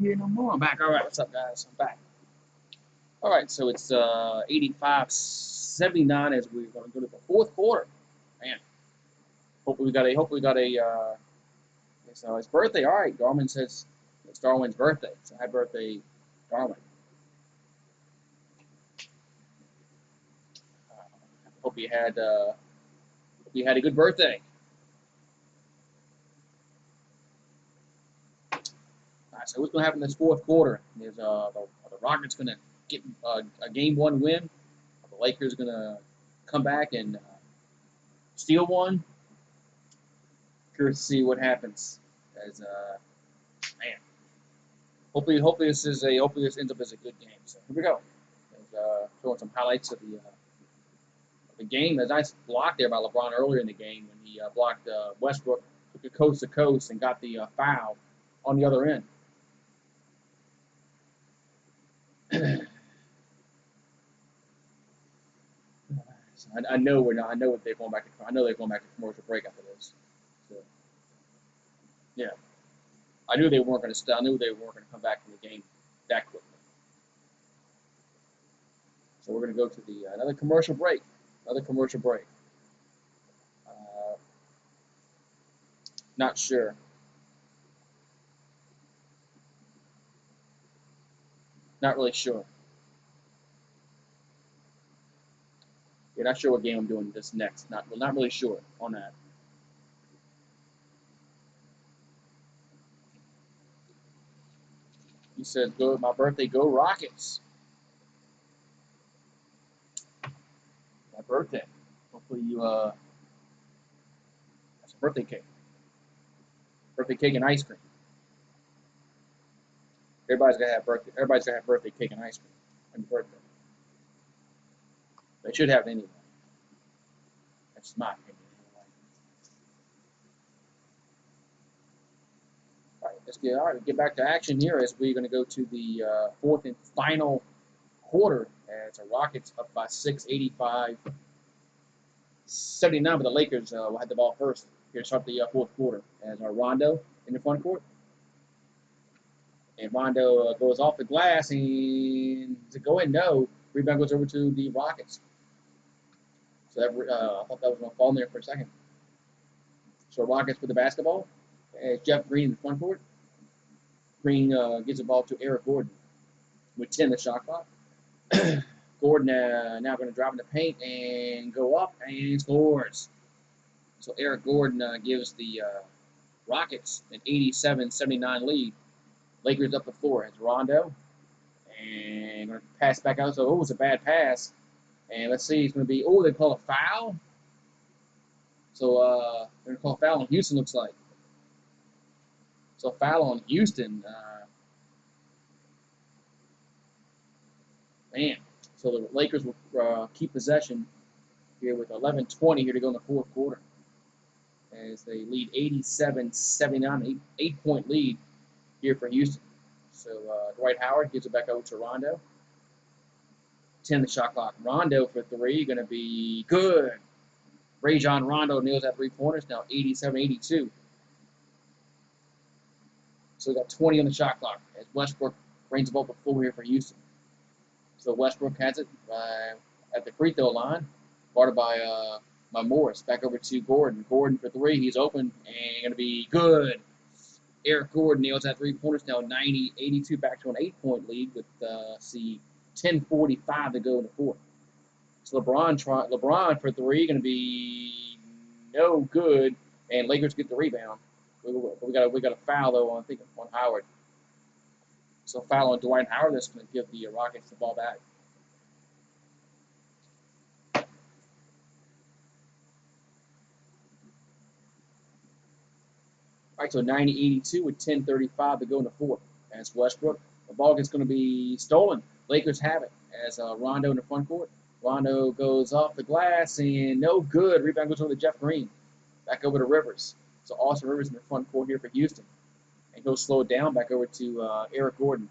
Here no more. I'm back. All right, what's up, guys? I'm back. All right, so it's 85-79 as we're going to go to the fourth quarter. Man, hopefully we got a. It's his birthday. All right, Darwin says it's Darwin's birthday. So happy birthday, Darwin. Hope you had a good birthday. So what's going to happen in this fourth quarter is the Rockets going to get a game 1 win. The Lakers are going to come back and steal one. Curious to see what happens. As man, hopefully this ends up as a good game. So here we go. Showing some highlights of the game. A nice block there by LeBron earlier in the game when he blocked Westbrook, took it coast to coast and got the foul on the other end. I know they're going back to commercial break after this. So, yeah, I knew they weren't going to stop. I knew they weren't going to come back to the game that quickly. So we're going to go to the another commercial break. Not sure. Not really sure. You're not sure what game I'm doing this next. Not really sure on that. He said, "Go my birthday, go Rockets." My birthday. Hopefully you have some birthday cake. Birthday cake and ice cream. Everybody's gonna have birthday cake and ice cream on your birthday. They should have it anyway. That's my opinion. All right, get back to action here as we're going to go to the fourth and final quarter as the Rockets up by 6, 85-79, but the Lakers will have the ball first here to start the fourth quarter as Rondo in the front court. And Rondo goes off the glass, and to go in, no. Rebound goes over to the Rockets. So that, I thought that was going to fall in there for a second. So Rockets with the basketball as Jeff Green in the front court. Green gives the ball to Eric Gordon with 10 the shot clock. Gordon now going to drive in the paint and go up and scores. So Eric Gordon gives the Rockets an 87-79 lead. Lakers up the floor as Rondo. And going to pass back out. So, it was a bad pass. And let's see, it's going to be, they call a foul. So, they're going to call a foul on Houston, looks like. So, foul on Houston. Man. So, the Lakers will keep possession here with 11:20 here to go in the fourth quarter. As they lead 87-79, 8-point lead here for Houston. So, Dwight Howard gives it back over to Rondo. 10 the shot clock. Rondo for three, going to be good. Rajon Rondo nails that three-pointers, now 87-82. So we got 20 on the shot clock as Westbrook brings the ball to full here for Houston. So Westbrook has it at the free throw line, guarded by Morris. Back over to Gordon. Gordon for three, he's open and going to be good. Eric Gordon nails that three-pointers, now 90-82, back to an 8-point lead with 10:45 to go in the fourth. So LeBron for three, going to be no good, and Lakers get the rebound. We got a foul though on Howard. So foul on Dwight Howard. That's going to give the Rockets the ball back. All right, so 90-82 with 10:35 to go in the fourth. As Westbrook, the ball is going to be stolen. Lakers have it as Rondo in the front court. Rondo goes off the glass and no good. Rebound goes over to Jeff Green. Back over to Rivers. So Austin Rivers in the front court here for Houston. And he'll slow it down back over to Eric Gordon.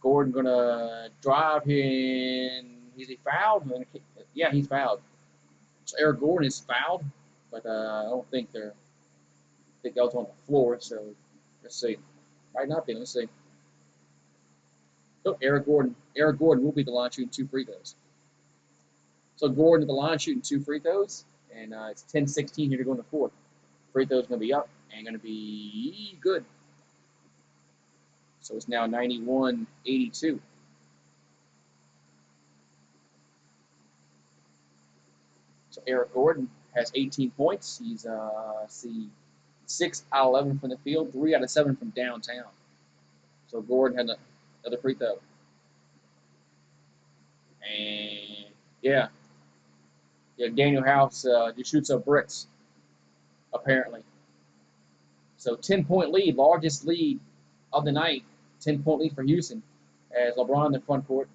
Gordon going to drive here and is he fouled? Yeah, he's fouled. So Eric Gordon is fouled, but I don't think that was on the floor. So let's see. Might not be. Let's see. So Eric Gordon will be the line shooting 2 free throws. So Gordon at the line shooting 2 free throws, and it's 10-16 here to go in the fourth. Free throws going to be up and going to be good. So it's now 91-82. So Eric Gordon has 18 points. He's 6 out of 11 from the field, 3 out of 7 from downtown. So Gordon had another free throw. And yeah, Daniel House just shoots up bricks, apparently. So 10-point lead, largest lead of the night. 10-point lead for Houston as LeBron in the front court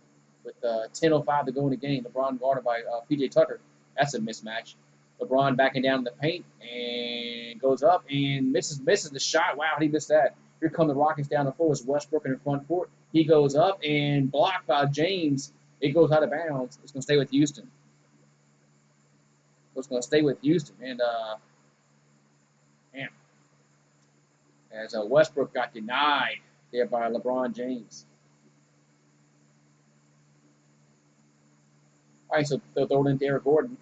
with 10:05 to go in the game. LeBron guarded by P.J. Tucker. That's a mismatch. LeBron backing down in the paint and goes up and misses the shot. Wow, he missed that. Here come the Rockets down the floor as Westbrook in the front court. He goes up and blocked by James. It goes out of bounds. It's going to stay with Houston. It's going to stay with Houston. And, man, as Westbrook got denied there by LeBron James. All right, so they'll throw it into Eric Gordon.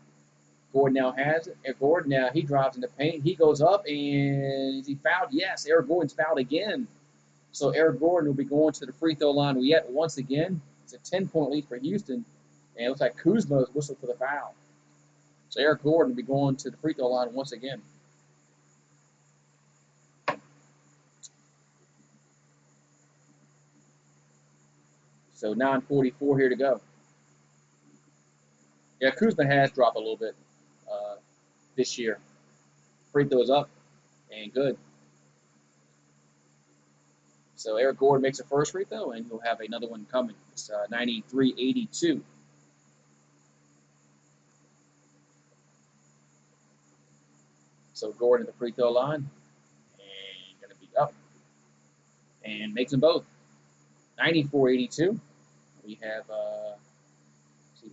Gordon now has it. Eric Gordon now, he drives in the paint. He goes up, and is he fouled? Yes, Eric Gordon's fouled again. So Eric Gordon will be going to the free throw line yet once again. It's a 10-point lead for Houston, and it looks like Kuzma's whistled for the foul. So Eric Gordon will be going to the free throw line once again. So 9:44 here to go. Yeah, Kuzma has dropped a little bit. this year. Free throws up and good. So Eric Gordon makes a first free throw, and he'll have another one coming. It's 93-82. So Gordon at the free throw line, and going to be up, and makes them both. 94-82. We have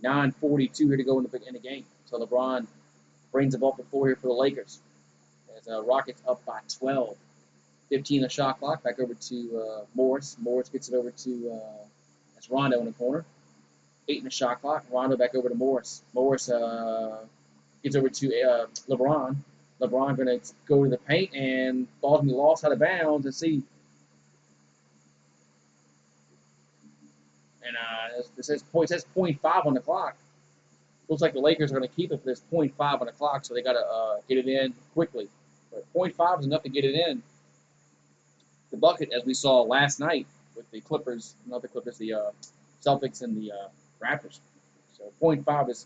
9:42 here to go in the game. So LeBron brings the ball up the floor here for the Lakers. As Rockets up by 12. 15 the shot clock. Back over to Morris. Morris gets it over to that's Rondo in the corner. 8 in the shot clock. Rondo back over to Morris. Morris gets over to LeBron. LeBron going to go to the paint, and ball's going to be lost out of bounds. And see. And it says 0.5 on the clock. Looks like the Lakers are going to keep it for this 0.5 on the clock, so they got to get it in quickly. But 0.5 is enough to get it in. The bucket, as we saw last night with the Clippers, not the Clippers, the Celtics and the Raptors. So 0.5 is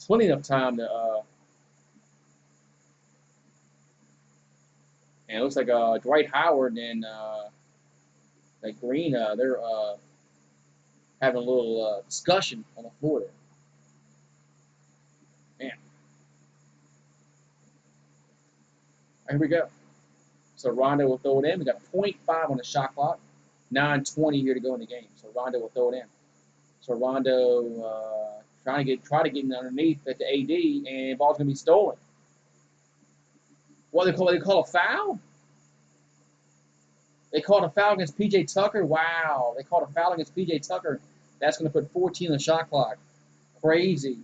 plenty enough time to. And it looks like Dwight Howard and like Green, they're having a little discussion on the floor there. Man. Here we go. So Rondo will throw it in. We got 0.5 on the shot clock. 9:20 here to go in the game. So Rondo will throw it in. So Rondo try to get in underneath at the AD, and the ball's gonna be stolen. What they call a foul? They called a foul against P.J. Tucker. Wow, they called a foul against P.J. Tucker. That's gonna put 14 on the shot clock. Crazy.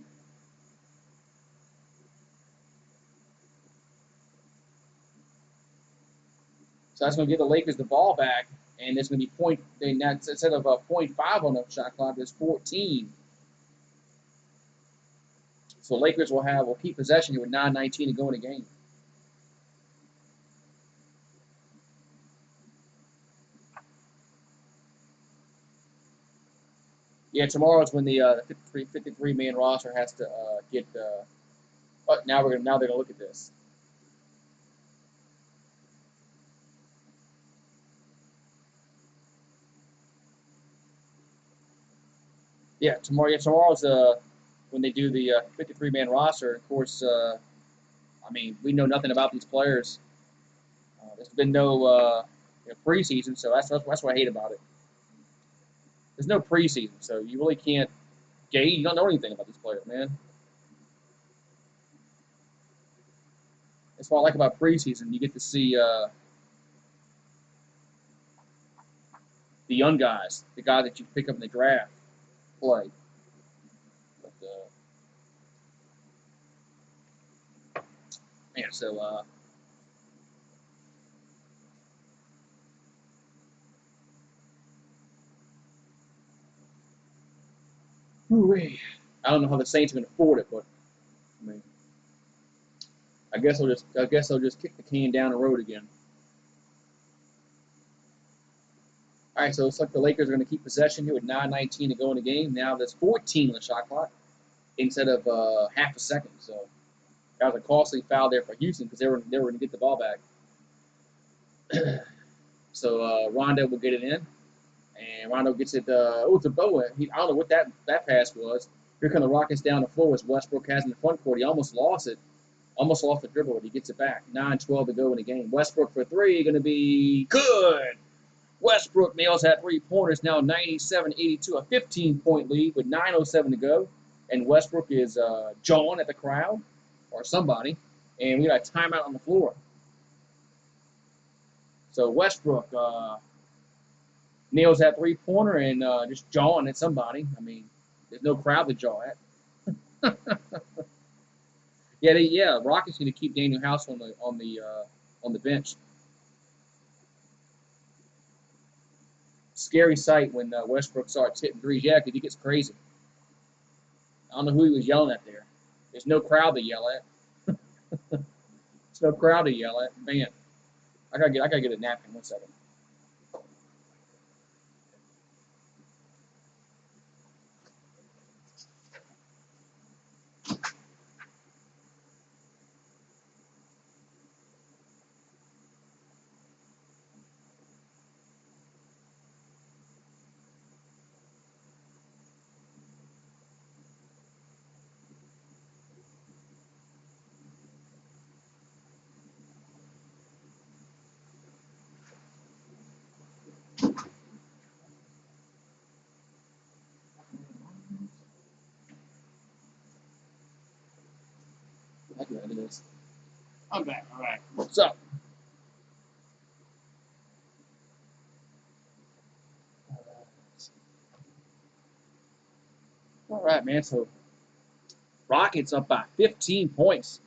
So that's going to give the Lakers the ball back, and it's going to be instead of 0.5 on the shot clock, there's 14. So Lakers will keep possession here with 9:19 to go in the game. Yeah, tomorrow is when the 53-man roster has to get. Now they're going to look at this. Yeah, tomorrow's when they do the 53-man roster. Of course, I mean, we know nothing about these players. There's been no preseason, so that's what I hate about it. There's no preseason, so you really can't gauge. You don't know anything about these players, man. That's what I like about preseason. You get to see the young guys, the guy that you pick up in the draft, play. But, yeah, so I don't know how the Saints are going to afford it, but I mean, I guess they'll just kick the can down the road again. All right, so it looks like the Lakers are going to keep possession here with 9:19 to go in the game. Now there's 14 on the shot clock instead of half a second. So that was a costly foul there for Houston because they were going to get the ball back. So Rondo will get it in, and Rondo gets it. It's a bow. I don't know what that pass was. Here come the Rockets down the floor as Westbrook has in the front court. He almost lost it. Almost lost the dribble, but he gets it back. 9:12 to go in the game. Westbrook for three, going to be good. Westbrook nails that three-pointers, now 97-82, a 15-point lead with 9:07 to go. And Westbrook is jawing at the crowd, or somebody, and we got a timeout on the floor. So Westbrook nails that three-pointer and just jawing at somebody. I mean, there's no crowd to jaw at. Rockets going to keep Daniel House on the bench. Scary sight when Westbrook starts hitting threes. Yeah, because he gets crazy. I don't know who he was yelling at there. There's no crowd to yell at. There's no crowd to yell at. Man, I gotta get a napkin. 1 second. That's what it is. I'm back. All right. So, all right, man. So, Rockets up by 15 points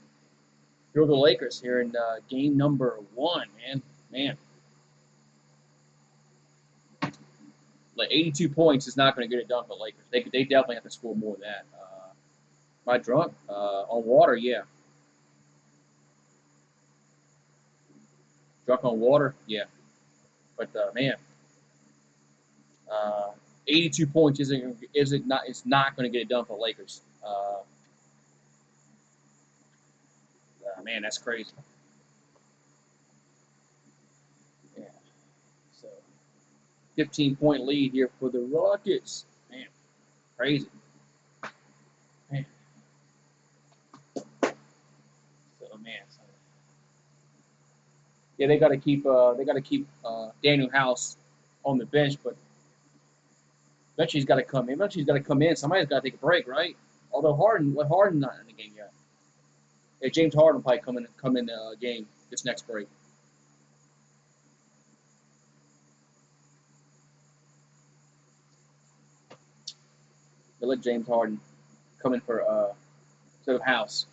over the Lakers here in game number 1, man. Man, like 82 points is not going to get it done for the Lakers. They definitely have to score more than that. Am I drunk? On water, yeah. Drunk on water, yeah. But man, uh, 82 points isn't not it's not going to get it done for the Lakers. Man, that's crazy. Yeah. So 15-point lead here for the Rockets. Man, crazy. Man. So man, yeah, they got to keep Daniel House on the bench, but eventually he's got to come in. Eventually he's got to come in. Somebody's got to take a break, right? Although Harden not in the game yet. Yeah, James Harden will probably come in the game this next break. They let James Harden come in for instead of House.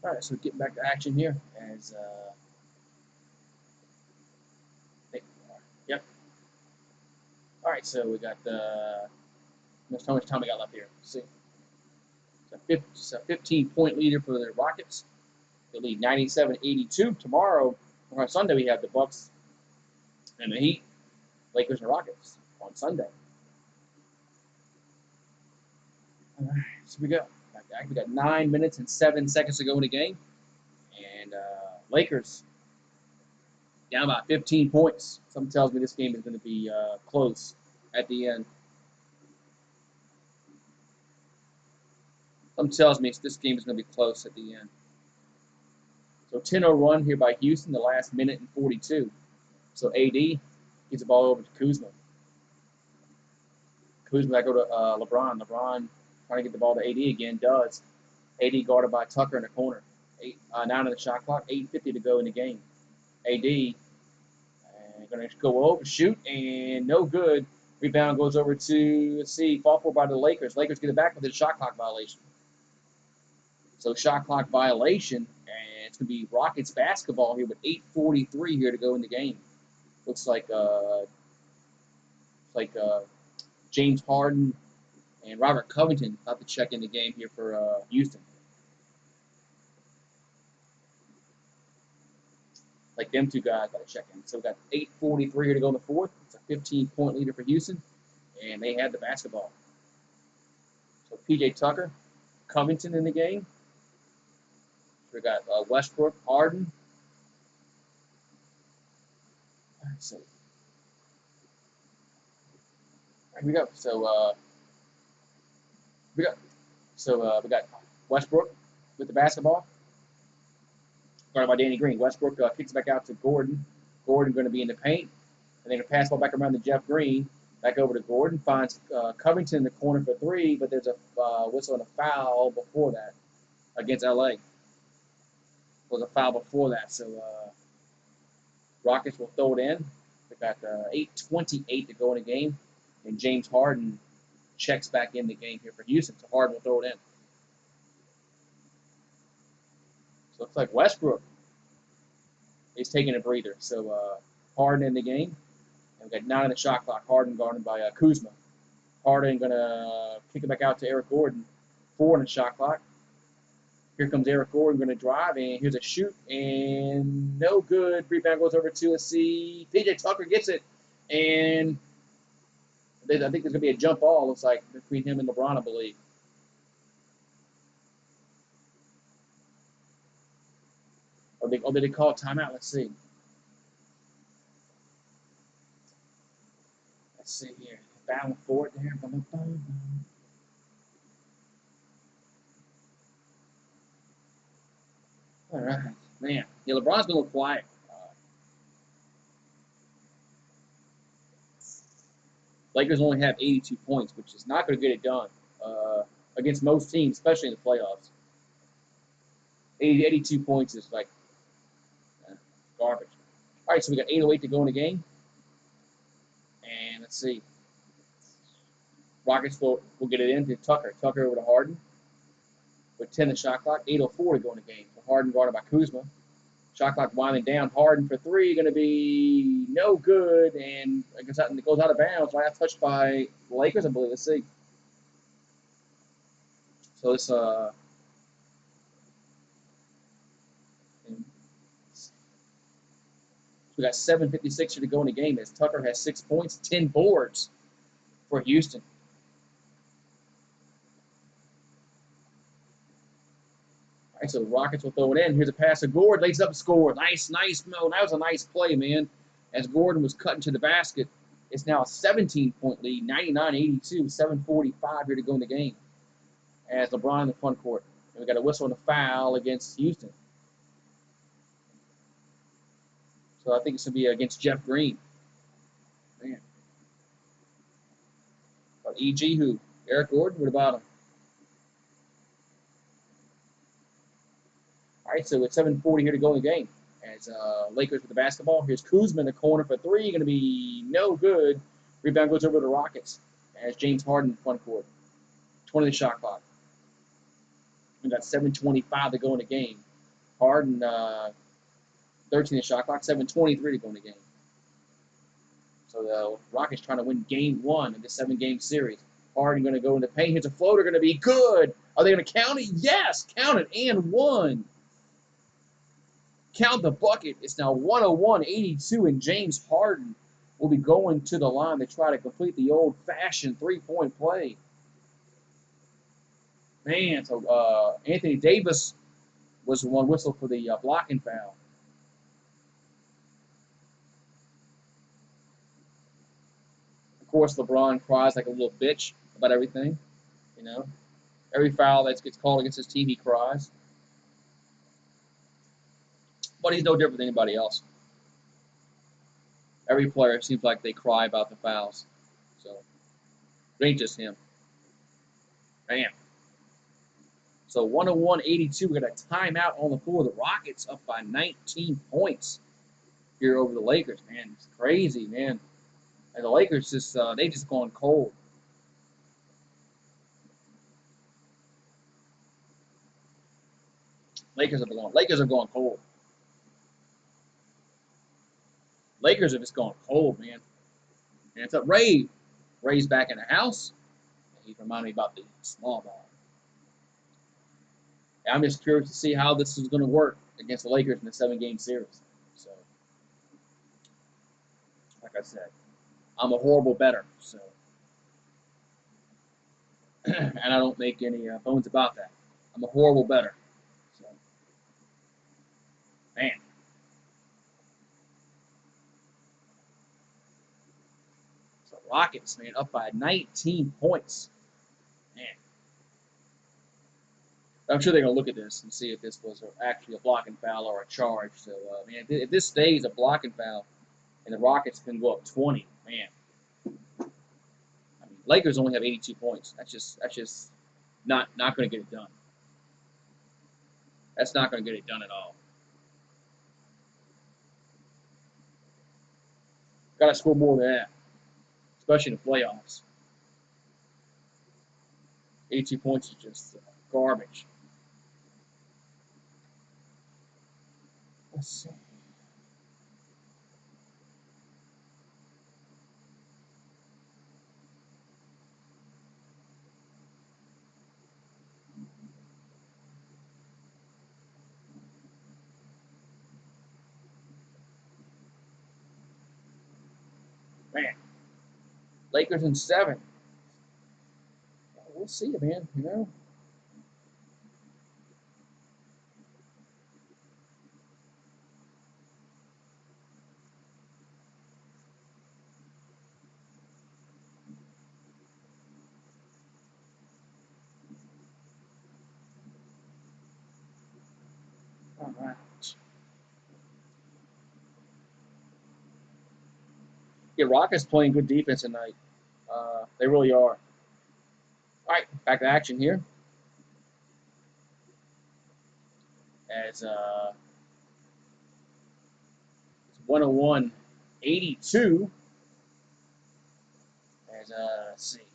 All right, so getting back to action here as yep. All right, so we got how much time we got left here? Let's see, it's a 15-point leader for the Rockets. They lead 97-82. Tomorrow, on Sunday, we have the Bucks and the Heat, Lakers and Rockets on Sunday. All right, so we got 9 minutes and 7 seconds to go in the game, and Lakers down by 15 points. Something tells me this game is going to be close at the end. Something tells me this game is going to be close at the end. So 10-0 run here by Houston, the last minute and 42. So AD gets the ball over to Kuzma. Kuzma back over to LeBron. LeBron trying to get the ball to AD again, does. AD guarded by Tucker in the corner. 9 on the shot clock, 8:50 to go in the game. AD going to go over, shoot, and no good. Rebound goes over to, let's see, fought for by the Lakers. Lakers get it back with a shot clock violation. So shot clock violation, and it's going to be Rockets basketball here with 8:43 here to go in the game. Looks like James Harden and Robert Covington about to check in the game here for Houston. Like them two guys got to check in. So we got 8:43 here to go in the fourth. It's a 15-point leader for Houston, and they had the basketball. So P.J. Tucker, Covington in the game. We got Westbrook, Harden. All right, so here we go. So we got Westbrook with the basketball, guarded by Danny Green. Westbrook kicks back out to Gordon. Gordon going to be in the paint, and then a pass ball back around to Jeff Green. Back over to Gordon, finds Covington in the corner for three, but there's a whistle and a foul before that against LA. Was a foul before that, so Rockets will throw it in. We got 8:28 to go in the game, and James Harden checks back in the game here for Houston. So Harden will throw it in. So it looks like Westbrook is taking a breather. So Harden in the game, and we got 9 on the shot clock. Harden guarded by Kuzma. Harden gonna kick it back out to Eric Gordon. 4 on the shot clock. Here comes Eric Gordon, going to drive, and here's a shoot, and no good. Rebound goes over to, let's see, P.J. Tucker gets it, and I think there's going to be a jump ball, looks like, between him and LeBron, I believe. Or did they call a timeout? Let's see. Let's see here. Battling for it there. All right, man. Yeah, LeBron's been a little quiet. Lakers only have 82 points, which is not going to get it done against most teams, especially in the playoffs. 82 points is like garbage. All right, so we got 8:08 to go in the game. And let's see. Rockets will get it into Tucker. Tucker over to Harden with 10 the shot clock. 8:04 to go in the game. So Harden guarded by Kuzma. Shot clock winding down. Harden for three, going to be no good, and it goes out of bounds. Last touched by the Lakers, I believe. Let's see. So this we got 7:56 to go in the game as Tucker has 6 points, 10 boards for Houston. All right, so the Rockets will throw it in. Here's a pass to Gordon. Lays up, score. Nice, Mo. That was a nice play, man. As Gordon was cutting to the basket, it's now a 17-point lead, 99-82, 7:45 here to go in the game. As LeBron in the front court. And we got a whistle and a foul against Houston. So I think it's going to be against Jeff Green. Man. About E.G. who? Eric Gordon? What about him? All right, so it's 7:40 here to go in the game. As Lakers with the basketball. Here's Kuzma in the corner for three. Going to be no good. Rebound goes over to the Rockets. As James Harden in the front court. 20 the shot clock. We got 7:25 to go in the game. Harden, 13 the shot clock. 7:23 to go in the game. So the Rockets trying to win game one of the 7-game series. Harden going to go in the paint. Here's a floater. Going to be good. Are they going to count it? Yes, count it and one. Count the bucket. It's now 101-82, and James Harden will be going to the line to try to complete the old-fashioned three-point play. Man, so Anthony Davis was the one whistle for the blocking foul. Of course, LeBron cries like a little bitch about everything. You know, every foul that gets called against his team, he cries. But he's no different than anybody else. Every player seems like they cry about the fouls. So, it ain't just him. Man. So, 101-82, we got a timeout on the floor. The Rockets up by 19 points here over the Lakers. Man, it's crazy, man. And the Lakers they just gone cold. Lakers are going cold. Lakers are just going cold, man. And it's up Ray. Ray's back in the house. He reminded me about the small ball. And I'm just curious to see how this is going to work against the Lakers in the 7-game series. So, like I said, I'm a horrible bettor. So, and I don't make any bones about that. I'm a horrible bettor. So, man. Rockets, man, up by 19 points. Man. I'm sure they're going to look at this and see if this was actually a blocking foul or a charge. So, man, if this stays a blocking foul and the Rockets can go up 20, man. I mean, Lakers only have 82 points. That's just not going to get it done. That's not going to get it done at all. Got to score more than that, especially in the playoffs. 82 points is just garbage. Let's see. Man, Lakers in 7. We'll see, man. You know. All right. Yeah, Rockets playing good defense tonight. They really are. All right, back to action here. As it's 101-82. As let's see here.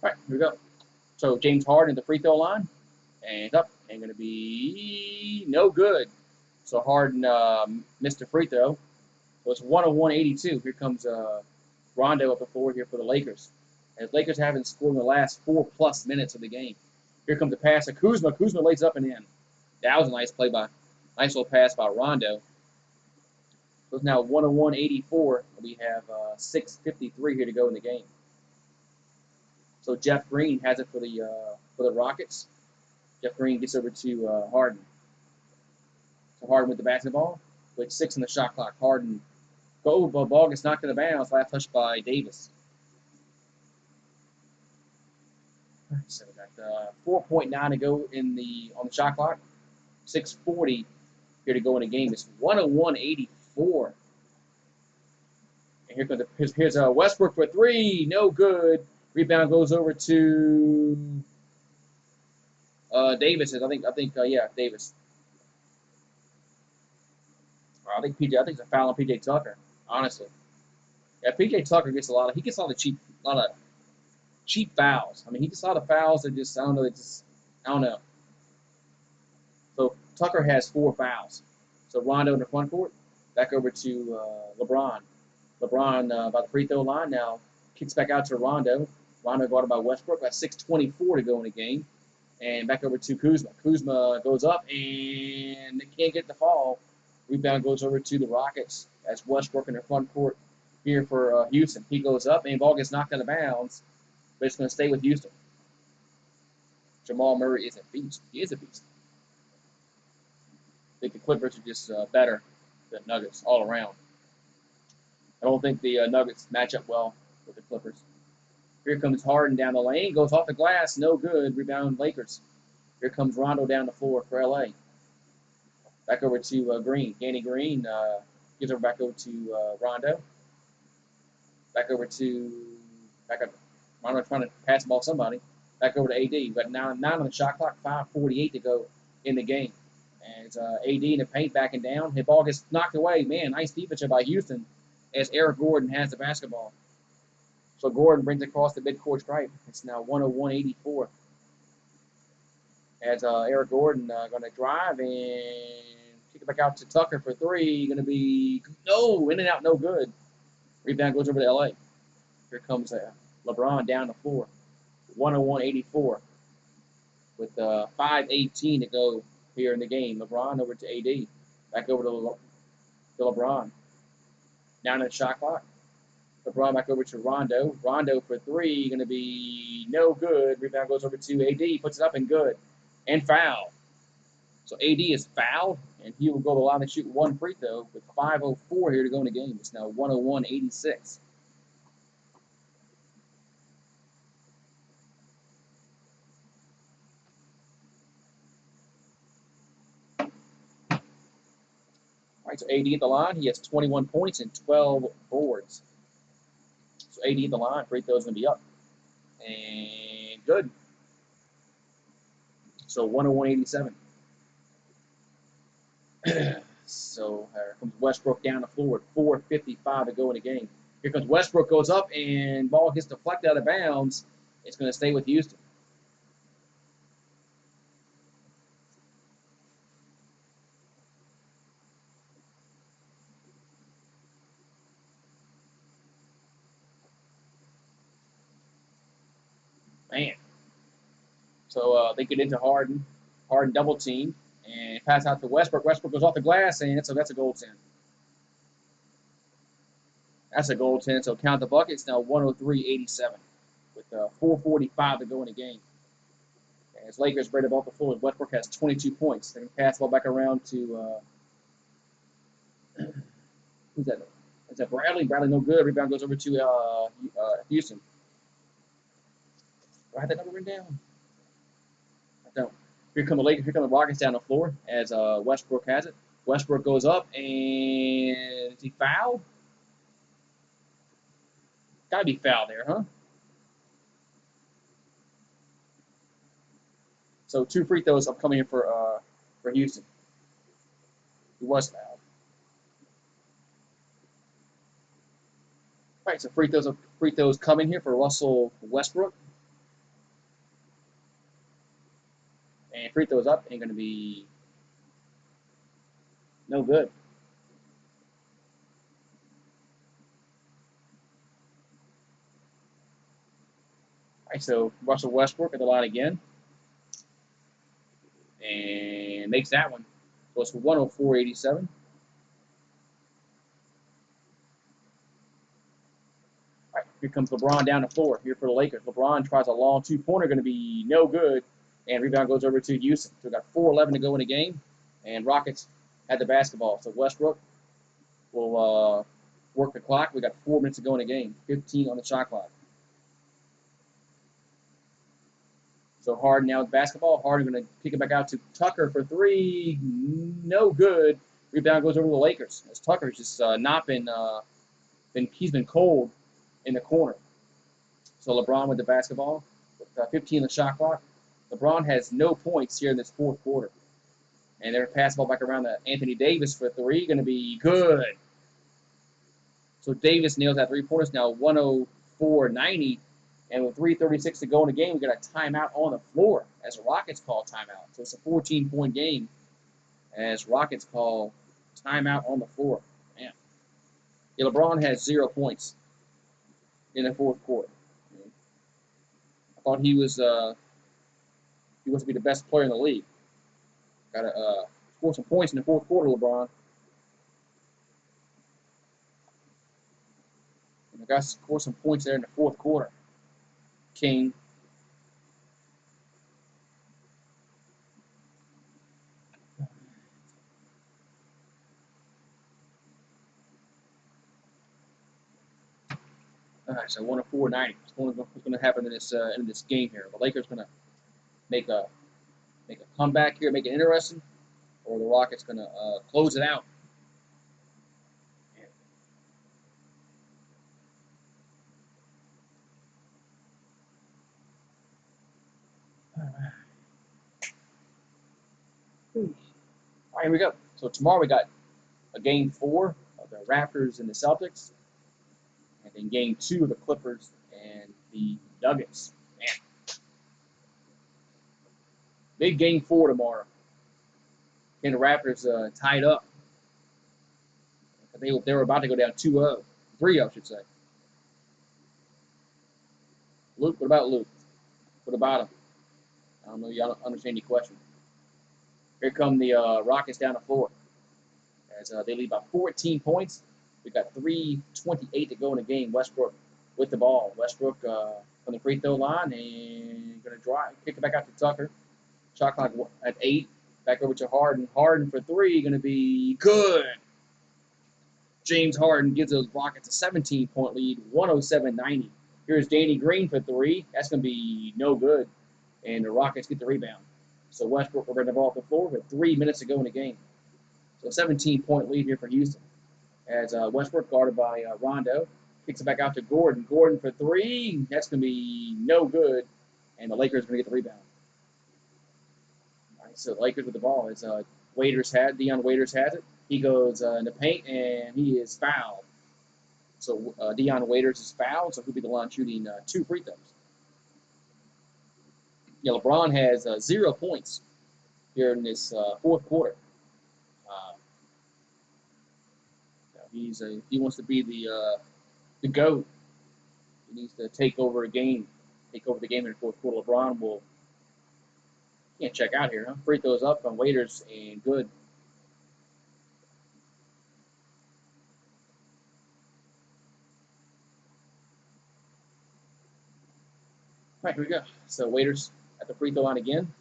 All right, here we go. So James Harden at the free throw line, and up, and going to be no good. So Harden missed the free throw. So it's 101-82. Here comes Rondo up the floor here for the Lakers. As Lakers haven't scored in the last 4+ minutes of the game. Here comes the pass to Kuzma. Kuzma lays up and in. That was a nice nice little pass by Rondo. So it's now 101-84. We have 6:53 here to go in the game. So Jeff Green has it for the Rockets. Jeff Green gets over to Harden. So Harden with the basketball with 6 on the shot clock. Harden ball gets knocked in the bounds. Last touch by Davis. So we got 4.9 to go on the shot clock. 6:40 here to go in the game. It's 101-84. And here comes here's Westbrook for 3, no good. Rebound goes over to Davis. I think yeah, Davis. I think it's a foul on PJ Tucker. Honestly, yeah, PJ Tucker gets a lot of cheap fouls. I mean, he gets a lot of fouls that just I don't know. So Tucker has 4 fouls. So Rondo in the front court, back over to LeBron. LeBron by the free throw line now kicks back out to Rondo. Rondo guarded by Westbrook. Got 6:24 to go in the game. And back over to Kuzma. Kuzma goes up and they can't get the fall. Rebound goes over to the Rockets as Westbrook in the front court here for Houston. He goes up and ball gets knocked out of bounds, but it's going to stay with Houston. Jamal Murray is a beast. He is a beast. I think the Clippers are just better than Nuggets all around. I don't think the Nuggets match up well with the Clippers. Here comes Harden down the lane. Goes off the glass. No good. Rebound Lakers. Here comes Rondo down the floor for L.A. Back over to Green. Danny Green gives her back over to Rondo. Back over Rondo trying to pass the ball to somebody. Back over to A.D. But now 9 on the shot clock. 5:48 to go in the game. And A.D. in the paint backing down. His ball gets knocked away. Man, nice defense by Houston as Eric Gordon has the basketball. So Gordon brings it across the midcourt stripe. It's now 101-84. As Eric Gordon going to drive and kick it back out to Tucker for 3. Going to be in and out, no good. Rebound goes over to L.A. Here comes LeBron down the floor. 101-84 with 5:18 to go here in the game. LeBron over to AD. Back over to LeBron. Down to the shot clock. LeBron back over to Rondo. Rondo for 3, going to be no good. Rebound goes over to AD. Puts it up and good. And foul. So AD is fouled, and he will go to the line and shoot 1 free throw with 5:04 here to go in the game. It's now 101-86. All right, so AD at the line. He has 21 points and 12 boards. So AD at the line. Free throw is going to be up. And good. So 101-87. So here comes Westbrook down the floor at 4:55 to go in the game. Here comes Westbrook, goes up, and ball gets deflected out of bounds. It's going to stay with Houston. Man. So they get into Harden. Harden double team and pass out to Westbrook. Westbrook goes off the glass, and that's a goaltend. That's a goaltend. So count the buckets. Now 103-87 with 4:45 to go in the game. As Lakers spread the ball to full, Westbrook has 22 points. They're going to pass the ball back around to Who's that? Is that Bradley? Bradley no good. Rebound goes over to Houston. Do I have that number written down? I don't. Here come the Lakers. Here come the Rockets down the floor as Westbrook has it. Westbrook goes up and is he fouled? Gotta be fouled there, huh? So 2 free throws upcoming here for Houston. He was fouled. All right, so free throws coming here for Russell Westbrook. And free throws up ain't going to be no good. All right, so Russell Westbrook at the line again. And makes that one. So it's 104-87. All right, here comes LeBron down the floor here for the Lakers. LeBron tries a long 2-pointer, going to be no good. And rebound goes over to Houston. So we got 4:11 to go in the game. And Rockets had the basketball. So Westbrook will work the clock. We got 4 minutes to go in the game. 15 on the shot clock. So Harden now with basketball. Harden going to kick it back out to Tucker for 3. No good. Rebound goes over to the Lakers. As Tucker's just not he's been cold in the corner. So LeBron with the basketball. With 15 on the shot clock. LeBron has no points here in this fourth quarter. And they're pass the ball back around to Anthony Davis for 3. Going to be good. So Davis nails that 3-pointers. Now 104-90. And with 3:36 to go in the game, we got a timeout on the floor as Rockets call timeout. So it's a 14-point game as Rockets call timeout on the floor. Man. Yeah, LeBron has 0 points in the fourth quarter. I thought he was to be the best player in the league. Got to score some points in the fourth quarter, LeBron. And I got to score some points there in the fourth quarter. King. All right, so 104-90. What's going to happen in this game here? The Lakers going to make a comeback here, make it interesting, or the Rockets going to close it out. All right, here we go. So tomorrow we got a game 4 of the Raptors and the Celtics, and then game 2 of the Clippers and the Nuggets. Man, big game 4 tomorrow. And the Raptors tied up. They were about to go down 2-0, 3-0, I should say. Luke, what about Luke? What about him? I don't know. Y'all don't understand your question. Here come the Rockets down the floor as they lead by 14 points. We got 3:28 to go in the game. Westbrook with the ball. Westbrook from the free throw line and going to drive, kick it back out to Tucker. Shot clock at 8. Back over to Harden. Harden for 3, going to be good. James Harden gives those Rockets a 17-point lead, 107-90. Here's Danny Green for 3. That's going to be no good. And the Rockets get the rebound. So Westbrook will bring the ball off the floor with 3 minutes to go in the game. So a 17-point lead here for Houston. As Westbrook guarded by Rondo. Kicks it back out to Gordon. Gordon for 3. That's going to be no good. And the Lakers are going to get the rebound. All right, so the Lakers with the ball. It's Dion Waiters has it. He goes in the paint, and he is fouled. So Dion Waiters is fouled, so he'll be the line shooting 2 free throws. Yeah, LeBron has 0 points here in this fourth quarter. He wants to be the GOAT. He needs to take over the game in the fourth quarter. LeBron can't check out here, huh? Free throws up on Waiters and good. All right, here we go. So Waiters at the free throw line again.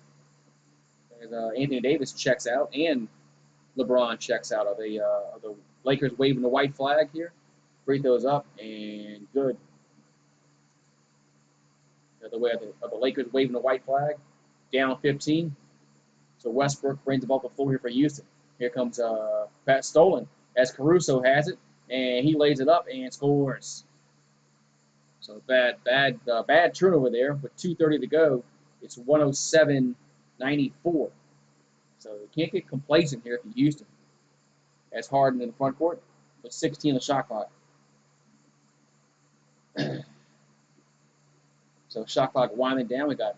As Anthony Davis checks out, and LeBron checks out of the Lakers waving the white flag here. Free throws up and good. The other way of the Lakers waving the white flag. Down 15. So Westbrook brings the ball to the floor here for Houston. Here comes Pat Stolen as Caruso has it, and he lays it up and scores. So bad turnover there with 2:30 to go. It's 107-94. So you can't get complacent here for Houston. As Harden in the front court with 16 on the shot clock. So shot clock winding down. We got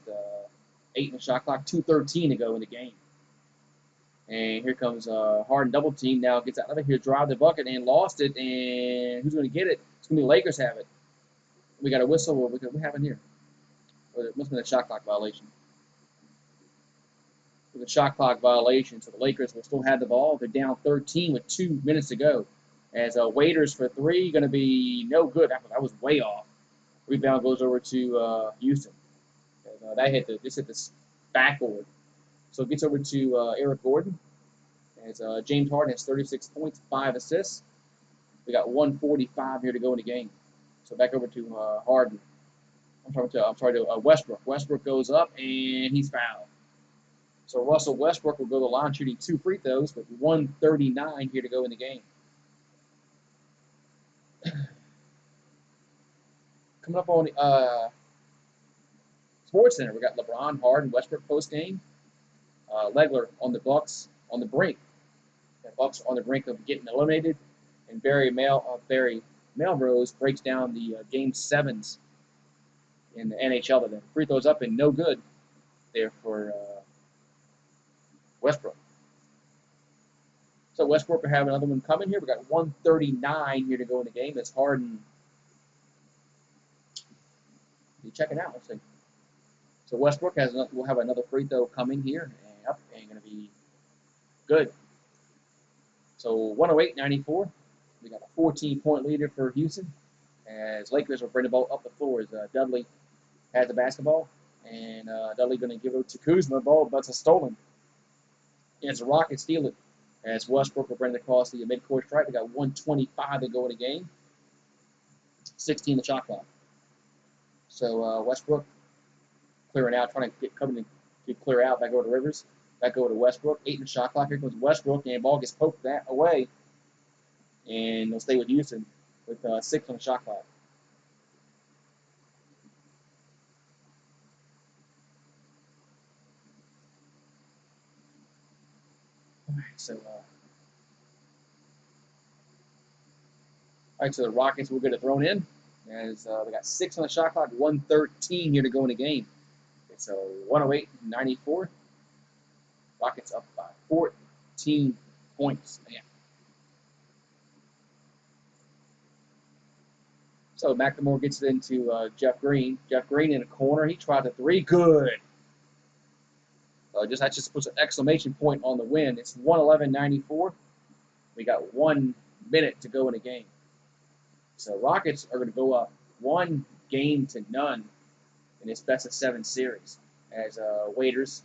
8 in the shot clock, 2:13 to go in the game. And here comes Harden double team. Now gets out of it here, drive the bucket and lost it. And who's going to get it? It's going to be Lakers have it. We got a whistle. What happened here? Well, it must have been a shot clock violation. It was a shot clock violation, so the Lakers will still have the ball. They're down 13 with 2 minutes to go. As Waiters for 3, going to be no good. That was way off. Rebound goes over to Houston. And, this hit the backboard. So it gets over to Eric Gordon. As James Harden has 36 points, 5 assists. We got 1:45 here to go in the game. So back over to Harden. I'm sorry to Westbrook. Westbrook goes up and he's fouled. So Russell Westbrook will go to the line shooting 2 free throws with 1:39 here to go in the game. Coming up on the Sports Center, we got LeBron, Harden, Westbrook post game. Legler on the Bucks on the brink. The Bucks on the brink of getting eliminated, and Barry Melrose breaks down the Game 7s in the NHL today. Free throws up and no good there for Westbrook. So Westbrook will have another one coming here. We got 1:39 here to go in the game. That's Harden. You check it out. Let's see. So Westbrook will have another free throw coming here, and up and going to be good. So 108-94. We got a 14-point leader for Houston. As Lakers will bring the ball up the floor as Dudley has the basketball, and Dudley going to give it to Kuzma. Ball, but it's stolen. And it's the Rockets steal it. As Westbrook will bring it across the midcourt stripe. We got 1:25 to go in the game. 16 the shot clock. So Westbrook clearing out, trying to get clear out. Back over to Rivers. Back over to Westbrook. 8 in the shot clock. Here comes Westbrook, and the ball gets poked that away. And they'll stay with Houston with 6 on the shot clock. So, so the Rockets will get it thrown in. As they got 6 on the shot clock, 1:13 here to go in the game. It's 108-94. Rockets up by 14 points. Man. So McLemore gets it into Jeff Green. Jeff Green in the corner. He tried the 3. Good. That just puts an exclamation point on the win. It's 111-94. We got 1 minute to go in the game. So Rockets are going to go up 1 game to none in this best of 7 series. As Waiters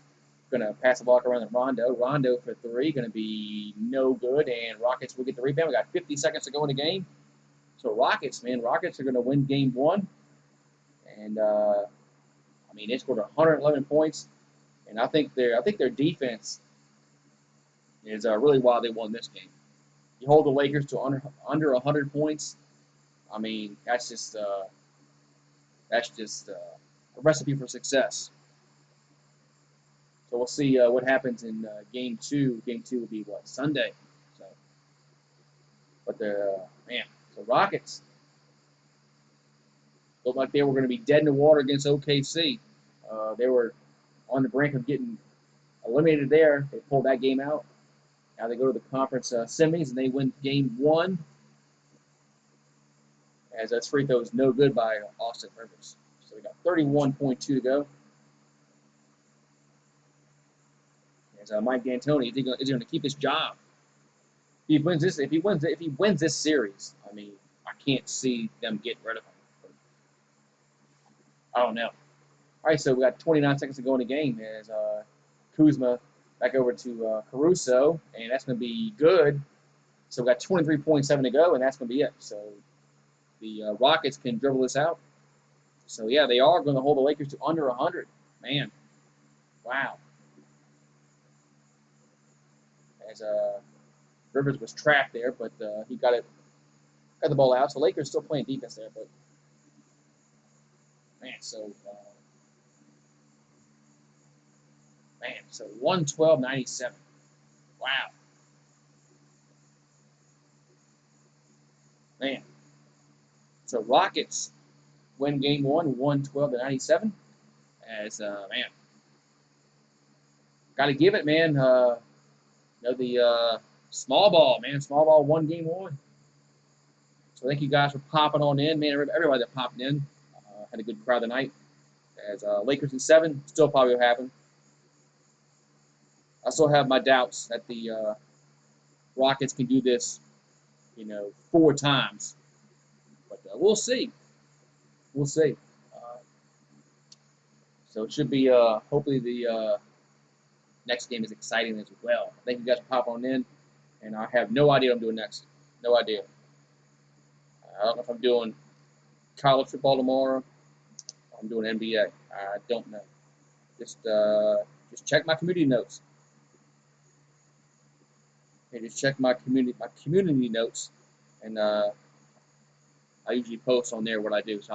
going to pass the ball around to Rondo. Rondo for 3, going to be no good, and Rockets will get the rebound. We got 50 seconds to go in the game. So Rockets are going to win game 1. And they scored 111 points, and I think their defense is really why they won this game. You hold the Lakers to under 100 points. I mean, that's just a recipe for success. So we'll see what happens in game 2. Game 2 will be Sunday. So, but the Rockets looked like they were going to be dead in the water against OKC. They were on the brink of getting eliminated there. They pulled that game out. Now they go to the conference semis and they win game 1. As that free throw is no good by Austin Rivers. So we got 31.2 to go. As Mike D'Antoni, is he going to keep his job? If he wins this series, I mean, I can't see them getting rid of him. I don't know. All right, so we got 29 seconds to go in the game as Kuzma Back over to Caruso, and that's going to be good. So we got 23.7 to go, and that's going to be it. So the Rockets can dribble this out. So, yeah, they are going to hold the Lakers to under 100. Man, wow. As Rivers was trapped there, but he got the ball out. So Lakers still playing defense there, but man, so 112.97. Wow, man. So Rockets win game one, 112-97. As man, got to give it, man. The small ball, man. Small ball won game one. So thank you guys for popping on in, man. Everybody that popped in had a good crowd tonight. As Lakers in 7, still probably will happen. I still have my doubts that the Rockets can do this, 4 times. But we'll see. We'll see. Uh, so it should be, hopefully, the next game is exciting as well. Thank you guys for popping on in. And I have no idea what I'm doing next. No idea. I don't know if I'm doing college football tomorrow. Or I'm doing NBA. I don't know. Just check my community notes. Okay, just check my community notes, and I usually post on there what I do. So